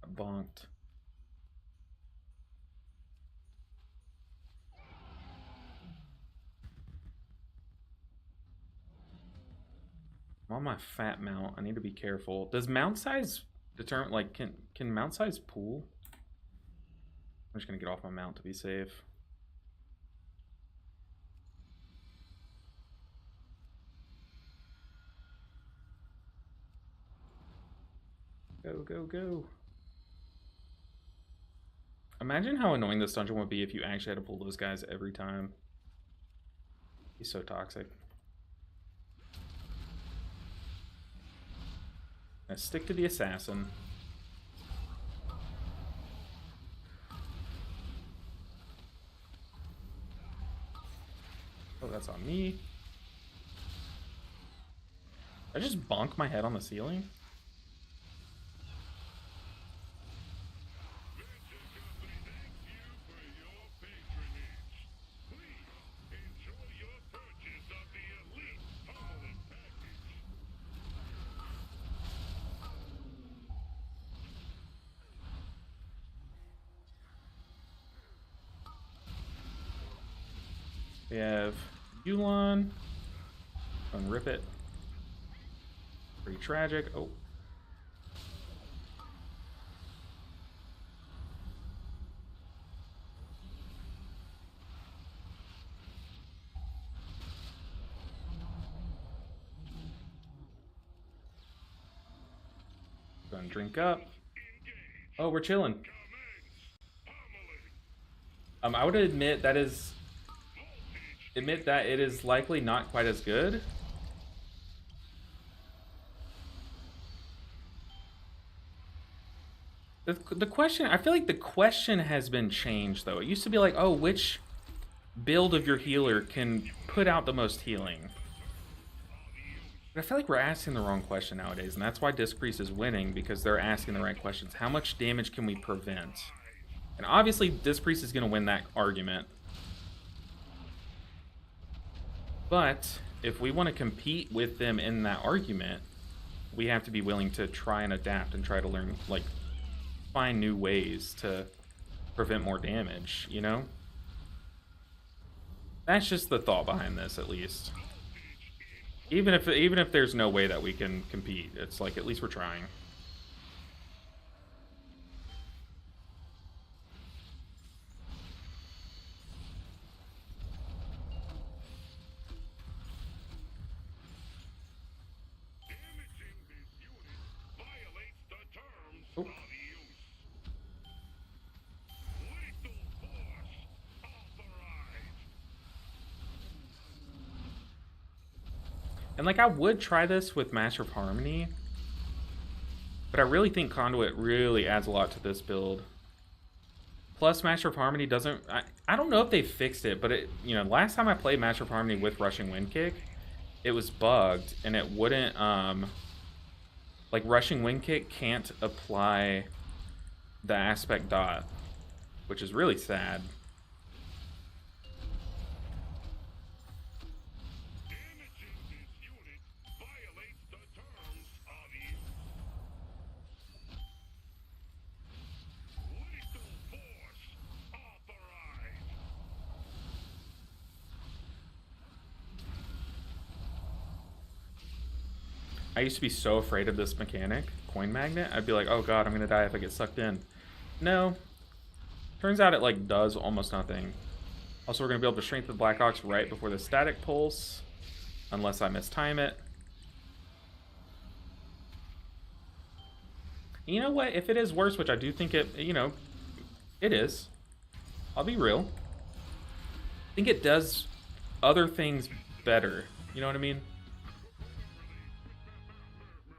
I bonked. I'm on my fat mount. I need to be careful. Does mount size determine, like, can mount size pool? I'm just gonna get off my mount to be safe. Go, go, go. Imagine how annoying this dungeon would be if you actually had to pull those guys every time. He's so toxic. Now stick to the assassin. Oh, that's on me. I just bonk my head on the ceiling? We have Yulon. Unrip it. Pretty tragic. Oh. Gonna drink up. Oh, we're chilling. I would admit that it is likely not quite as good. The question, I feel like the question has been changed though. It used to be like, oh, which build of your healer can put out the most healing? But I feel like we're asking the wrong question nowadays, and that's why Disc Priest is winning, because they're asking the right questions. How much damage can we prevent? And obviously, Disc Priest is going to win that argument. But if we want to compete with them in that argument, we have to be willing to try and adapt and try to learn, like, find new ways to prevent more damage, you know? That's just the thought behind this, at least. Even if there's no way that we can compete, it's like, at least we're trying. Oh. And like, I would try this with Master of Harmony, but I really think Conduit really adds a lot to this build. Plus, Master of Harmony doesn't... I don't know if they fixed it, but it, you know, last time I played Master of Harmony with Rushing Wind Kick, it was bugged, and it wouldn't... like, Rushing Wind Kick can't apply the aspect dot, which is really sad. I used to be so afraid of this mechanic, Coin Magnet. I'd be like, oh god, I'm gonna die if I get sucked in. No. Turns out it, like, does almost nothing. Also, we're gonna be able to shrink the Black Ox right before the static pulse, unless I mistime it. You know what? If it is worse, which I do think it, you know, it is. I'll be real. I think it does other things better. You know what I mean?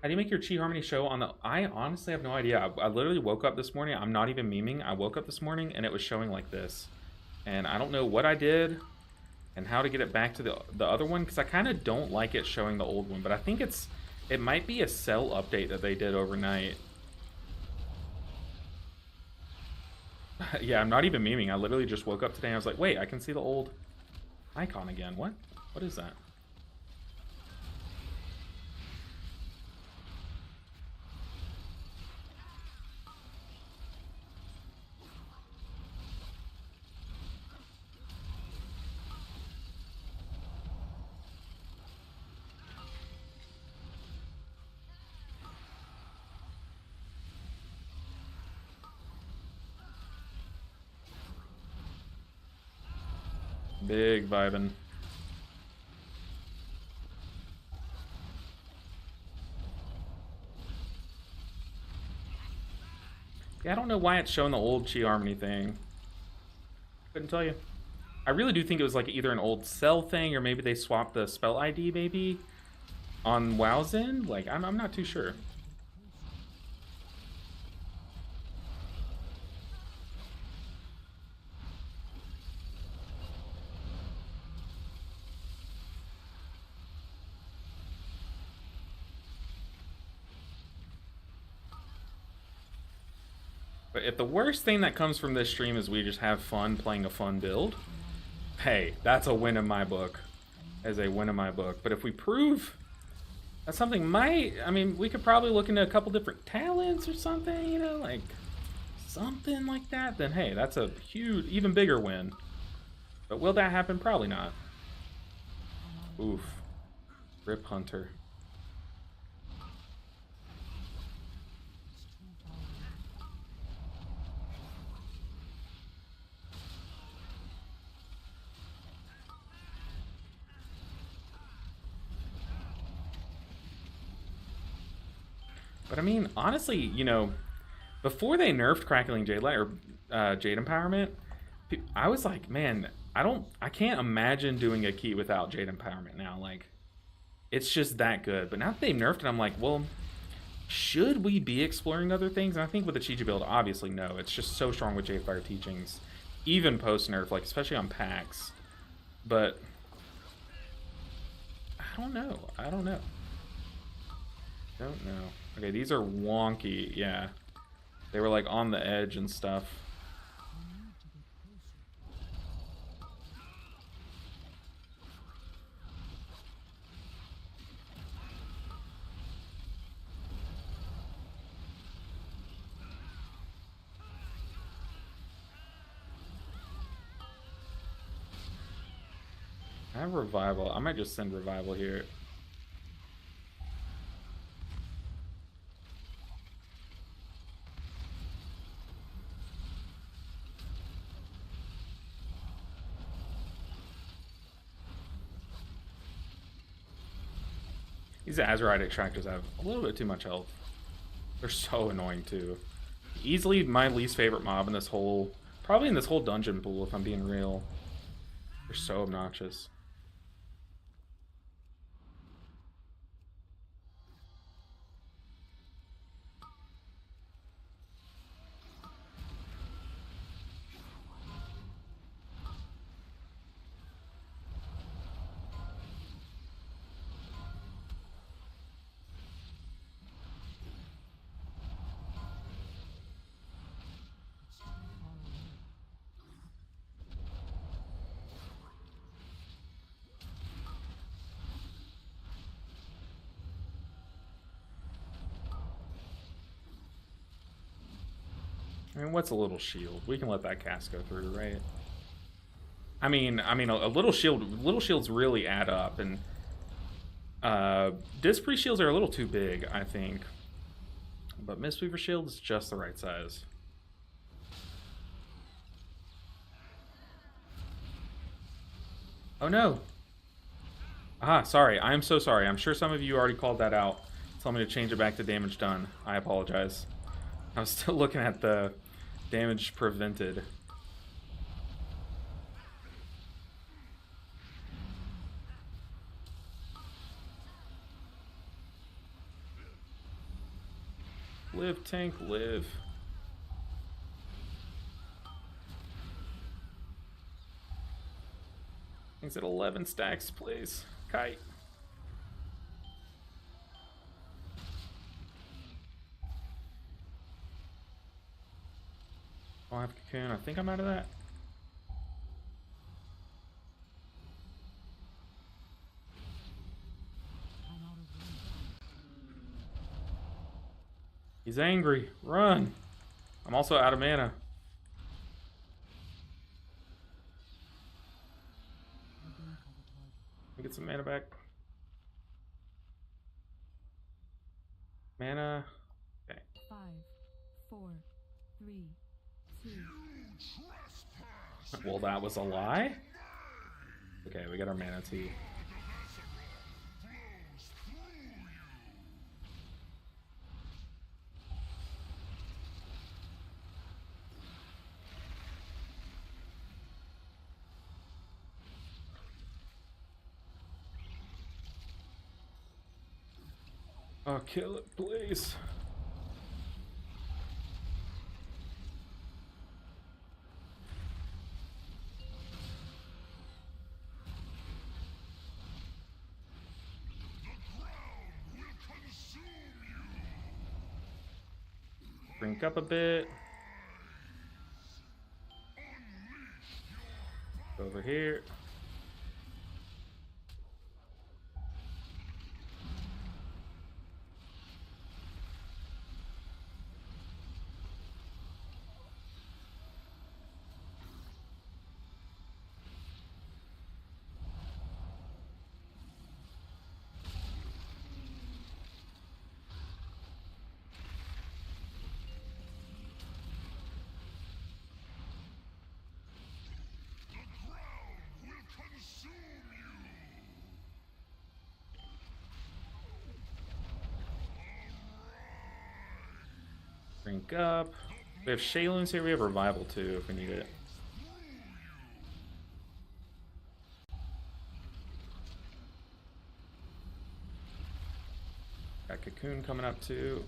How do you make your Chi Harmony show on the... I honestly have no idea. I literally woke up this morning. I'm not even memeing. I woke up this morning and it was showing like this. And I don't know what I did and how to get it back to the other one, because I kind of don't like it showing the old one. But I think it might be a cell update that they did overnight. Yeah, I'm not even memeing. I literally just woke up today and I was like, wait, I can see the old icon again. What? What is that? Big vibin'. Yeah, I don't know why it's showing the old Chi Harmony thing. Couldn't tell you. I really do think it was like either an old cell thing, or maybe they swapped the spell ID maybe on Wowzen. Like, I'm not too sure. But if the worst thing that comes from this stream is we just have fun playing a fun build, hey, that's a win in my book. As a win in my book. But if we prove that something might... I mean, we could probably look into a couple different talents or something, you know, like something like that, then hey, that's a huge, even bigger win. But will that happen? Probably not. Oof. Rip Hunter. But I mean, honestly, you know, before they nerfed Crackling Jade Light or Jade Empowerment, I was like, man, I can't imagine doing a key without Jade Empowerment now. Like, it's just that good. But now that they've nerfed it, I'm like, well, should we be exploring other things? And I think with the Chi build, obviously no. It's just so strong with Jade Fire Teachings, even post nerf, like especially on packs. But I don't know. I don't know. Don't know. Okay, these are wonky. Yeah, they were like on the edge and stuff. I have Revival. I might just send Revival here. These Azurite extractors have a little bit too much health. They're so annoying too. Easily my least favorite mob in this whole, probably in this whole dungeon pool if I'm being real. They're so obnoxious. I mean, what's a little shield? We can let that cast go through, right? I mean, a little shield. Little shields really add up, and Disc Priest shields are a little too big, I think. But Mistweaver shield is just the right size. Oh no! Ah, sorry. I am so sorry. I'm sure some of you already called that out. Tell me to change it back to damage done. I apologize. I was still looking at the damage prevented. Live, tank, live. Things at 11 stacks, please. Kite. Oh, I have Cocoon. I think I'm out of that. He's angry. Run. I'm also out of mana. Let me get some mana back. Mana. Okay. 5, 4, 3, 2. Well, that was a lie? Okay, we got our mana tea. Oh, kill it, please. Drink up a bit. Over here. Drink up. We have Shayloons here. We have Revival too if we need it. Got Cocoon coming up too.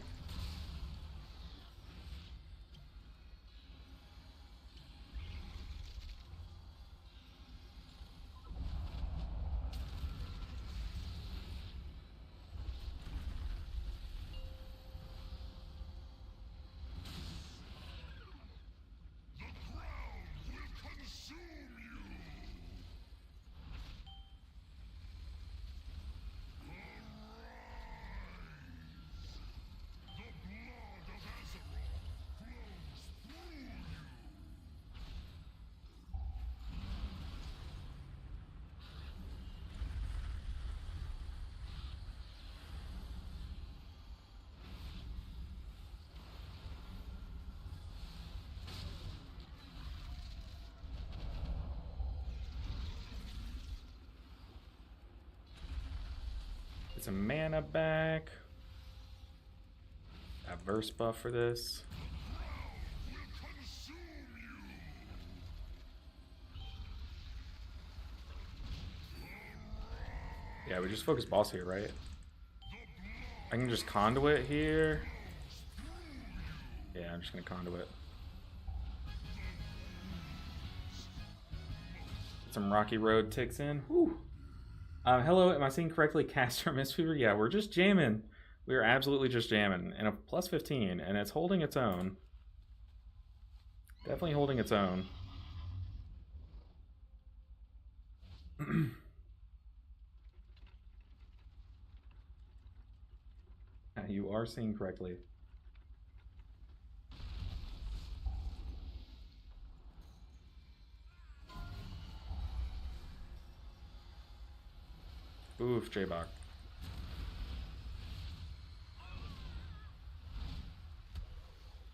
Get some mana back. A verse buff for this. Yeah, we just focus boss here, right? I can just conduit here. Yeah, I'm just gonna conduit. Some Rocky Road ticks in. Whew. Hello, am I seeing correctly? Caster Mistweaver? Yeah, we're just jamming. We are absolutely just jamming. And a plus 15, and it's holding its own. Definitely holding its own. You are seeing correctly. Oof, J-Bach.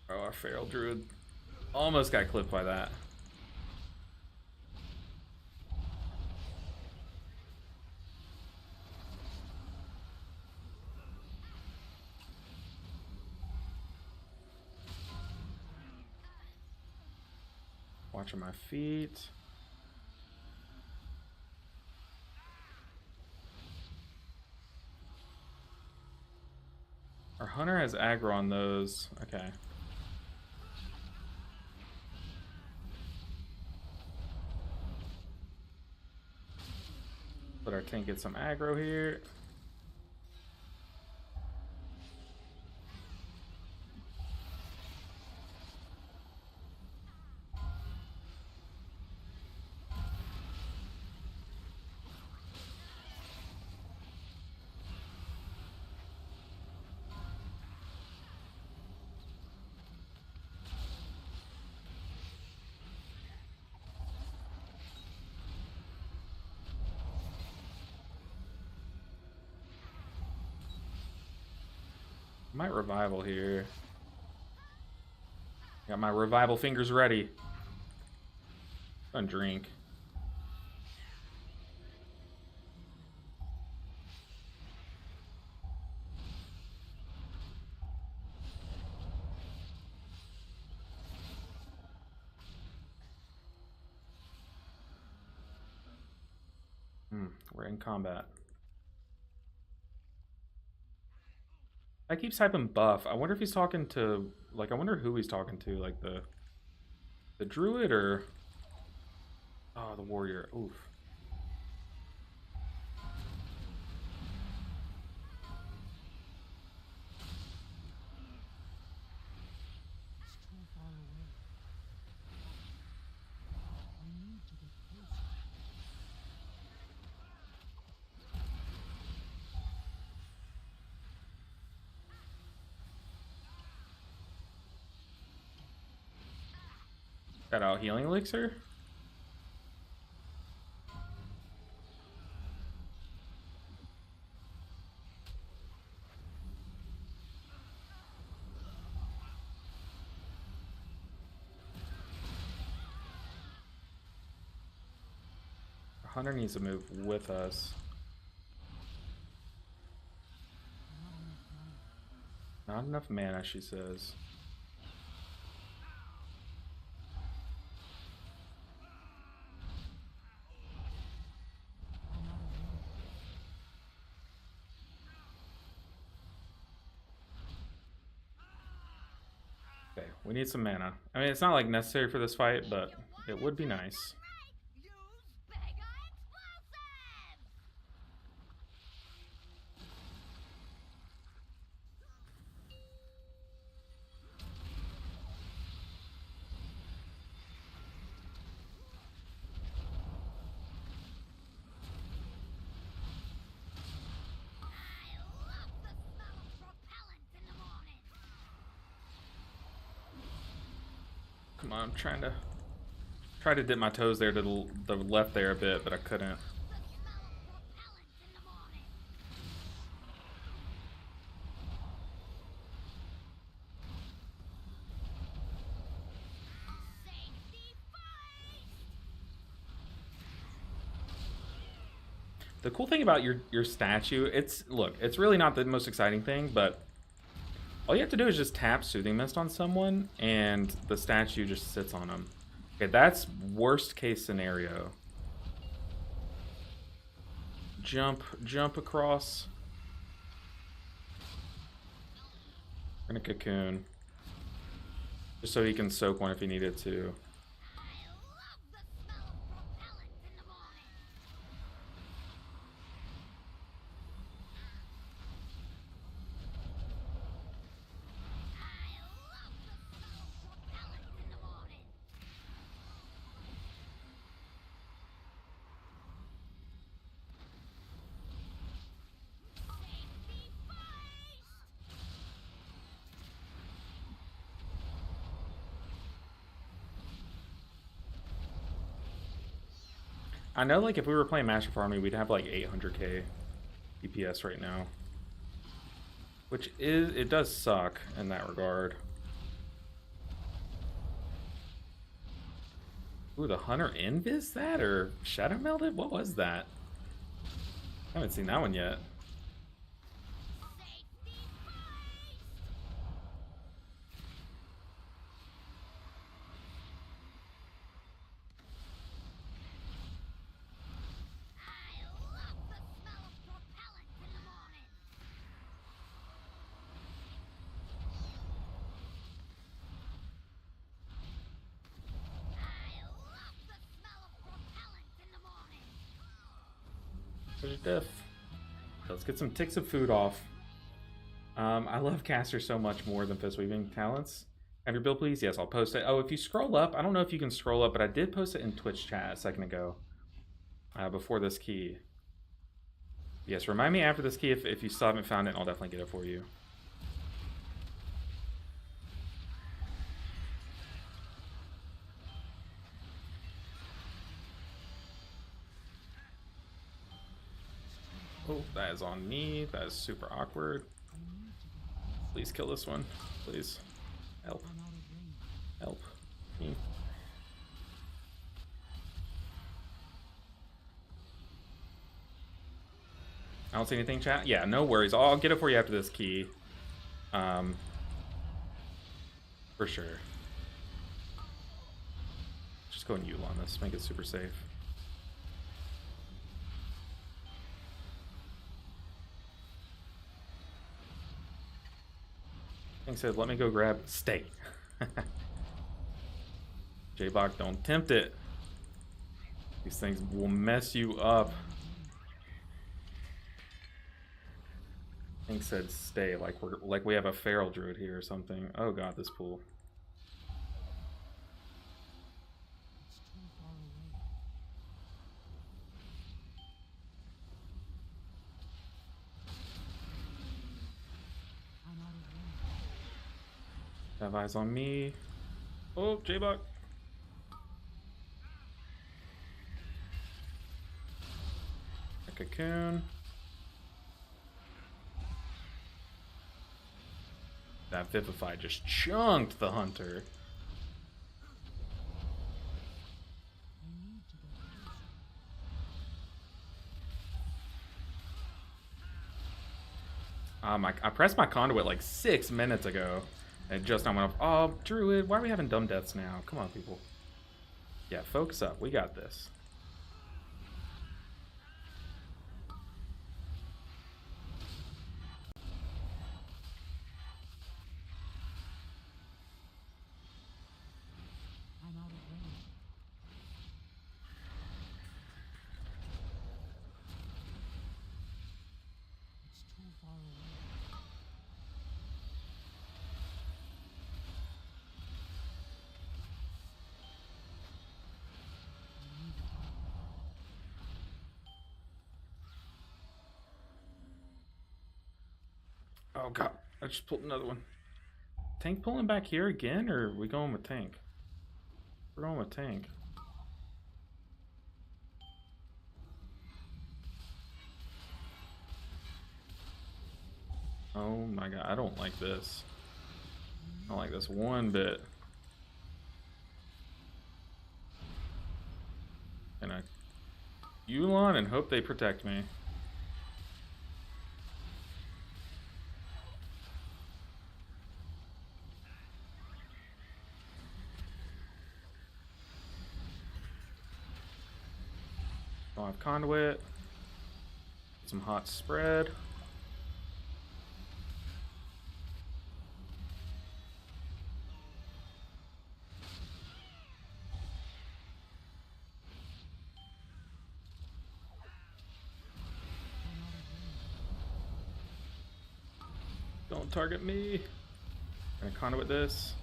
Oh, our Feral Druid almost got clipped by that. Watching my feet. Our Hunter has aggro on those. Okay. Let our tank get some aggro here. Might revival here. Got my revival fingers ready. Fun drink. We're in combat. I keep typing buff. I wonder if he's talking to, like, I wonder who he's talking to, like the druid or oh, the warrior. Oof. Got out healing elixir. Hunter needs to move with us. Not enough mana, she says. We need some mana. I mean, it's not like necessary for this fight, but it would be nice. Come on, I'm try to dip my toes there to the left there a bit, but I couldn't. The cool thing about your statue, it's really not the most exciting thing, but all you have to do is just tap Soothing Mist on someone, and the statue just sits on them. Okay, that's worst case scenario. Jump across. And a cocoon. Just so he can soak one if he needed to. I know, like, if we were playing Master Farming, we'd have like 800k DPS right now. Which it does suck in that regard. Ooh, the Hunter Invis that? Or Shadow Melded? What was that? I haven't seen that one yet. There's diff. Let's get some ticks of food off. I love Caster so much more than Fist Weaving Talents. Have your build, please? Yes, I'll post it. Oh, if you scroll up, I don't know if you can scroll up, but I did post it in Twitch chat a second ago. Before this key. Yes, remind me after this key if you still haven't found it, I'll definitely get it for you. Oh, that is on me. That is super awkward. Please kill this one. Please. Help. Help. Me. I don't see anything, chat? Yeah, no worries. I'll get it for you after this key. For sure. Just go and Yule on this. Make it super safe. Thing said, let me go grab. Stay. J-Bach, don't tempt it. These things will mess you up. Thing said, stay. Like we have a feral druid here or something. Oh god, this pool. Have eyes on me. Oh, J-Bach. A cocoon. That Vivify just chunked the hunter. I pressed my conduit like 6 minutes ago. And just now went off. Oh, Druid, why are we having dumb deaths now? Come on, people. Yeah, focus up. We got this. far away. Oh god, I just pulled another one. Tank pulling back here again, or are we going with tank? We're going with tank. Oh my god, I don't like this. I don't like this one bit. And I Yulon and hope they protect me. I'll have conduit. Some hot spread. Don't target me. I'm gonna conduit this.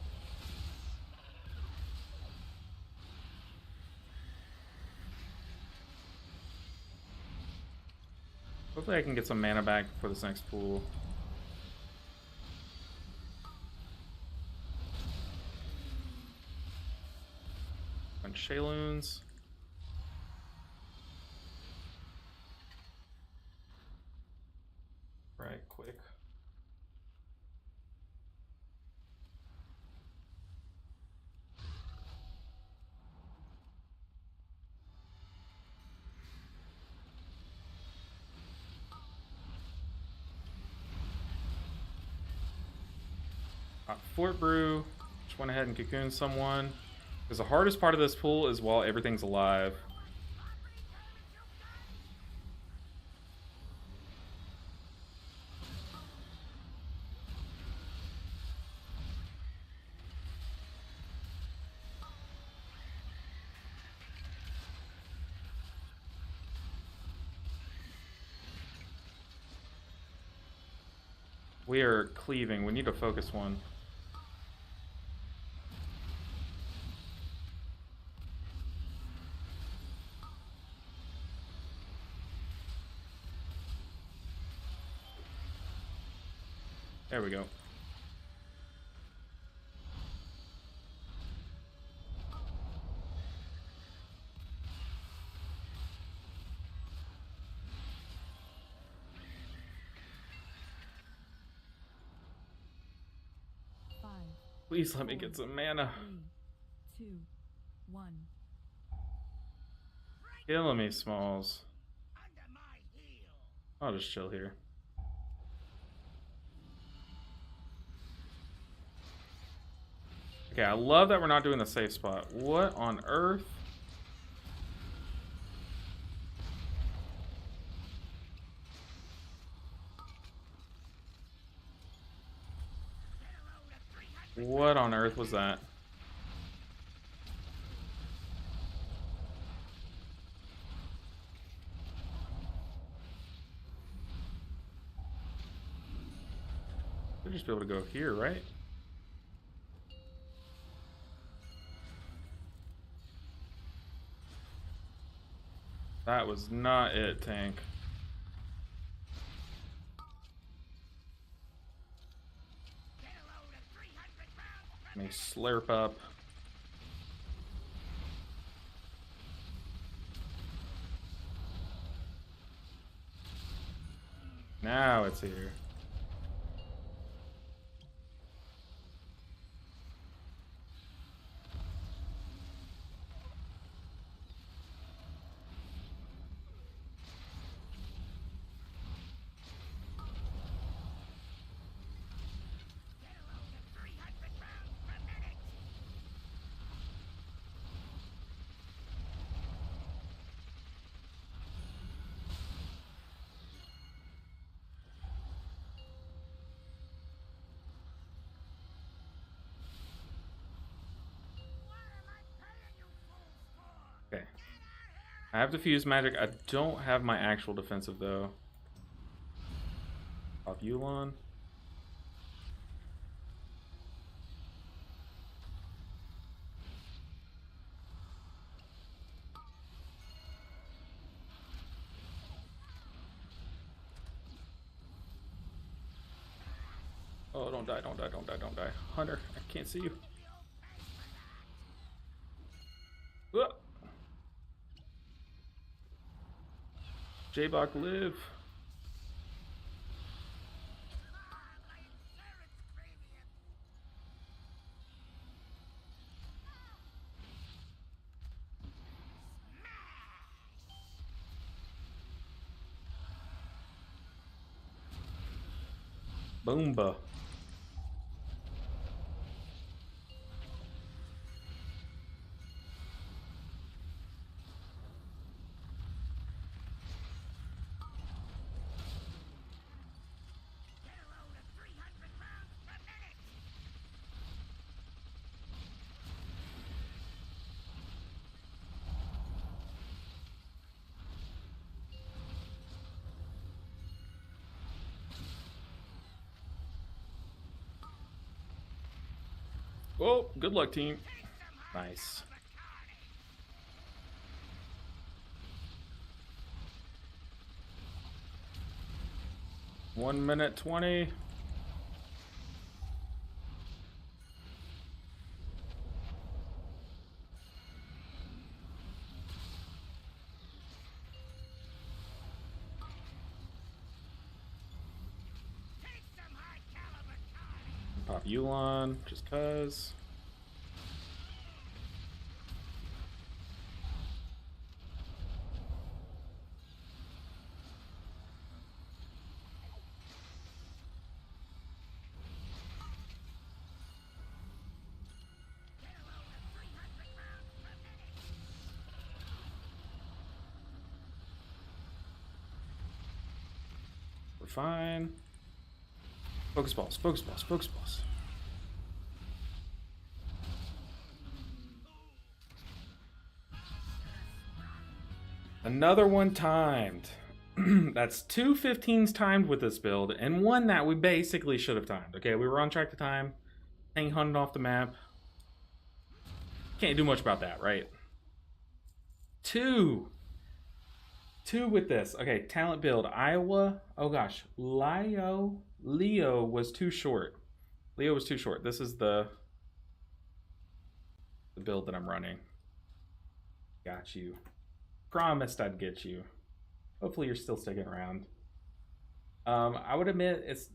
Hopefully I can get some mana back for this next pool. Bunch of Shayloons. Right, quick. Fort Brew. Just went ahead and cocooned someone. Because the hardest part of this pool is while everything's alive. We are cleaving. We need to focus one. There we go. Please let me get some mana. 3, 2, 1. Killing me, Smalls. I'll just chill here. Okay, I love that we're not doing the safe spot. What on earth? What on earth was that? Should just be able to go here, right? That was not it, tank. Let me slurp up. Now it's here. Okay. I have diffuse magic. I don't have my actual defensive though. Pop Yulon. Oh, don't die, don't die, don't die, don't die. Hunter, I can't see you. J-Bach live. Boomba. Oh, good luck, team. Nice. One minute 20. Pop Yulon, just cuz. We're fine. Focus balls, focus balls, focus balls. Another one timed. That's 2 15s timed with this build, and one that we basically should have timed. Okay, we were on track to time. Thing hunted off the map. Can't do much about that, right? Two with this. Okay, talent build. Iowa. Oh gosh. Leo was too short. Leo was too short. This is the build that I'm running. Got you. Promised I'd get you. Hopefully you're still sticking around. I would admit it's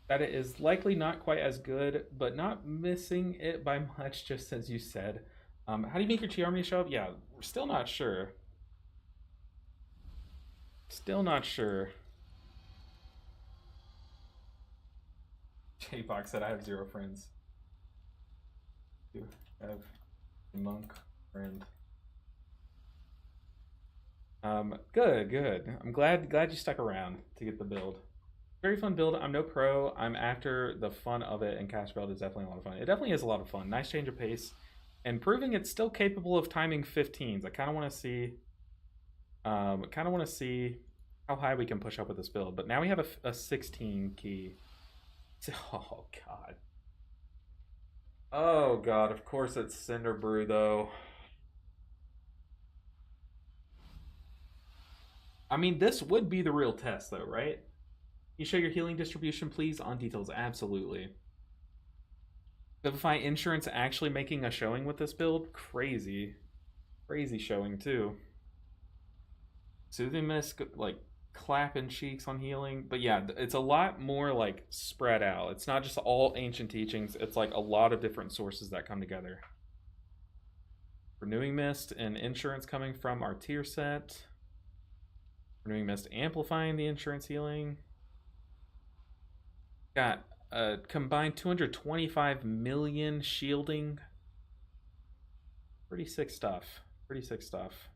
that it is likely not quite as good, but not missing it by much, just as you said. How do you make your Chi Army show up? Yeah, we're still not sure. Still not sure. J-Box said I have 0 friends. You have a monk friend. Good. I'm glad you stuck around to get the build. Very fun build. I'm no pro. I'm after the fun of it, and Cash Build is definitely a lot of fun. It definitely is a lot of fun. Nice change of pace, and proving it's still capable of timing 15s. I kind of want to see, how high we can push up with this build. But now we have a 16 key. Oh god. Oh god. Of course it's Cinder Brew though. I mean, this would be the real test, though, right? You show your healing distribution, please, on details. Absolutely. Vivify Insurance actually making a showing with this build? Crazy. Crazy showing, too. Soothing Mist, like, clapping cheeks on healing. But yeah, it's a lot more, like, spread out. It's not just all ancient teachings. It's, like, a lot of different sources that come together. Renewing Mist and Insurance coming from our tier set. Renewing Mist amplifying the insurance healing. Got a combined 225 million shielding. Pretty sick stuff. Pretty sick stuff.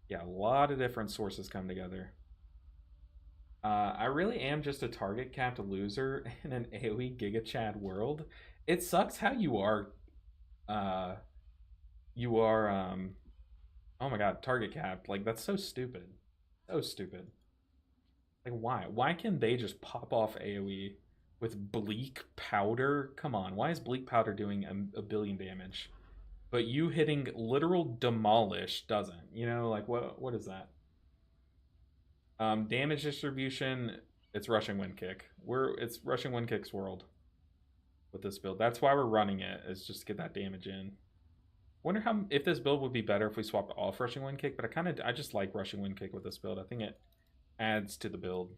Yeah, a lot of different sources come together. I really am just a target capped loser in an AoE Giga Chad world. It sucks how you are Oh my god, target capped. Like, that's so stupid. So stupid. Like, why? Why can they just pop off AoE with bleak powder? Come on, why is bleak powder doing a billion damage? But you hitting literal demolish doesn't. You know, like what is that? Damage distribution, it's rushing wind kick. It's rushing wind kick's world with this build. That's why we're running it, is just to get that damage in. Wonder how if this build would be better if we swapped off rushing wind kick, but I just like rushing wind kick with this build. I think it adds to the build.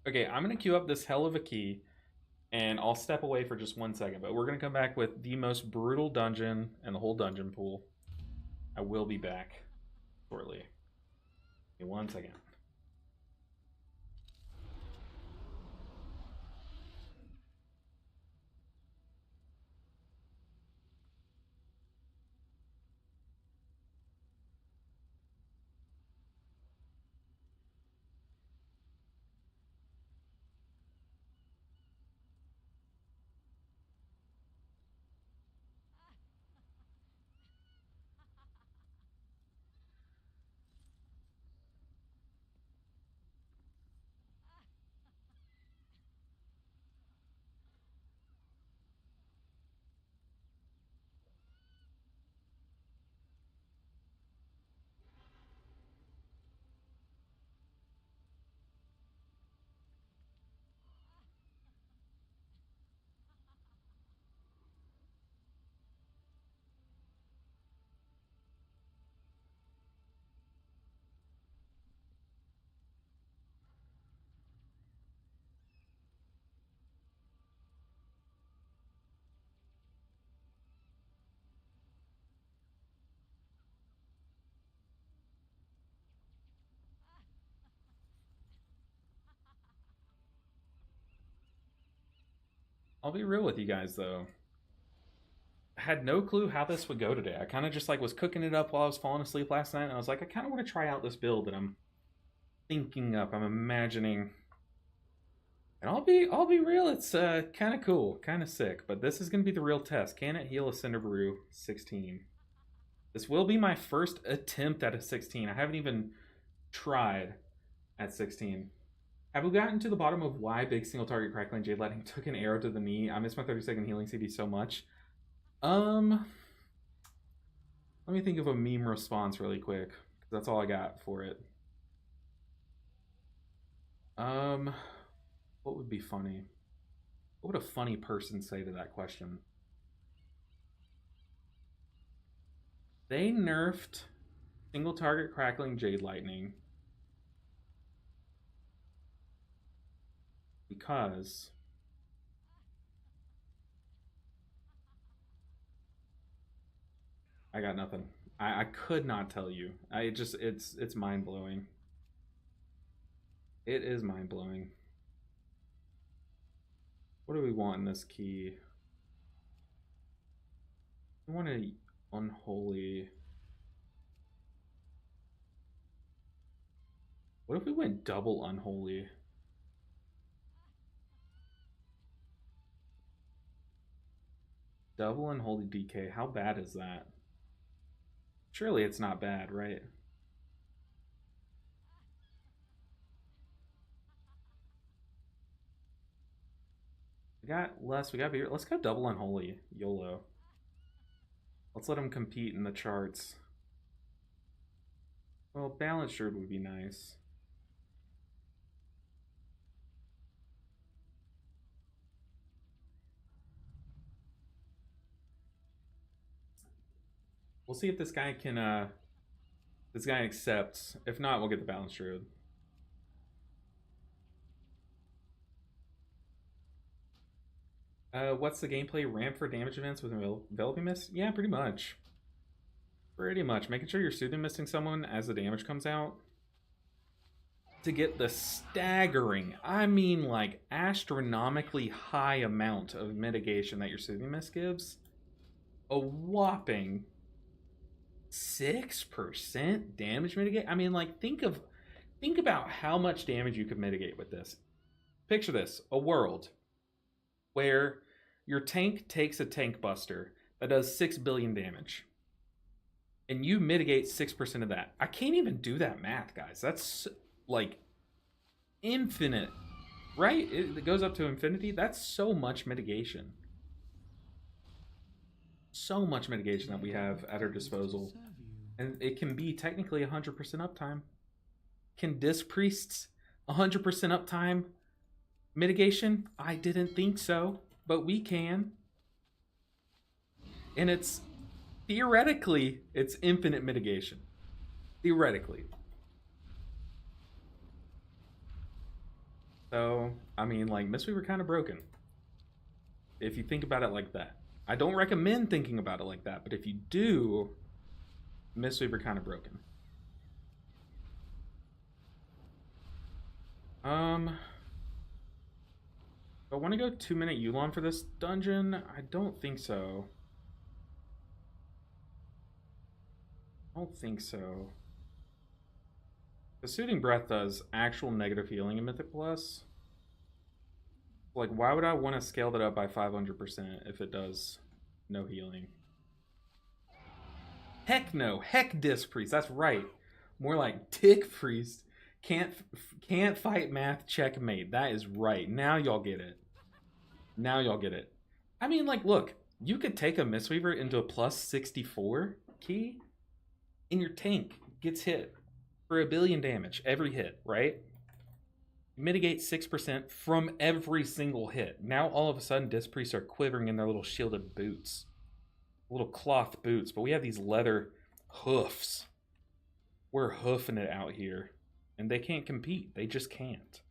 Okay, I'm gonna queue up this hell of a key, and I'll step away for just 1 second, but we're gonna come back with the most brutal dungeon in the whole dungeon pool. I will be back shortly. Give me 1 second. I'll be real with you guys though. I had no clue how this would go today. I kind of just like was cooking it up while I was falling asleep last night, and I was like, I kind of want to try out this build that I'm thinking up. I'm imagining, and I'll be real. It's kind of cool, kind of sick. But this is gonna be the real test. Can it heal a Cinder Brew 16? This will be my first attempt at a 16. I haven't even tried at 16. Have we gotten to the bottom of why big single target crackling Jade Lightning took an arrow to the knee? I miss my 30-second healing CD so much. Um, Let me think of a meme response really quick, because that's all I got for it. Um, what would be funny? What would a funny person say to that question? They nerfed single target crackling Jade Lightning because I got nothing. I could not tell you. It's mind blowing. It is mind blowing. What do we want in this key? We want a unholy. What if we went double unholy? Double unholy DK. How bad is that? Surely it's not bad, right? We got less. We got beer. Let's go double unholy. YOLO. Let's let him compete in the charts. Well, Balance Shard would be nice. We'll see if this guy can this guy accepts. If not, we'll get the Balance Shard. What's the gameplay ramp for damage events with enveloping mist? Yeah, pretty much. Pretty much. Making sure you're soothing misting someone as the damage comes out to get the staggering, I mean like astronomically high amount of mitigation that your soothing mist gives. A whopping 6% damage mitigate. I mean, like think about how much damage you could mitigate with this. Picture this, a world where your tank takes a tank buster that does 6 billion damage. and you mitigate 6% of that. I can't even do that math, guys. That's like infinite, right? It goes up to infinity. That's so much mitigation. So much mitigation that we have at our disposal. And it can be technically 100% uptime. Can Disc Priests 100% uptime mitigation? I didn't think so, but we can. And it's theoretically, it's infinite mitigation. Theoretically. So, I mean, like, Mistweaver kind of broken. If you think about it like that. I don't recommend thinking about it like that, but if you do, Mistweaver kind of broken. Do I want to go 2-minute Yulon for this dungeon? I don't think so. I don't think so. The Soothing Breath does actual negative healing in Mythic Plus. Like, why would I want to scale that up by 500% if it does no healing? Heck no. Heck Disc Priest. That's right. More like Dick Priest. Can't fight math, checkmate. That is right. Now y'all get it. Now y'all get it. I mean, like, look. You could take a Mistweaver into a plus 64 key, and your tank gets hit for 1 billion damage every hit, right? Mitigate 6% from every single hit. Now all of a sudden, Disc Priests are quivering in their little shielded boots. Little cloth boots, but we have these leather hoofs. We're hoofing it out here. And they can't compete. They just can't.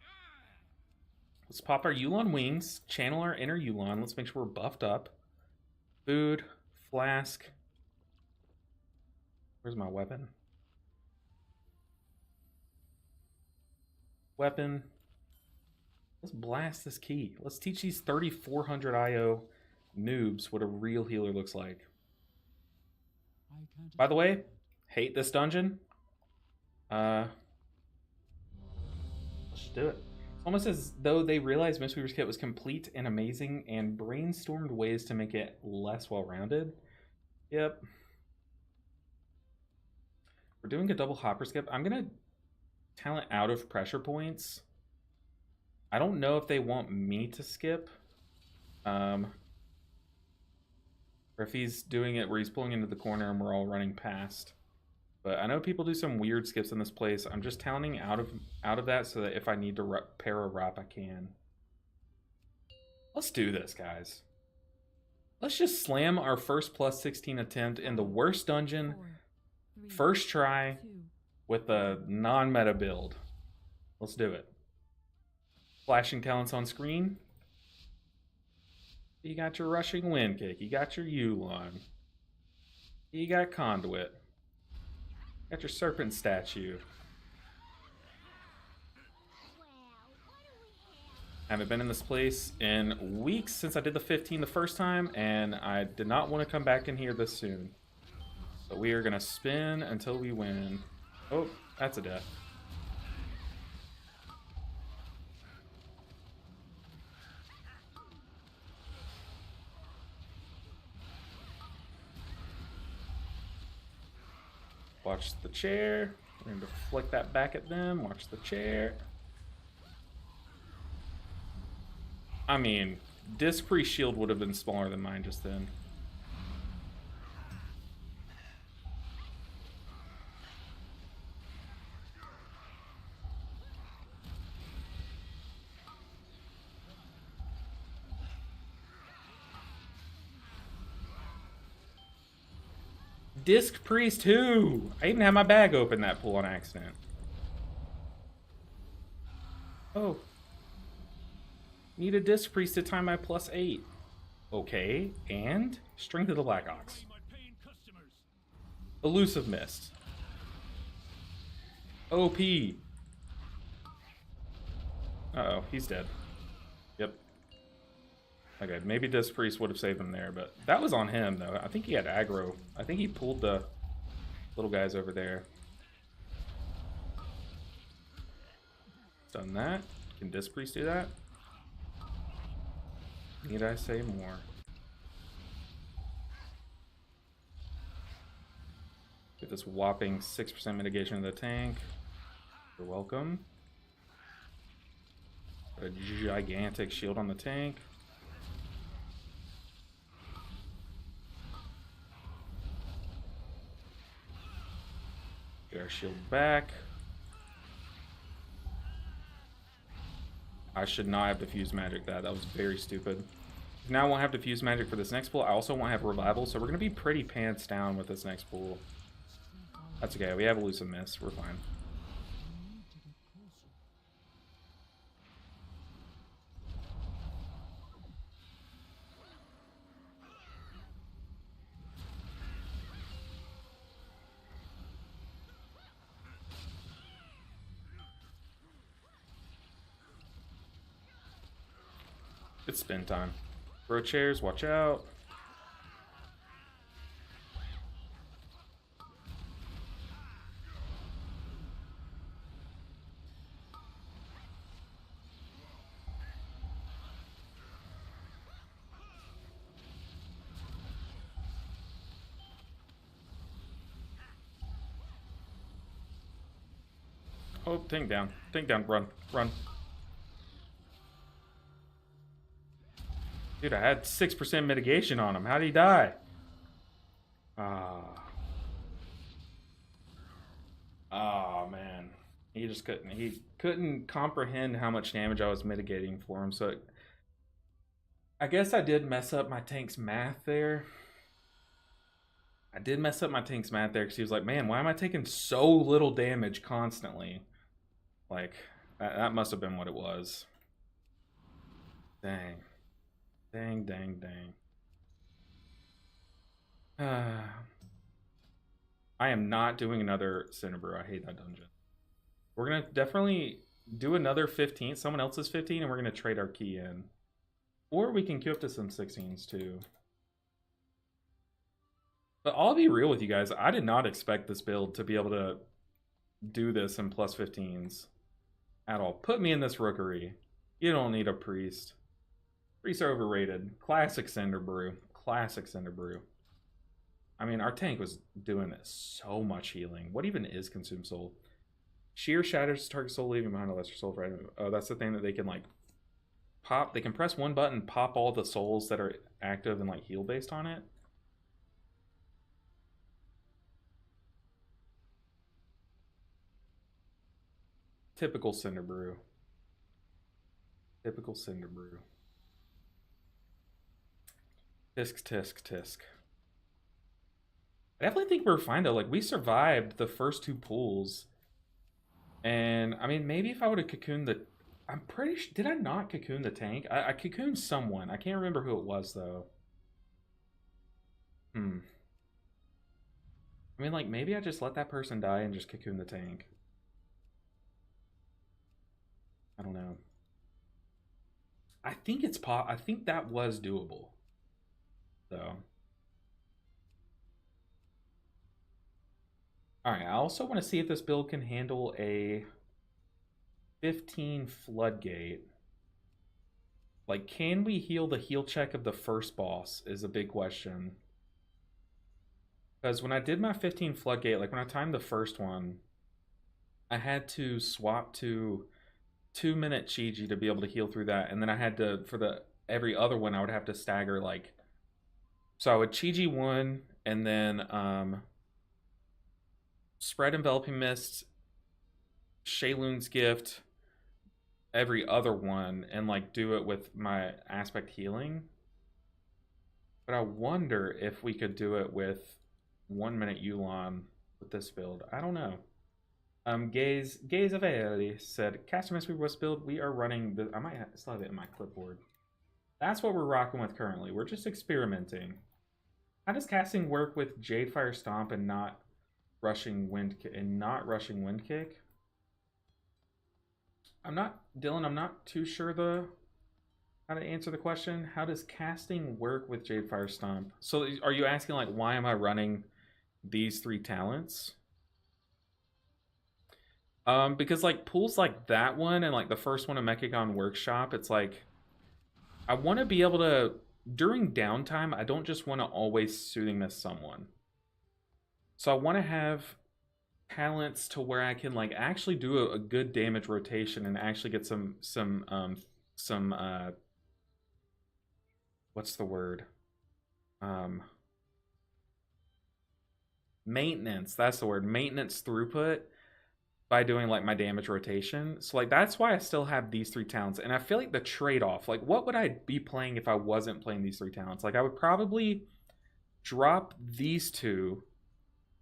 Let's pop our Yulon wings, channel our inner Yulon. Let's make sure we're buffed up. Food, flask. Where's my weapon? Weapon. Let's blast this key. Let's teach these 3,400 IO noobs what a real healer looks like. By the way, hate this dungeon. Let's just do it. It's almost as though they realized Mistweaver's kit was complete and amazing and brainstormed ways to make it less well-rounded. Yep. We're doing a double hopper skip. I'm going to talent out of pressure points. I don't know if they want me to skip. Or if he's doing it where he's pulling into the corner and we're all running past. But I know people do some weird skips in this place. I'm just talenting out of that so that if I need to pair a rop, I can. Let's do this, guys. Let's just slam our first plus 16 attempt in the worst dungeon, first try, with a non-meta build. Let's do it. Flashing talents on screen. You got your rushing wind kick. You got your Yulon. You got conduit. You got your serpent statue. I haven't been in this place in weeks since I did the 15 the first time, and I did not want to come back in here this soon. So we are going to spin until we win. Oh, that's a death. Watch the chair. We're going to flick that back at them. Watch the chair. I mean, Disc Priest shield would have been smaller than mine just then. Disc Priest who? I even had my bag open that pull on accident. Oh. Need a Disc Priest to time my +8. Okay, and Strength of the Black Ox. Elusive Mist. OP. Uh-oh, he's dead. Yep. Okay, maybe Disc Priest would have saved him there, but that was on him, though. I think he had aggro. I think he pulled the little guys over there. Done that. Can Disc Priest do that? Need I say more? Get this whopping 6% mitigation of the tank. You're welcome. A gigantic shield on the tank. Get our shield back. I should not have diffused magic that. That was very stupid. Now I won't have diffused magic for this next pool. I also won't have revival, so we're going to be pretty pants down with this next pool. That's okay. We have elusive miss. We're fine. It's spin time. Throw chairs, watch out. Oh, tank down. Tank down. Run. Run. Dude, I had 6% mitigation on him. How'd he die? Oh, man. He just couldn't. He couldn't comprehend how much damage I was mitigating for him. So I guess I did mess up my tank's math there. I did mess up my tank's math there because he was like, man, why am I taking so little damage constantly? Like, that must have been what it was. Dang. Dang, dang, dang. I am not doing another Cinder Brew. I hate that dungeon. We're going to definitely do another 15. Someone else's 15, and we're going to trade our key in. Or we can queue up to some 16s, too. But I'll be real with you guys. I did not expect this build to be able to do this in plus 15s at all. Put me in this rookery. You don't need a priest. Priests are overrated. Classic Cinder Brew. Classic Cinder Brew. I mean, our tank was doing so much healing. What even is Consume Soul? Sheer shatters target soul, leaving behind a lesser soul for item. Oh, that's the thing that they can, like, pop. They can press one button, pop all the souls that are active and, like, heal based on it. Typical Cinder Brew. Typical Cinder Brew. Tisk, tisk, tisk. I definitely think we're fine, though. Like, we survived the first two pools. And, I mean, maybe if I would have cocooned the... I'm pretty sure... Did I not cocoon the tank? I cocooned someone. I can't remember who it was, though. I mean, like, maybe I just let that person die and just cocoon the tank. I don't know. I think it's I think that was doable. So... Alright, I also want to see if this build can handle a 15 floodgate. Like, can we heal the heal check of the first boss is a big question. Because when I did my 15 floodgate, like when I timed the first one, I had to swap to 2-minute Chi-Ji to be able to heal through that. And then I had to, for the every other one, I would have to stagger, like... So I would Chi-Ji one, and then... Spread Enveloping Mist, Shaylun's Gift, every other one, and like do it with my Aspect Healing. But I wonder if we could do it with 1-minute Yulon with this build. I don't know. Gaze Availity said, Caster Mistweaver West build, we are running the... I might still have it in my clipboard. That's what we're rocking with currently. We're just experimenting. How does casting work with Jadefire Stomp and not rushing wind kick? I'm not, Dylan, I'm not too sure how to answer the question. How does casting work with Jadefire Stomp? So are you asking, like, why am I running these 3 talents? Because like pools like that one and like the first one in Mechagon Workshop, it's like I want to be able to, during downtime, I don't just want to always Soothing Mist someone. So I want to have talents to where I can like actually do a good damage rotation and actually get some what's the word? Um Maintenance. That's the word. Maintenance throughput by doing like my damage rotation. So like that's why I still have these three talents. And I feel like the trade-off, like what would I be playing if I wasn't playing these three talents? Like I would probably drop these two,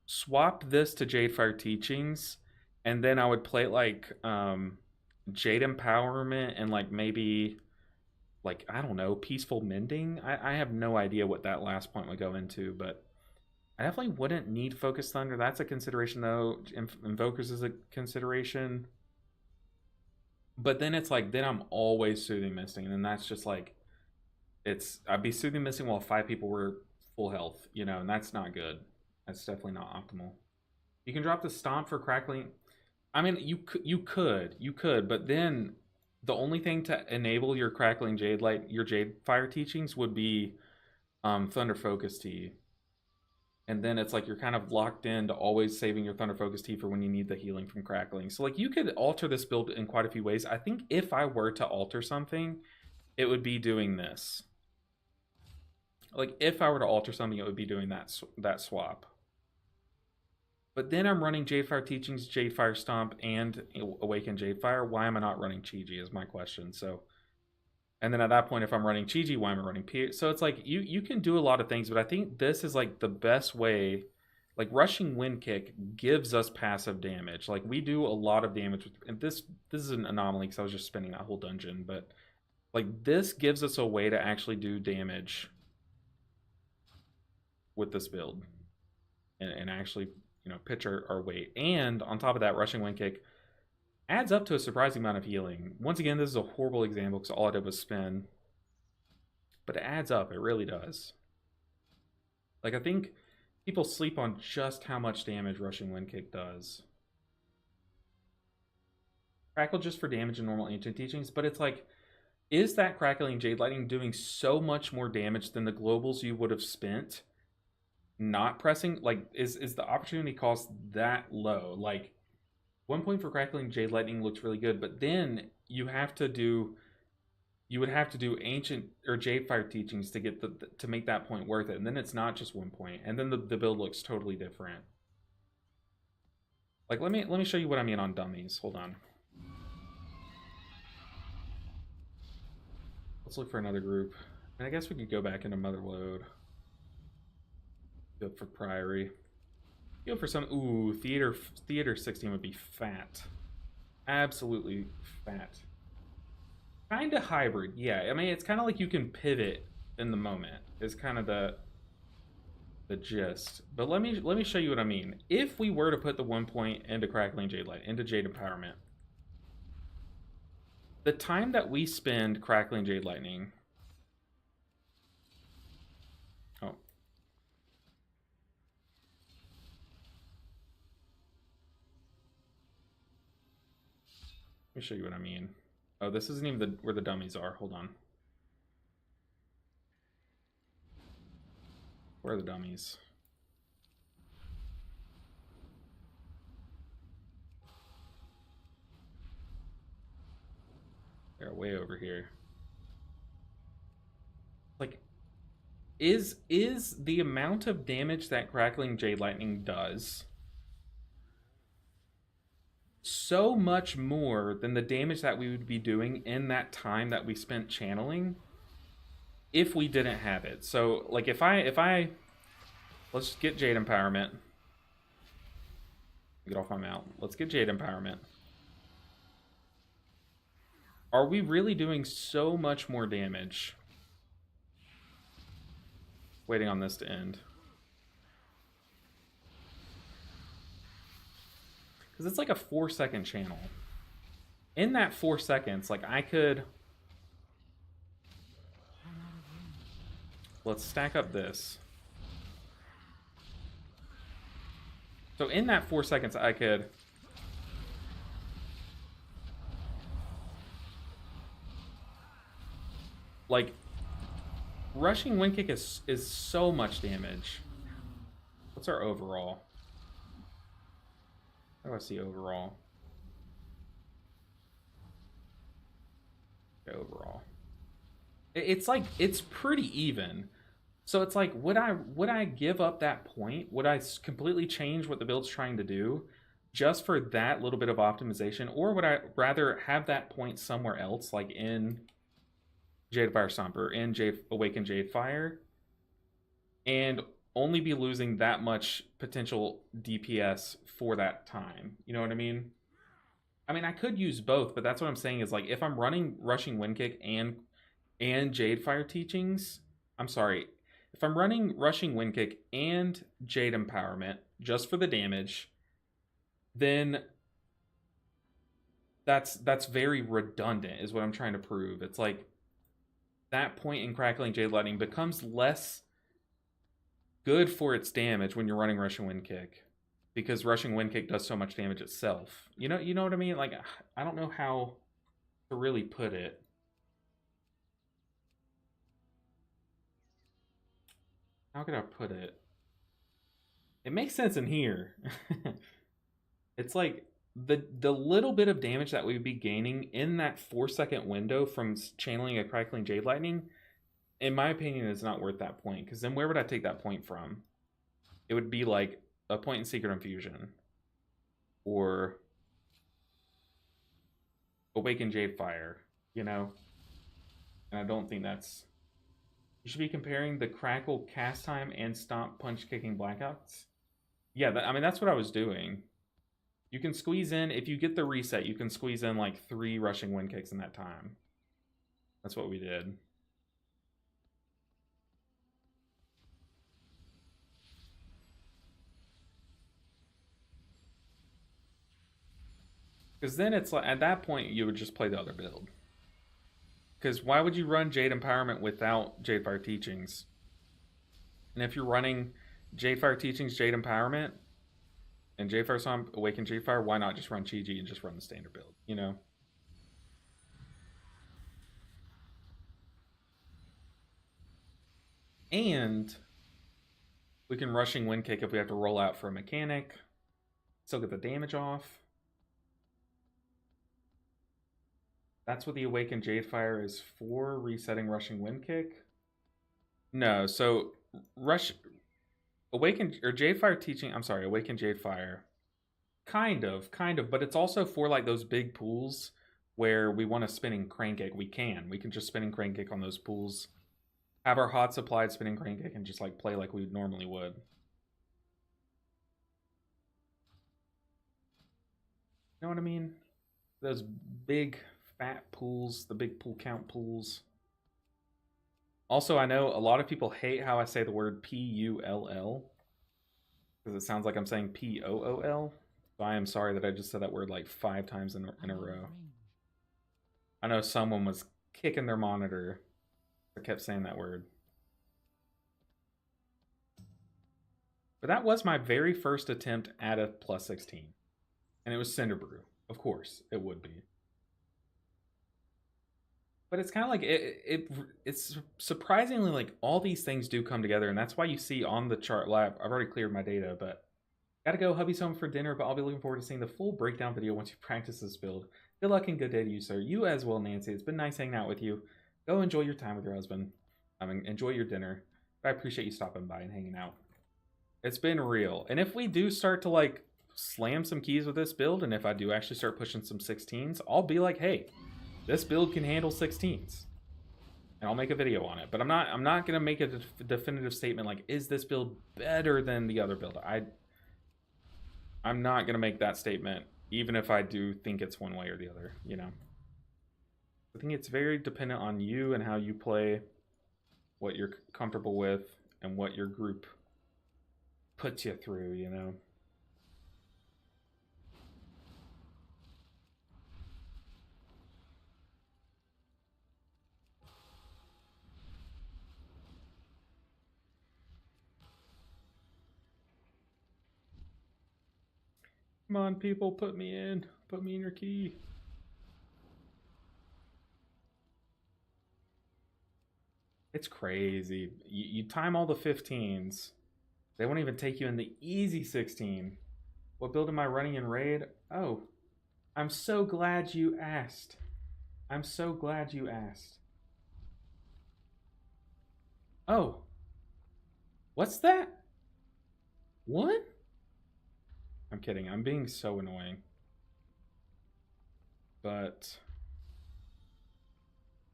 swap this to Jadefire Teachings, and then I would play like Jade Empowerment and like maybe like I don't know, Peaceful Mending. I have no idea what that last point would go into, but I definitely wouldn't need Focus Thunder. That's a consideration though. Invokers is a consideration. But then it's like then I'm always Soothing Misting, and then that's just like it's I'd be Soothing Misting while five people were full health, you know, and that's not good. That's definitely not optimal. You can drop the Stomp for Crackling. I mean, you could, but then the only thing to enable your Crackling Jade Light, your Jade Fire Teachings would be Thunder Focus Tea. And then it's like you're kind of locked into always saving your Thunder Focus Tea for when you need the healing from Crackling. So like you could alter this build in quite a few ways. I think if I were to alter something, it would be doing this. Like if I were to alter something, it would be doing that swap. But then I'm running Jadefire Teachings, Jadefire Stomp, and Awaken Jadefire. Why am I not running Chi-Ji is my question. So, and then at that point, if I'm running Chi-Ji, why am I running P? So it's like you can do a lot of things, but I think this is like the best way. Like rushing Wind Kick gives us passive damage. Like we do a lot of damage with, and this is an anomaly because I was just spinning that whole dungeon, but like this gives us a way to actually do damage with this build and actually, you know, pitch our weight. And on top of that, rushing Wind Kick adds up to a surprising amount of healing. Once again, this is a horrible example because all I did was spin. But it adds up. It really does. Like, I think people sleep on just how much damage rushing Wind Kick does. Crackle just for damage in normal Ancient Teachings, but it's like, is that Crackling Jade Lightning doing so much more damage than the globals you would have spent not pressing? Like, is the opportunity cost that low? Like, 1 point for Crackling Jade Lightning looks really good, but then you would have to do Ancient or Jade Fire Teachings to get to make that point worth it, and then it's not just 1 point, and then the build looks totally different. Like, let me show you what I mean on dummies. Hold on. Let's look for another group. And I guess we could go back into Motherlode. Go for Priory. Go for some... Ooh, Theater 16 would be fat. Absolutely fat. Kind of hybrid, yeah. I mean, it's kind of like you can pivot in the moment. Is kind of the gist. But let me show you what I mean. If we were to put the 1 point into Crackling Jade Light, into Jade Empowerment, the time that we spend Crackling Jade Lightning... Oh. Let me show you what I mean. Oh, this isn't even where the dummies are. Hold on. Where are the dummies? They're way over here. Like, is the amount of damage that Crackling Jade Lightning does so much more than the damage that we would be doing in that time that we spent channeling if we didn't have it? So, like, if I let's get Jade Empowerment. Get off my mount. Let's get Jade Empowerment. Are we really doing so much more damage waiting on this to end? Because it's like a 4-second channel. In that 4 seconds, like I could... Let's stack up this. So in that 4 seconds, I could... Like, rushing Wind Kick is so much damage. What's our overall? How do I see overall? Okay, overall. It's like, it's pretty even. So it's like, would I give up that point? Would I completely change what the build's trying to do just for that little bit of optimization? Or would I rather have that point somewhere else, like in Jadefire Stomp or in Awaken Jadefire, and only be losing that much potential DPS for that time? You know what I mean? I mean, I could use both, but that's what I'm saying is like if I'm running Rushing Wind Kick and Jadefire Teachings, I'm sorry, if I'm running Rushing Wind Kick and Jade Empowerment just for the damage, then that's very redundant, is what I'm trying to prove. It's like that point in Crackling Jade Lightning becomes less good for its damage when you're running Rushing Wind Kick, because Rushing Wind Kick does so much damage itself. You know what I mean? Like, I don't know how to really put it. How could I put it? It makes sense in here. It's like the little bit of damage that we'd be gaining in that 4-second window from channeling a Crackling Jade Lightning, in my opinion, is not worth that point. Because then where would I take that point from? It would be like a point in Secret Infusion or Awaken Jadefire, you know? And I don't think that's... You should be comparing the Crackle cast time and Stomp punch kicking blackouts. Yeah, I mean, that's what I was doing. You can squeeze in, if you get the reset, you can squeeze in like 3 Rushing Wind Kicks in that time. That's what we did. Because then it's like, at that point, you would just play the other build. Because why would you run Jade Empowerment without Jadefire Teachings? And if you're running Jadefire Teachings, Jade Empowerment, and Jadefire Stomp, Awaken Jadefire, why not just run Chi-Ji and just run the standard build, you know? And we can Rushing Wind Kick if we have to roll out for a mechanic. Still get the damage off. That's what the Awaken Jadefire is for, resetting Rushing Wind Kick. No, so Awaken Jadefire. Kind of, but it's also for like those big pools where we want a spinning crane kick. We can just spinning crane kick on those pools. Have our hot supplied spinning crane kick and just like play like we normally would. You know what I mean? Those big fat pools, the big pool count pools. Also, I know a lot of people hate how I say the word P-U-L-L because it sounds like I'm saying P-O-O-L. So I am sorry that I just said that word like 5 times in a row. I know someone was kicking their monitor that kept saying that word. But that was my very first attempt at a plus 16. And it was Cinder Brew. Of course, it would be. But it's kind of like, it's surprisingly like all these things do come together. And that's why you see on the chart lab, I've already cleared my data, but gotta go, hubby's home for dinner, but I'll be looking forward to seeing the full breakdown video once you practice this build. Good luck and good day to you, sir. You as well, Nancy. It's been nice hanging out with you. Go enjoy your time with your husband. I mean, enjoy your dinner. I appreciate you stopping by and hanging out. It's been real. And if we do start to like slam some keys with this build, and if I do actually start pushing some 16s, I'll be like, hey, this build can handle 16s. And I'll make a video on it. But I'm not gonna make a definitive statement like, is this build better than the other build? I'm not going to make that statement, even if I do think it's one way or the other, you know. I think it's very dependent on you and how you play, what you're comfortable with, and what your group puts you through, you know. Come on, people, put me in. Put me in your key. It's crazy. You time all the 15s. They won't even take you in the easy 16. What build am I running in Raid? Oh, I'm so glad you asked. I'm so glad you asked. Oh, what's that? What? I'm kidding. I'm being so annoying. But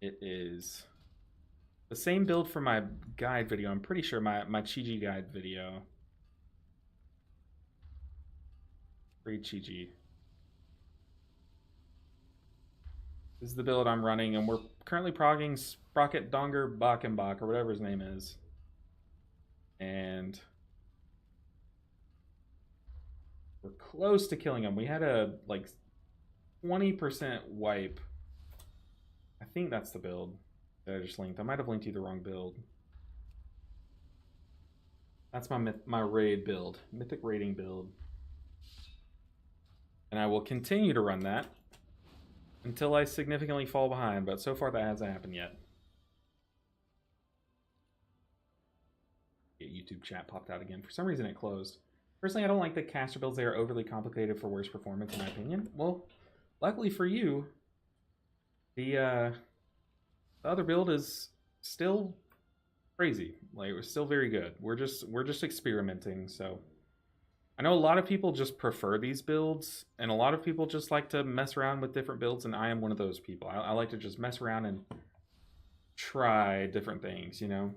it is the same build for my guide video. I'm pretty sure my Chi guide video. Raid Chi. This is the build I'm running, and we're currently progging Sprocket Donger Bakenbach, or whatever his name is. And we're close to killing him. We had a, like, 20% wipe. I think that's the build that I just linked. I might have linked you the wrong build. That's my raid build. Mythic raiding build. And I will continue to run that until I significantly fall behind, but so far that hasn't happened yet. YouTube chat popped out again. For some reason it closed. Personally, I don't like the caster builds. They are overly complicated for worse performance, in my opinion. Well, luckily for you, the other build is still crazy. Like, we're still very good. We're just experimenting, so I know a lot of people just prefer these builds, and a lot of people just like to mess around with different builds, and I am one of those people. I like to just mess around and try different things, you know?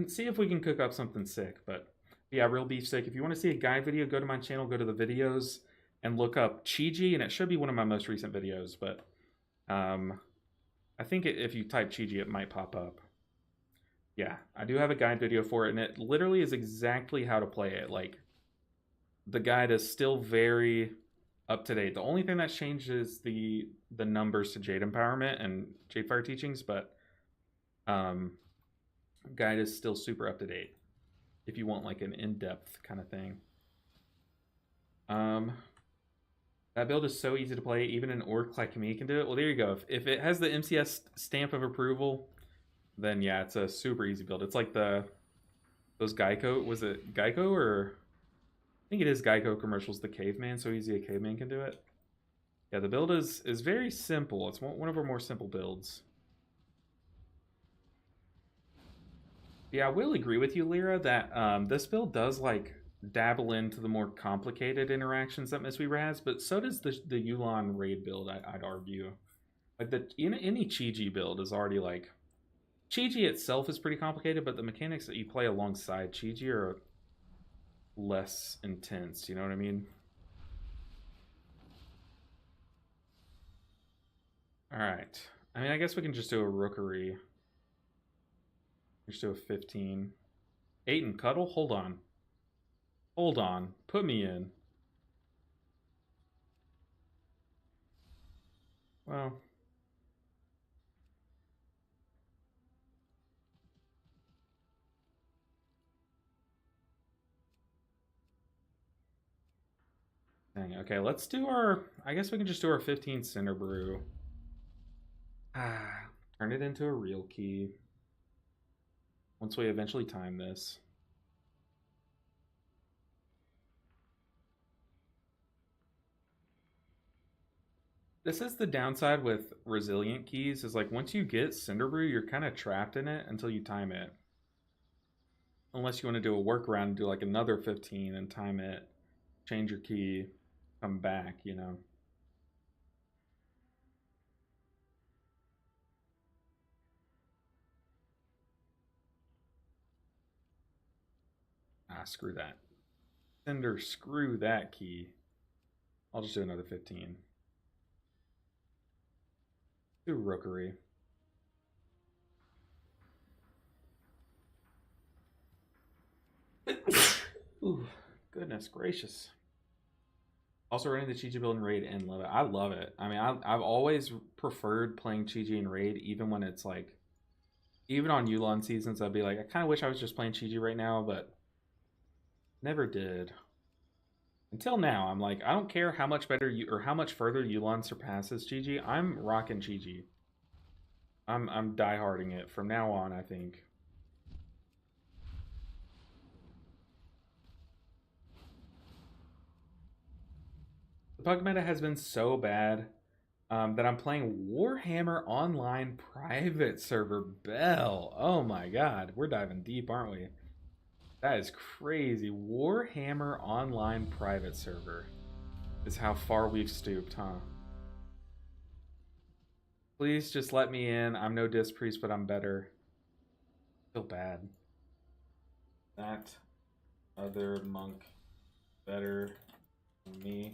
See if we can cook up something sick. But yeah, Real Beef Sick. If you want to see a guide video, go to my channel, go to the videos, and look up Chi, and it should be one of my most recent videos. But I think if you type Chi, it might pop up. Yeah, I do have a guide video for it, and it literally is exactly how to play it. Like, the guide is still very up to date. The only thing that's changed is the numbers to Jade Empowerment and Jade Fire Teachings, but guide is still super up to date if you want like an in-depth kind of thing. That build is so easy to play, even an orc like me can do it. Well, there you go. If it has the MCS stamp of approval, then yeah, it's a super easy build. It's like those Geico, was it Geico, or I think it is Geico commercials, the caveman, so easy a caveman can do it. Yeah, the build is very simple. It's one of our more simple builds. Yeah, I will agree with you, Lyra, that this build does like dabble into the more complicated interactions that Mistweaver has, but so does the Yu'lon raid build. I'd argue, like any Chi build is already like Chi itself is pretty complicated, but the mechanics that you play alongside Chi are less intense. You know what I mean? All right. I mean, I guess we can just do a rookery. Just do a 15. 8 and cuddle? Hold on. Hold on. Put me in. Well. Dang, okay, let's do our... I guess we can just do our 15 Cinder Brew. Turn it into a real key. Once we eventually time this. This is the downside with resilient keys, is like once you get Cinder Brew, you're kind of trapped in it until you time it. Unless you want to do a workaround and do like another 15 and time it, change your key, come back, you know. Screw that. Cinder, screw that key. I'll just do another 15. Do rookery. Ooh, goodness gracious. Also running the Chi build in Raid and love it. I love it. I mean, I've always preferred playing Chi in Raid, even when it's like, even on Yu'lon seasons, I'd be like, I kind of wish I was just playing Chi right now, but never did. Until now, I'm like, I don't care how much better you or how much further Yu'lon surpasses Chi. I'm rocking Chi. I'm dieharding it from now on, I think. The Pug meta has been so bad that I'm playing Warhammer Online Private Server Bell. Oh my god, we're diving deep, aren't we? That is crazy. Warhammer Online Private Server is how far we've stooped, huh? Please just let me in. I'm no disc priest, but I'm better. Feel bad. That other monk better than me.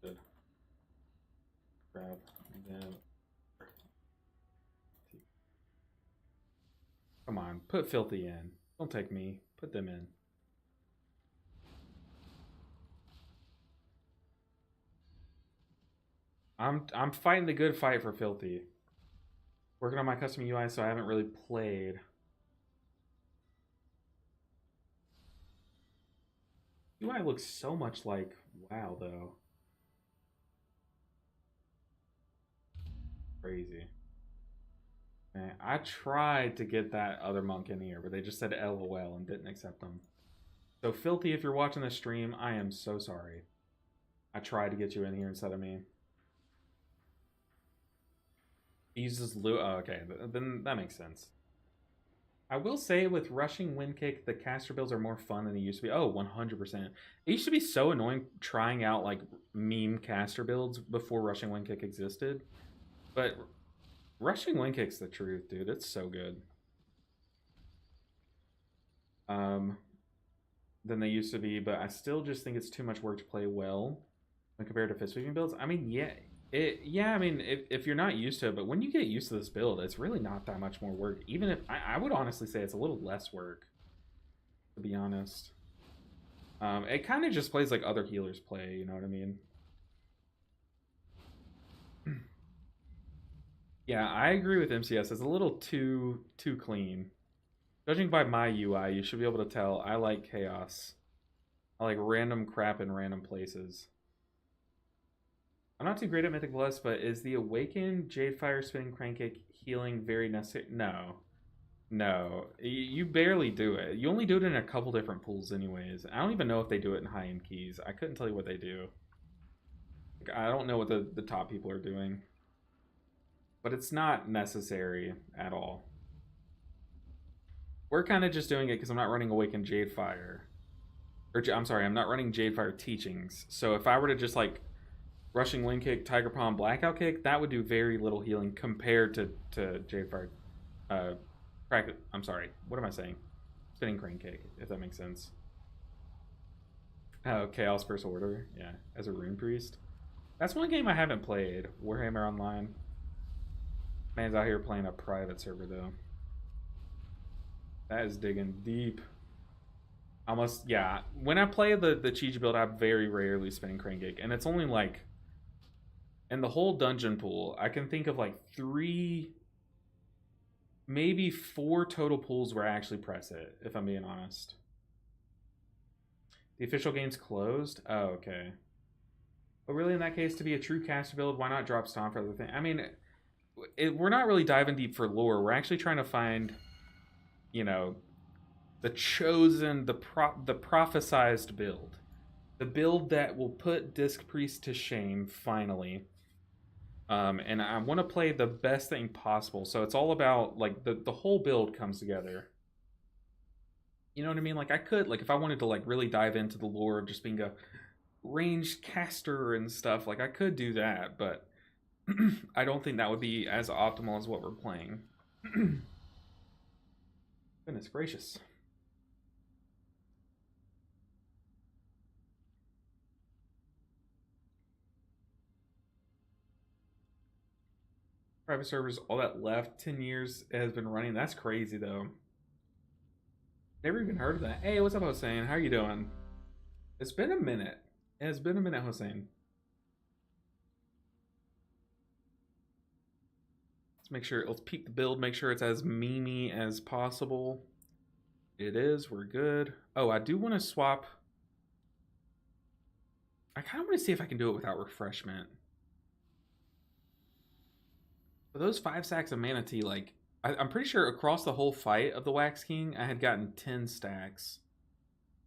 Good. Grab them. Come on, put Filthy in. Don't take me. Put them in. I'm fighting the good fight for Filthy. Working on my custom UI, so I haven't really played. UI looks so much like WoW, though. Crazy. Man, I tried to get that other monk in here, but they just said LOL and didn't accept them. So, Filthy, if you're watching this stream, I am so sorry. I tried to get you in here instead of me. He uses loot. Oh, okay, then that makes sense. I will say with Rushing Windkick, the caster builds are more fun than they used to be. Oh, 100%. It used to be so annoying trying out like meme caster builds before Rushing Windkick existed. But Rushing Windkick's the truth, dude. It's so good. Than they used to be, but I still just think it's too much work to play well when compared to fist sweeping builds. I mean, yeah, I mean, if you're not used to it, but when you get used to this build, it's really not that much more work. Even if, I would honestly say it's a little less work, to be honest. It kind of just plays like other healers play, you know what I mean? Yeah, I agree with MCS. It's a little too clean. Judging by my UI, you should be able to tell I like chaos. I like random crap in random places. I'm not too great at Mythic Bless, but is the Awakened Jadefire Spinning Crankcake healing very necessary? No. No. You barely do it. You only do it in a couple different pools anyways. I don't even know if they do it in high-end keys. I couldn't tell you what they do. Like, I don't know what the top people are doing. But it's not necessary at all. We're kind of just doing it because I'm not running Awakened Jadefire. Or, I'm sorry, I'm not running Jadefire Teachings. So if I were to just, like, Rushing Wind Kick, Tiger Palm, Blackout Kick, that would do very little healing compared to Jadefire. I'm sorry, what am I saying? Spinning Crane Kick, if that makes sense. Oh, Chaos First Order, yeah, as a Rune Priest. That's one game I haven't played, Warhammer Online. Man's out here playing a private server, though. That is digging deep. Almost, yeah. When I play the Cheech build, I'm very rarely spinning Crane Kick, and it's only like, in the whole dungeon pool, I can think of like 3, maybe 4 total pools where I actually press it, if I'm being honest. The official game's closed? Oh, okay. But really, in that case, to be a true caster build, why not drop Stomp for the thing? I mean, we're not really diving deep for lore. We're actually trying to find, you know, the chosen, the prophesized build. The build that will put Disc Priest to shame, finally. And I want to play the best thing possible. So it's all about, like, the whole build comes together. You know what I mean? Like, I could, like, if I wanted to, like, really dive into the lore of just being a ranged caster and stuff, like, I could do that, but I don't think that would be as optimal as what we're playing. Goodness gracious. Private servers, all that left, 10 years it has been running. That's crazy, though. Never even heard of that. Hey, what's up, Hossein? How are you doing? It's been a minute. It has been a minute, Hossein. Let's make sure, let's peek the build, make sure it's as memey as possible. It is, we're good. Oh, I do want to swap. I kind of want to see if I can do it without refreshment. For those 5 stacks of Mana Tea, like, I'm pretty sure across the whole fight of the Wax King, I had gotten 10 stacks.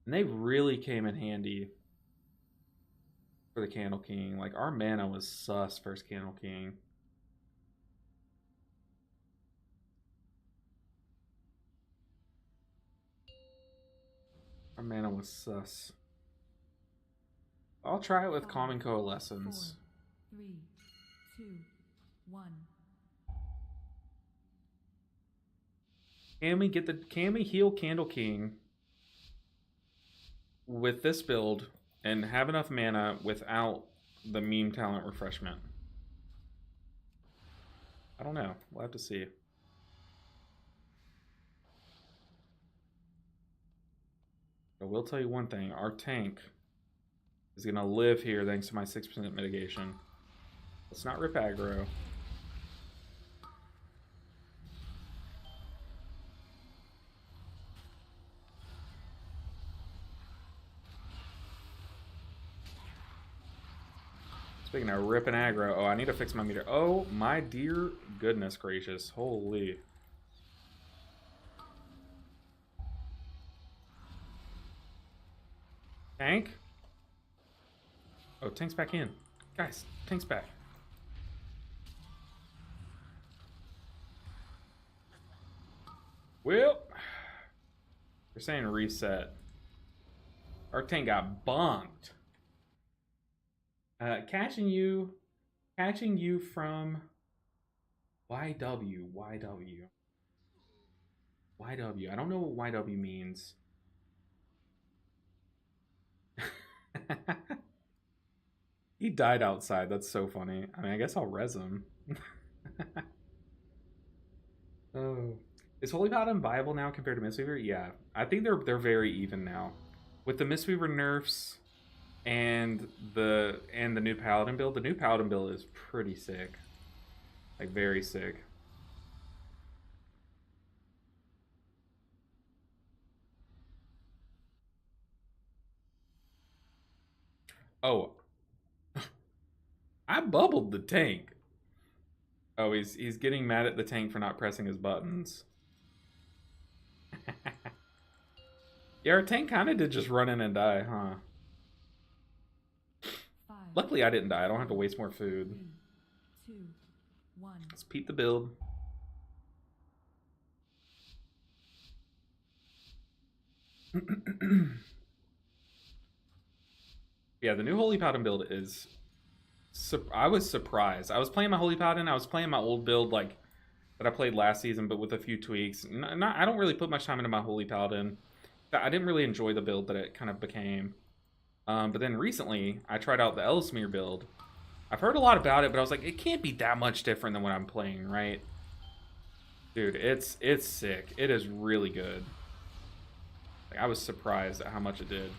And they really came in handy for the Candle King. Like, our mana was sus first Candle King. Our mana was sus. I'll try it with Calming Coalescence. 4, 3, 2, 1. Can we heal Candle King with this build and have enough mana without the meme talent refreshment? I don't know. We'll have to see. I will tell you one thing. Our tank is going to live here thanks to my 6% mitigation. Let's not rip aggro. Speaking of ripping aggro, oh, I need to fix my meter. Oh, my dear goodness gracious. Holy. Tank? Oh, tank's back in. Guys, tank's back. Well, they're saying reset. Our tank got bonked. Catching you from YW. I don't know what YW means. He died outside. That's so funny. I mean, I guess I'll res him. Oh, is Holy Paladin viable now compared to Mistweaver? Yeah, I think they're very even now, with the Mistweaver nerfs and the new Paladin build. The new Paladin build is pretty sick, like very sick. Oh, I bubbled the tank. Oh, he's getting mad at the tank for not pressing his buttons. Yeah, our tank kind of did just run in and die, huh? 5, Luckily, I didn't die. I don't have to waste more food. 3, 2, 1. Let's peep the build. Yeah, the new Holy Paladin build is... I was surprised. I was playing my Holy Paladin. I was playing my old build, like, that I played last season, but with a few tweaks. I don't really put much time into my Holy Paladin. I didn't really enjoy the build that it kind of became. But then recently, I tried out the Ellesmere build. I've heard a lot about it, but I was like, it can't be that much different than what I'm playing, right? Dude, it's sick. It is really good. Like, I was surprised at how much it did.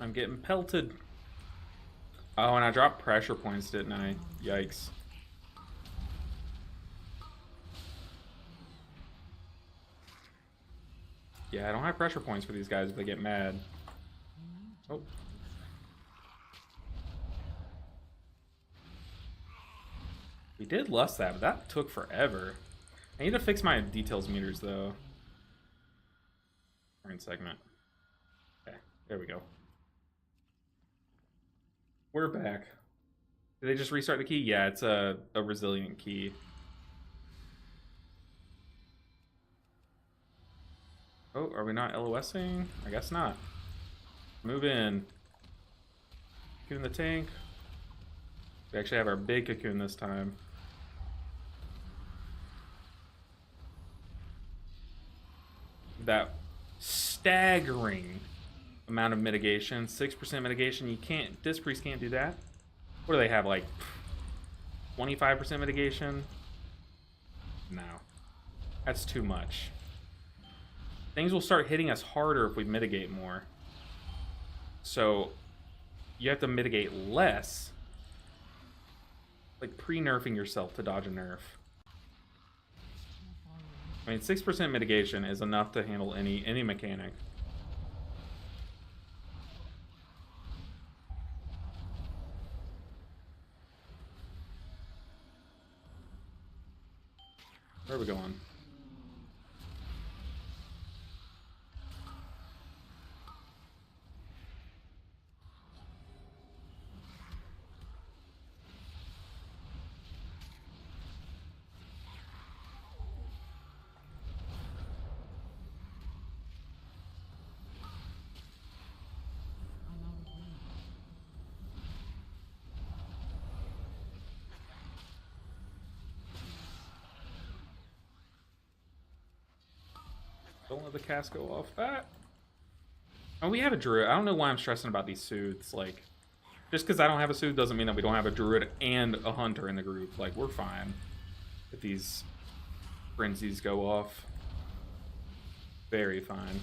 I'm getting pelted. Oh, and I dropped pressure points, didn't I? Yikes. Yeah, I don't have pressure points for these guys if they get mad. Oh. We did lust that, but that took forever. I need to fix my details meters, though. Current segment. Okay, there we go. We're back. Did they just restart the key? Yeah, it's a resilient key. Oh, are we not LOSing? I guess not. Move in. Cocoon the tank. We actually have our big cocoon this time. That staggering amount of mitigation. 6% mitigation. You can't... Disc Priest can't do that. What do they have, like 25% mitigation? No. That's too much. Things will start hitting us harder if we mitigate more. So you have to mitigate less. Like pre-nerfing yourself to dodge a nerf. I mean, 6% mitigation is enough to handle any mechanic. Where are we going? Don't let the cast go off. Ah. Oh, we have a druid. I don't know why I'm stressing about these soothes. Like, just because I don't have a soothe doesn't mean that we don't have a druid and a hunter in the group. Like, we're fine if these frenzies go off. Very fine.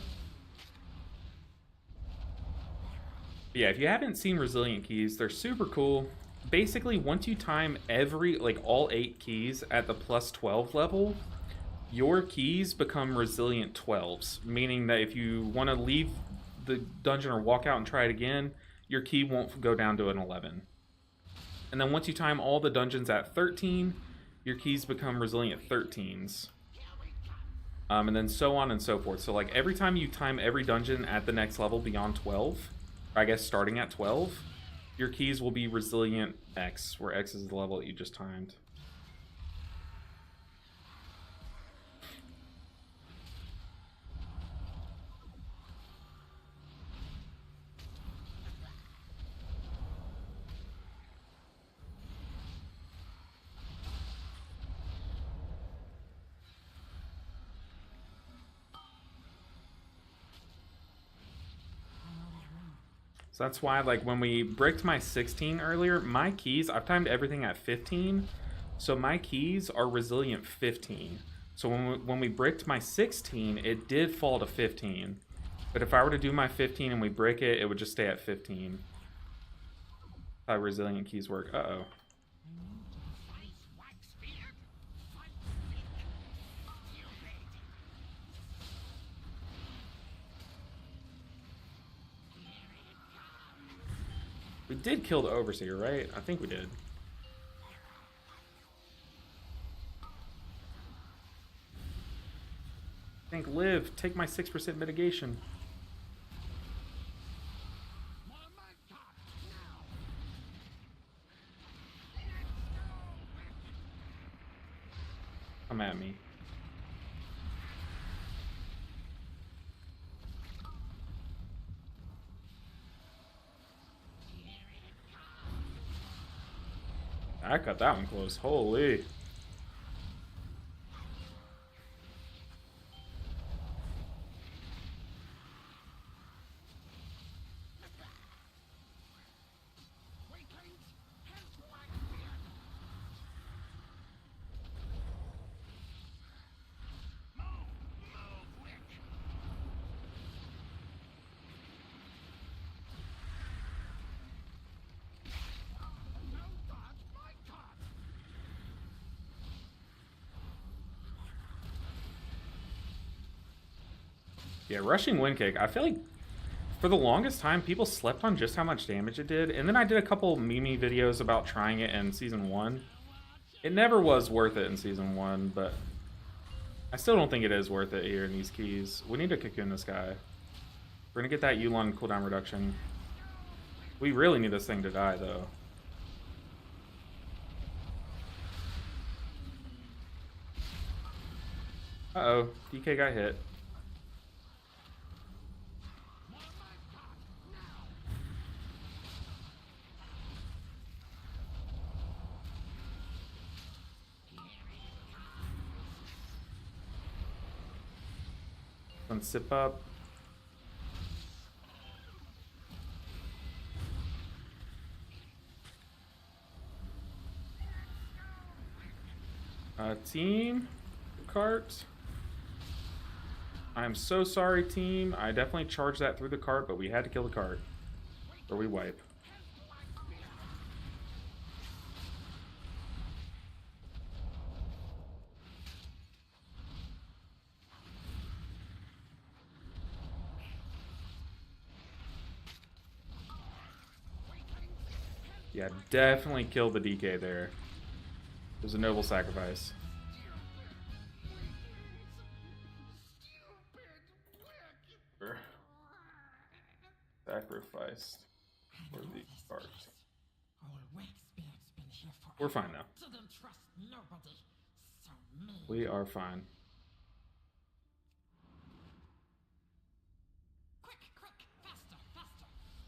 But yeah, if you haven't seen Resilient Keys, they're super cool. Basically, once you time all 8 keys at the plus 12 level, your keys become resilient 12s, meaning that if you want to leave the dungeon or walk out and try it again, your key won't go down to an 11. And then once you time all the dungeons at 13, your keys become resilient 13s. And then so on and so forth. So like every time you time every dungeon at the next level beyond 12, or I guess starting at 12, your keys will be resilient X, where X is the level that you just timed. So that's why, like, when we bricked my 16 earlier, my keys, I've timed everything at 15, so my keys are resilient 15. So when we bricked my 16, it did fall to 15. But if I were to do my 15 and we brick it, it would just stay at 15. How resilient keys work. Uh-oh. We did kill the Overseer, right? I think we did. I think Liv, take my 6% mitigation. Come at me. I cut that one close. Holy. Yeah, rushing wind kick. I feel like for the longest time, people slept on just how much damage it did. And then I did a couple Mimi videos about trying it in Season 1. It never was worth it in Season 1, but I still don't think it is worth it here in these keys. We need to cocoon this guy. We're going to get that Yulon cooldown reduction. We really need this thing to die, though. Uh-oh. DK got hit. Sip up. Team cart. I'm so sorry, team. I definitely charged that through the cart, but we had to kill the cart. Or we wipe. Yeah, definitely kill the DK there. It was a noble sacrifice. Sacrificed for the cart. We're fine now. Didn't trust nobody. So me. We are fine. Quick, faster.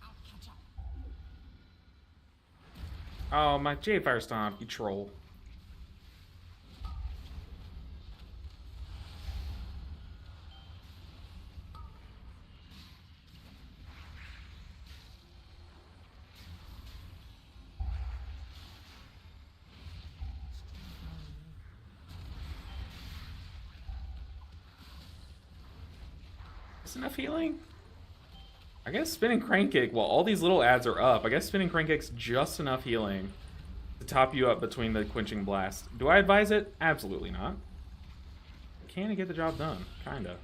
I'll catch up. Oh, my Jade Fire Stomp, you troll. Is enough healing? I guess spinning crank kick, well, all these little ads are up. I guess spinning crank kick's just enough healing to top you up between the quenching blast. Do I advise it? Absolutely not. Can it get the job done? Kinda.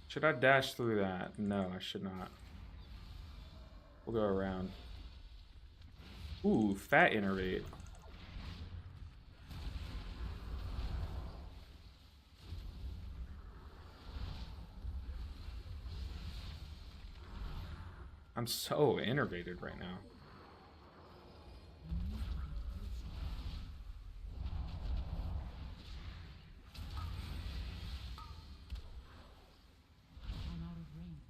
Should I dash through that? No, I should not. We'll go around. Ooh, fat innervate. I'm so innervated right now. I'm out of range.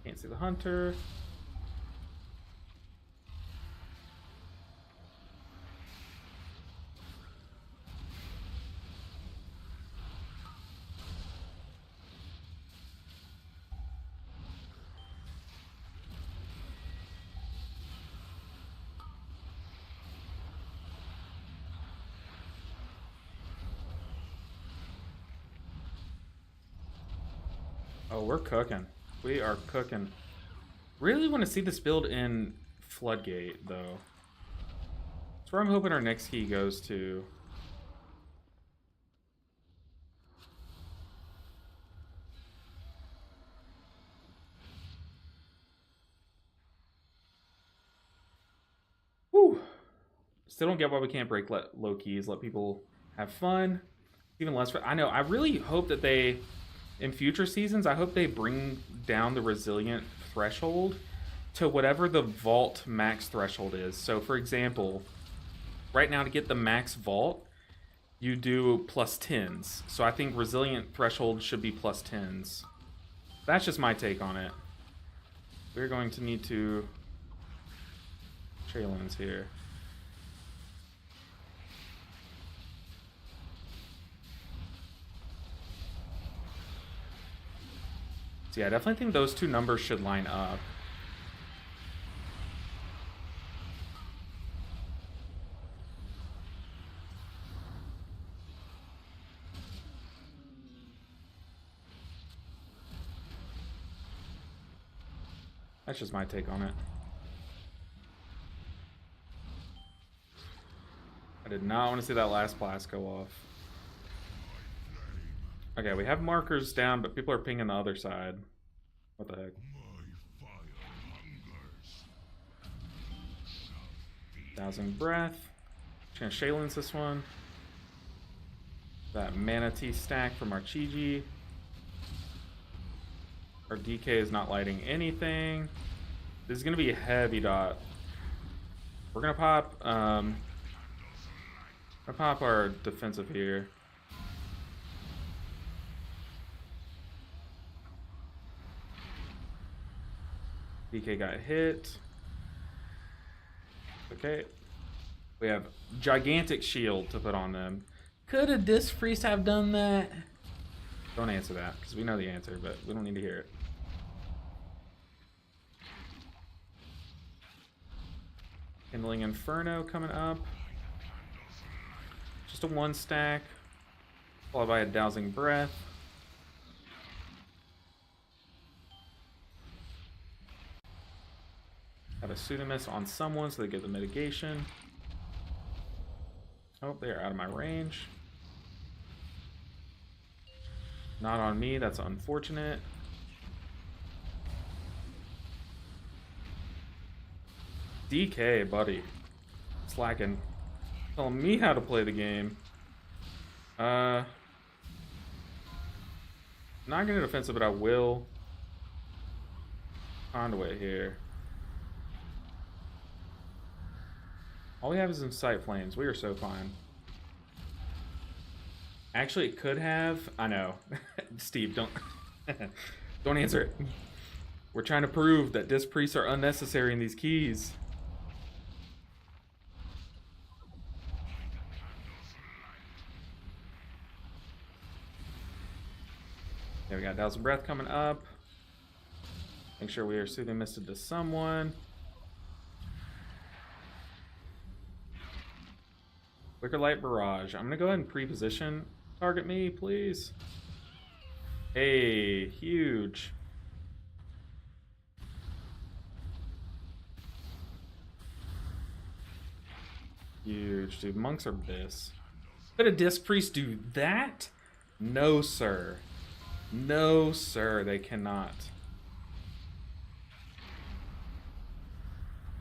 Can't see the hunter. Oh, we're cooking. We are cooking. Really want to see this build in Floodgate, though. That's where I'm hoping our next key goes to. Whew. Still don't get why we can't break low keys, let people have fun. Even less for... I know, I really hope that they... In future seasons, I hope they bring down the resilient threshold to whatever the vault max threshold is. So, for example, right now to get the max vault, you do plus 10s. So I think resilient threshold should be plus 10s. That's just my take on it. We're going to need to... Trailins here. So yeah, I definitely think those two numbers should line up. That's just my take on it. I did not want to see that last blast go off. Okay, we have markers down, but people are pinging the other side. What the heck? Dousing Breath. Just gonna Shaylins this one. That Manatee stack from our Chi-Ji. Our DK is not lighting anything. This is gonna be a heavy dot. We're gonna pop our defensive here. DK got hit. Okay. We have gigantic shield to put on them. Could a Disc Priest have done that? Don't answer that, because we know the answer, but we don't need to hear it. Kindling Inferno coming up. Just a 1 stack. Followed by a Dousing Breath. Have a Pseudomus on someone so they get the mitigation. Oh, they're out of my range. Not on me, that's unfortunate. DK, buddy. Slacking. Telling me how to play the game. Not gonna defensive, but I will. Conduit here. All we have is Incite Flames. We are so fine. Actually, it could have. I know. Steve, don't don't answer it. We're trying to prove that Disc Priests are unnecessary in these keys. Okay, we got Dousing Breath coming up. Make sure we are Soothing Misted to someone. Flicker Light Barrage. I'm gonna go ahead and pre-position. Target me, please. Hey, huge. Huge, dude. Monks are this. Could a Disc Priest do that? No, sir. No, sir. They cannot.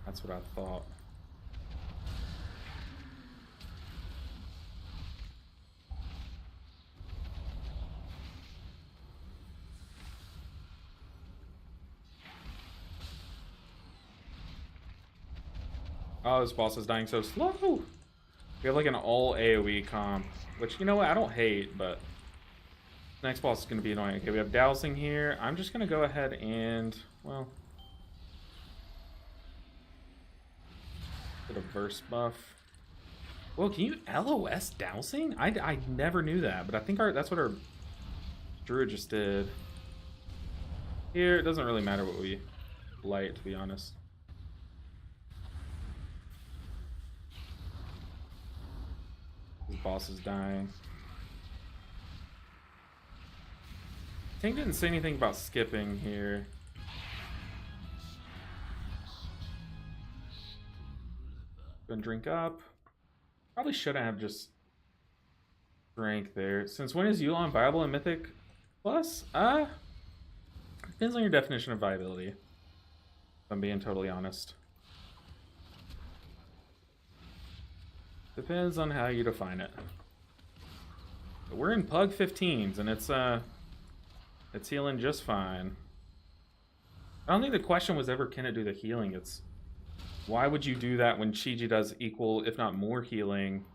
That's what I thought. Oh, this boss is dying so slow. We have like an all AoE comp, which, you know what, I don't hate, but next boss is going to be annoying. Okay, we have Dowsing here. I'm just going to go ahead and, well, get a verse buff. Well, can you LOS Dowsing? I never knew that, but I think that's what our Druid just did. Here, it doesn't really matter what we light, to be honest. This boss is dying. Tank didn't say anything about skipping here. Gonna drink up. Probably shouldn't have just drank there. Since when is Yulon viable in Mythic Plus? Depends on your definition of viability, if I'm being totally honest. Depends on how you define it. But we're in Pug 15s, and it's healing just fine. I don't think the question was ever, can it do the healing? It's, why would you do that when Chi-Ji does equal, if not more healing,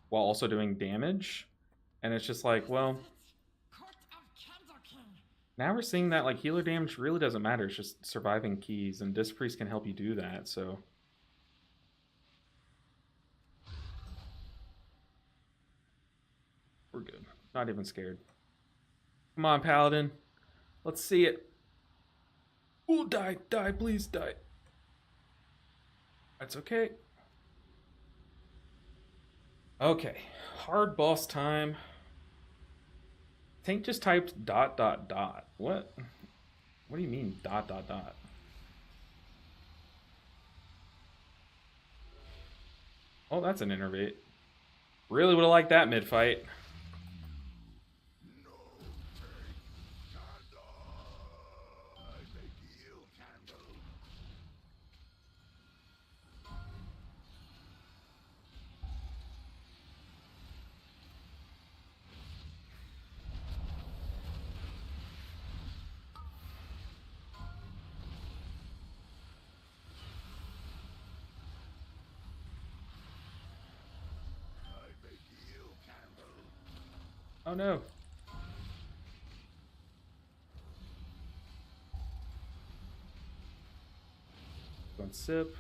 while also doing damage? And it's just like, well, now we're seeing that like healer damage really doesn't matter. It's just surviving keys, and Disc Priest can help you do that, so. We're good. Not even scared. Come on, Paladin. Let's see it. Ooh, die, die, please die. That's okay. Okay, hard boss time. Tank just typed ... What? What do you mean ... Oh, that's an innervate. Really would have liked that mid-fight. Oh no. Going sip.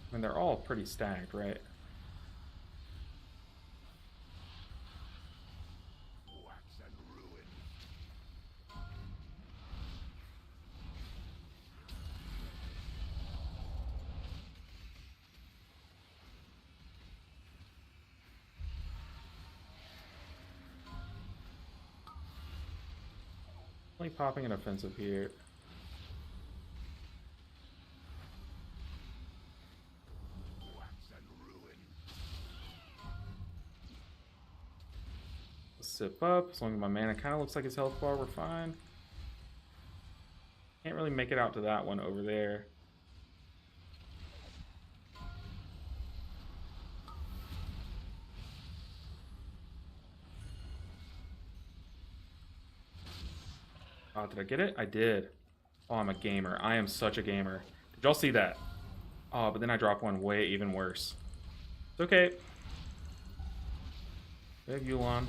I mean, they're all pretty stacked, right? Only popping an offensive here. sip up. As long as my mana kind of looks like his health bar, we're fine. Can't really make it out to that one over there. Oh, did I get it? I did. Oh, I'm a gamer. I am such a gamer. Did y'all see that? Oh, but then I dropped one way even worse. It's okay. We have Yulon.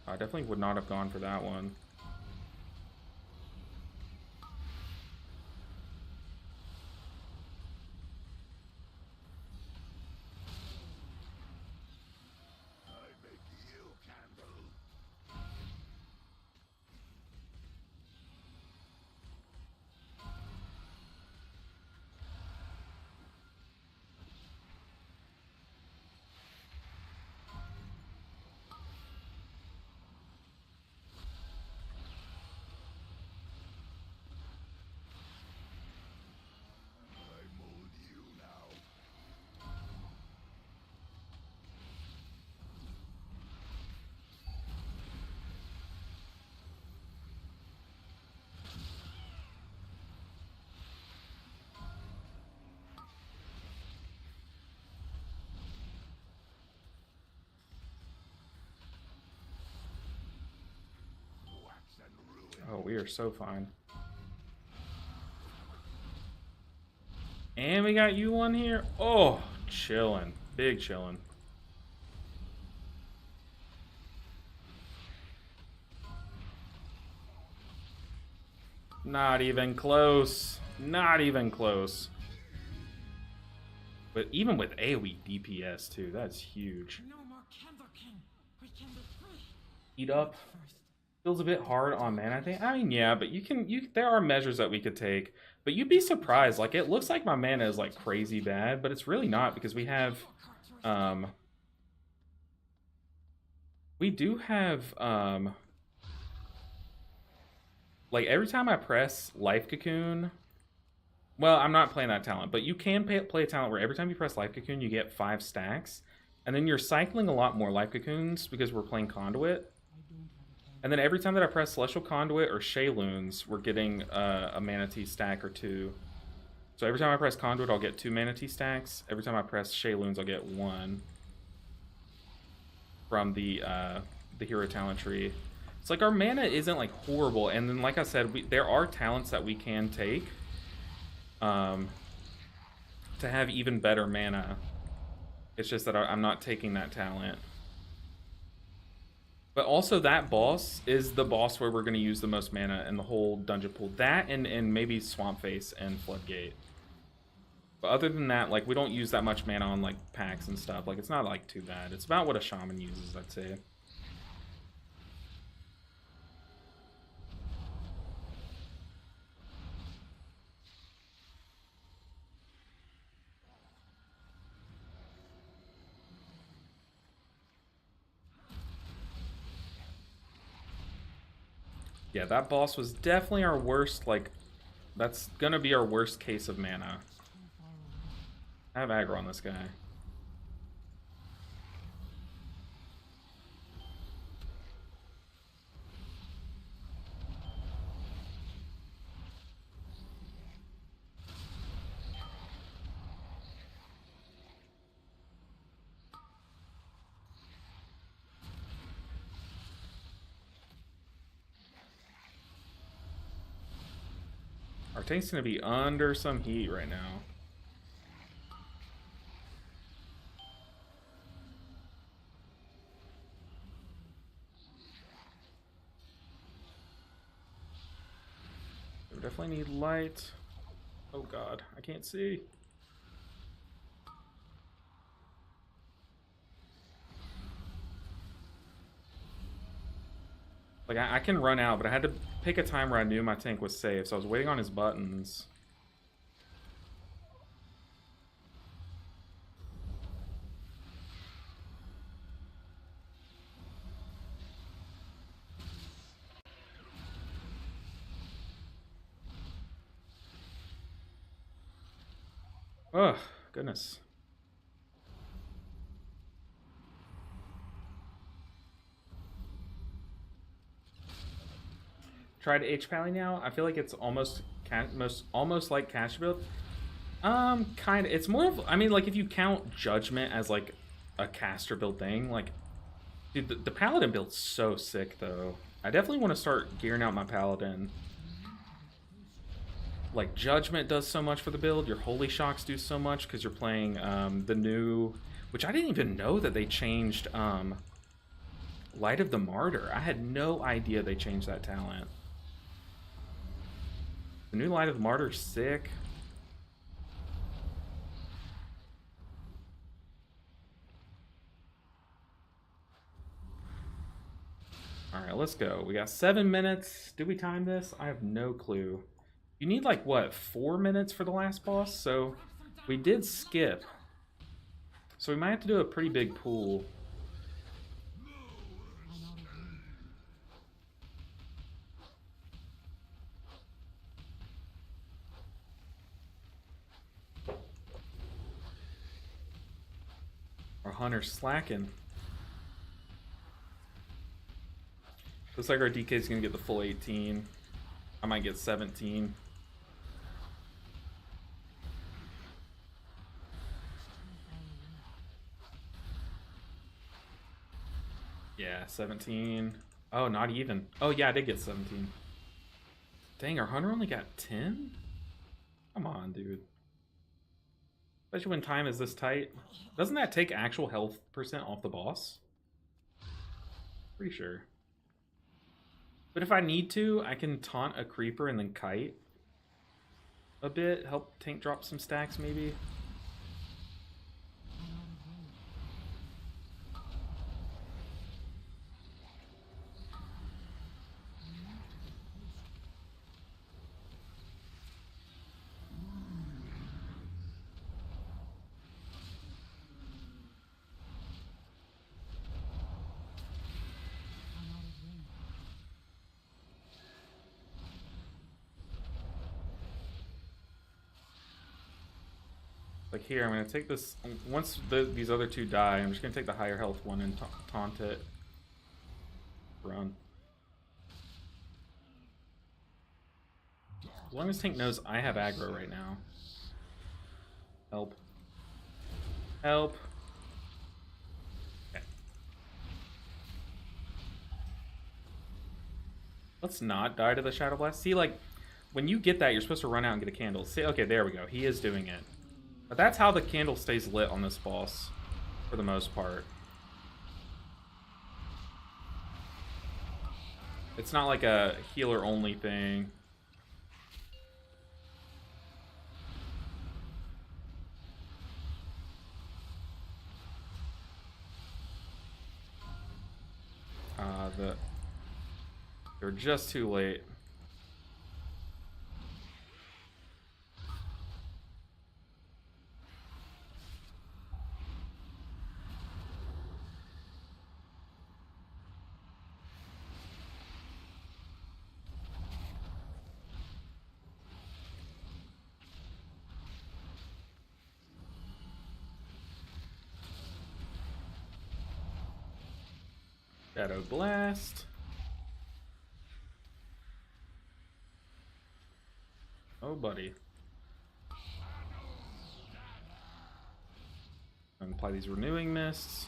I definitely would not have gone for that one. Oh, we are so fine. And we got you one here. Oh, chillin'. Big chillin'. Not even close. Not even close. But even with AoE DPS too, that's huge. No more Candle King. We can be free. Eat up. First, Feels a bit hard on mana, I think. I mean, yeah, but there are measures that we could take. But you'd be surprised. Like, it looks like my mana is, like, crazy bad, but it's really not because we have, we do have, like, every time I press Life Cocoon, well, I'm not playing that talent, but you can play a talent where every time you press Life Cocoon, you get 5 stacks. And then you're cycling a lot more Life Cocoons because we're playing Conduit. And then every time that I press Celestial Conduit or Shayloons, we're getting a Manatee stack or 2. So every time I press Conduit, I'll get 2 Manatee stacks. Every time I press Shayloons, I'll get 1 from the hero talent tree. It's like our mana isn't like horrible, and then like I said, there are talents that we can take to have even better mana. It's just that I'm not taking that talent. But also that boss is the boss where we're going to use the most mana in the whole dungeon pool. That and maybe Swamp Face and Floodgate. But other than that, like, we don't use that much mana on, like, packs and stuff. Like, it's not, like, too bad. It's about what a shaman uses, I'd say. Yeah, that boss was definitely our worst, like, that's gonna be our worst case of mana. I have aggro on this guy. Our tank's gonna be under some heat right now. We definitely need light. Oh god, I can't see. Like, I can run out, but I had to pick a time where I knew my tank was safe, so I was waiting on his buttons. Ugh, goodness. tried H Pally now. I feel like it's almost almost like caster build. Kind of. It's more of, I mean, like if you count Judgment as like a caster build thing, like, dude, the Paladin build's so sick though. I definitely want to start gearing out my Paladin. Like Judgment does so much for the build. Your Holy Shocks do so much because you're playing the new, which I didn't even know that they changed Light of the Martyr. I had no idea they changed that talent. The new Light of the Martyr's sick. Alright, let's go. We got 7 minutes. Did we time this? I have no clue. You need like, what, 4 minutes for the last boss? So we did skip. So we might have to do a pretty big pool. Our Hunter's slacking. Looks like our DK's gonna get the full 18. I might get 17. Yeah, 17. Oh, not even. Oh, yeah, I did get 17. Dang, our Hunter only got 10? Come on, dude. Especially when time is this tight. Doesn't that take actual health percent off the boss? Pretty sure. But if I need to, I can taunt a creeper and then kite a bit. Help tank drop some stacks, maybe. Like here, I'm going to take this, once these other two die, I'm just going to take the higher health one and taunt it. Run. As long as Tank knows I have aggro right now. Help. Help. Okay. Let's not die to the Shadow Blast. See, like, when you get that, you're supposed to run out and get a candle. See, okay, there we go. He is doing it. But that's how the candle stays lit on this boss, for the most part. It's not like a healer-only thing. They're just too late. Shadow Blast. Oh, buddy. And apply these renewing mists.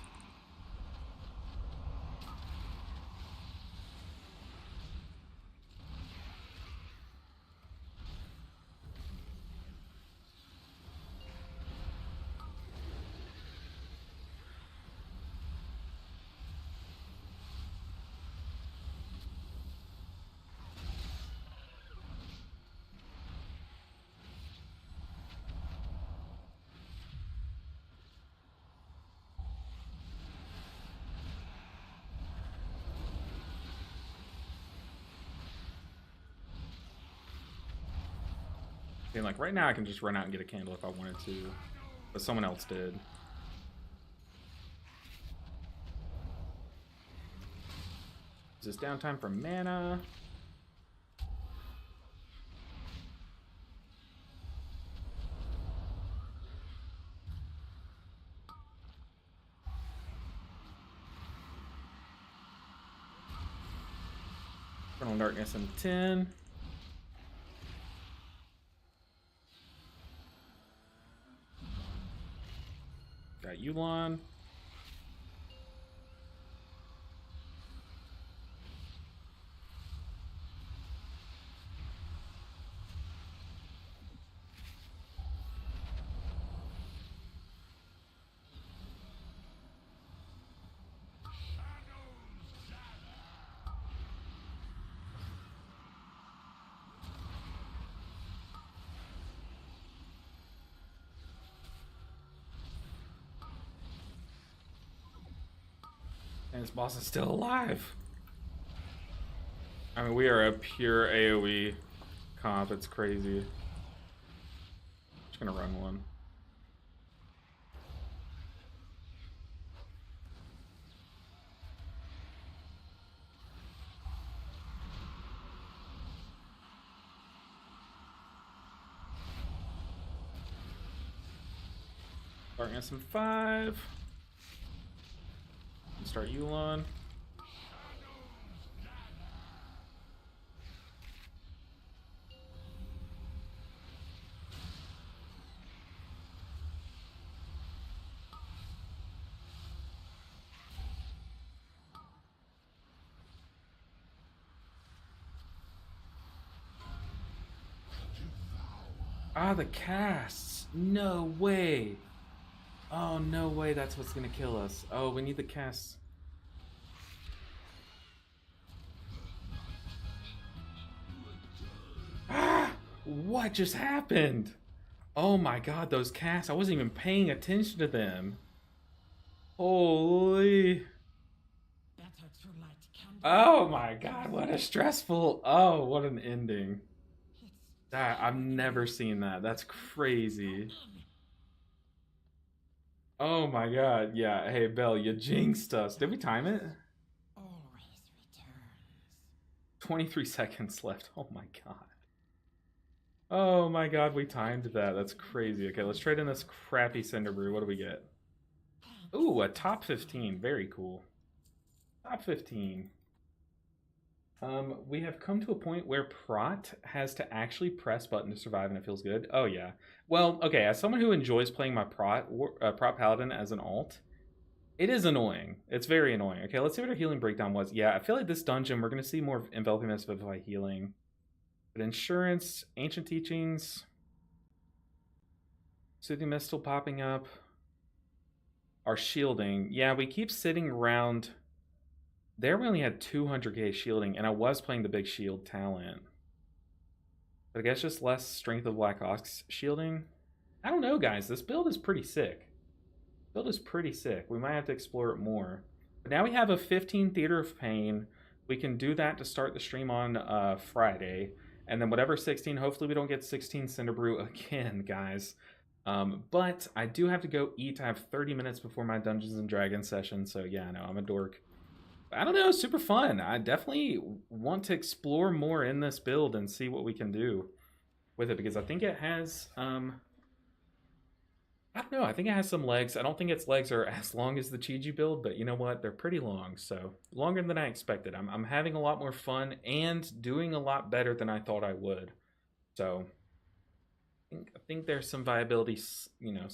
And like right now I can just run out and get a candle if I wanted to, but someone else did. Is this downtime for mana? Eternal Darkness in 10. Got Yulon. And this boss is still alive. I mean, we are a pure AoE comp. It's crazy. Just gonna run one. Darkness in 5. Start Yulon. Ah, the casts. No way. Oh, no way that's what's gonna kill us. Oh, we need the casts. Ah! What just happened? Oh my god, those casts. I wasn't even paying attention to them. Holy. Better to light candles. Oh my god, what a stressful. Oh, what an ending. It's I've never seen that. That's crazy. Oh my god, yeah. Hey, Belle, you jinxed us. Did we time it? always returns. 23 seconds left. Oh my god. Oh my god, we timed that. That's crazy. Okay, let's trade in this crappy Cinder Brew. What do we get? Ooh, a top 15. Very cool. Top 15. We have come to a point where Prot has to actually press button to survive and it feels good. Oh yeah. Well, okay, as someone who enjoys playing my Prot Paladin as an alt, it is annoying. It's very annoying. Okay, let's see what our healing breakdown was. Yeah, I feel like this dungeon, we're going to see more Enveloping Mist, Vivify, Healing. But Insurance, Ancient Teachings, Soothing Mist still popping up. Our Shielding. Yeah, we keep sitting around. There we only had 200k shielding, and I was playing the big shield talent. But I guess just less Strength of Black Ox shielding. I don't know, guys. This build is pretty sick. Build is pretty sick. We might have to explore it more. But now we have a 15 Theater of Pain. We can do that to start the stream on Friday. And then whatever 16, hopefully we don't get 16 Cinder Brew again, guys. But I do have to go eat. I have 30 minutes before my Dungeons and Dragons session. So yeah, no, I'm a dork. I don't know, super fun. I definitely want to explore more in this build and see what we can do with it, because I think it has, I don't know, I think it has some legs. I don't think its legs are as long as the Chi-Ji build, but you know what? They're pretty long, so longer than I expected. I'm having a lot more fun and doing a lot better than I thought I would. So I think there's some viability, you know,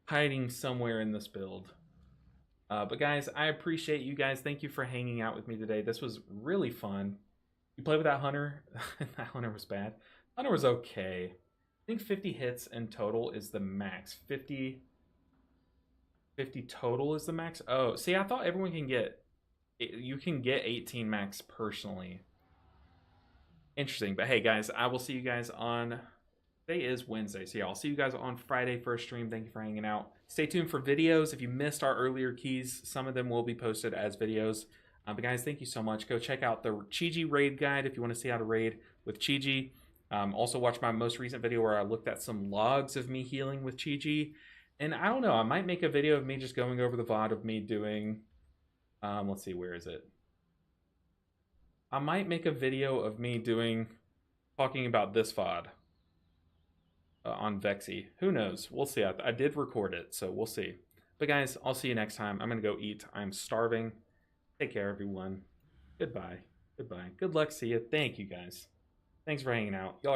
hiding somewhere in this build. But guys, I appreciate you guys. Thank you for hanging out with me today. This was really fun. You played with that Hunter? That Hunter was bad. Hunter was okay. I think 50 hits in total is the max. 50 total is the max. Oh, see, I thought everyone can get... You can get 18 max personally. Interesting. But hey, guys, I will see you guys on... Today is Wednesday, so yeah, I'll see you guys on Friday for a stream. Thank you for hanging out. Stay tuned for videos. If you missed our earlier keys, some of them will be posted as videos. But guys, thank you so much. Go check out the Chi-Ji raid guide if you want to see how to raid with Chi-Ji. Also watch my most recent video where I looked at some logs of me healing with Chi-Ji. And I don't know, I might make a video of me just going over the VOD of me doing... let's see, where is it? I might make a video of me talking about this VOD. On Vexy. Who knows? We'll see. I did record it, so we'll see. But guys, I'll see you next time. I'm going to go eat. I'm starving. Take care, everyone. Goodbye. Goodbye. Good luck. See you. Thank you guys. Thanks for hanging out. Y'all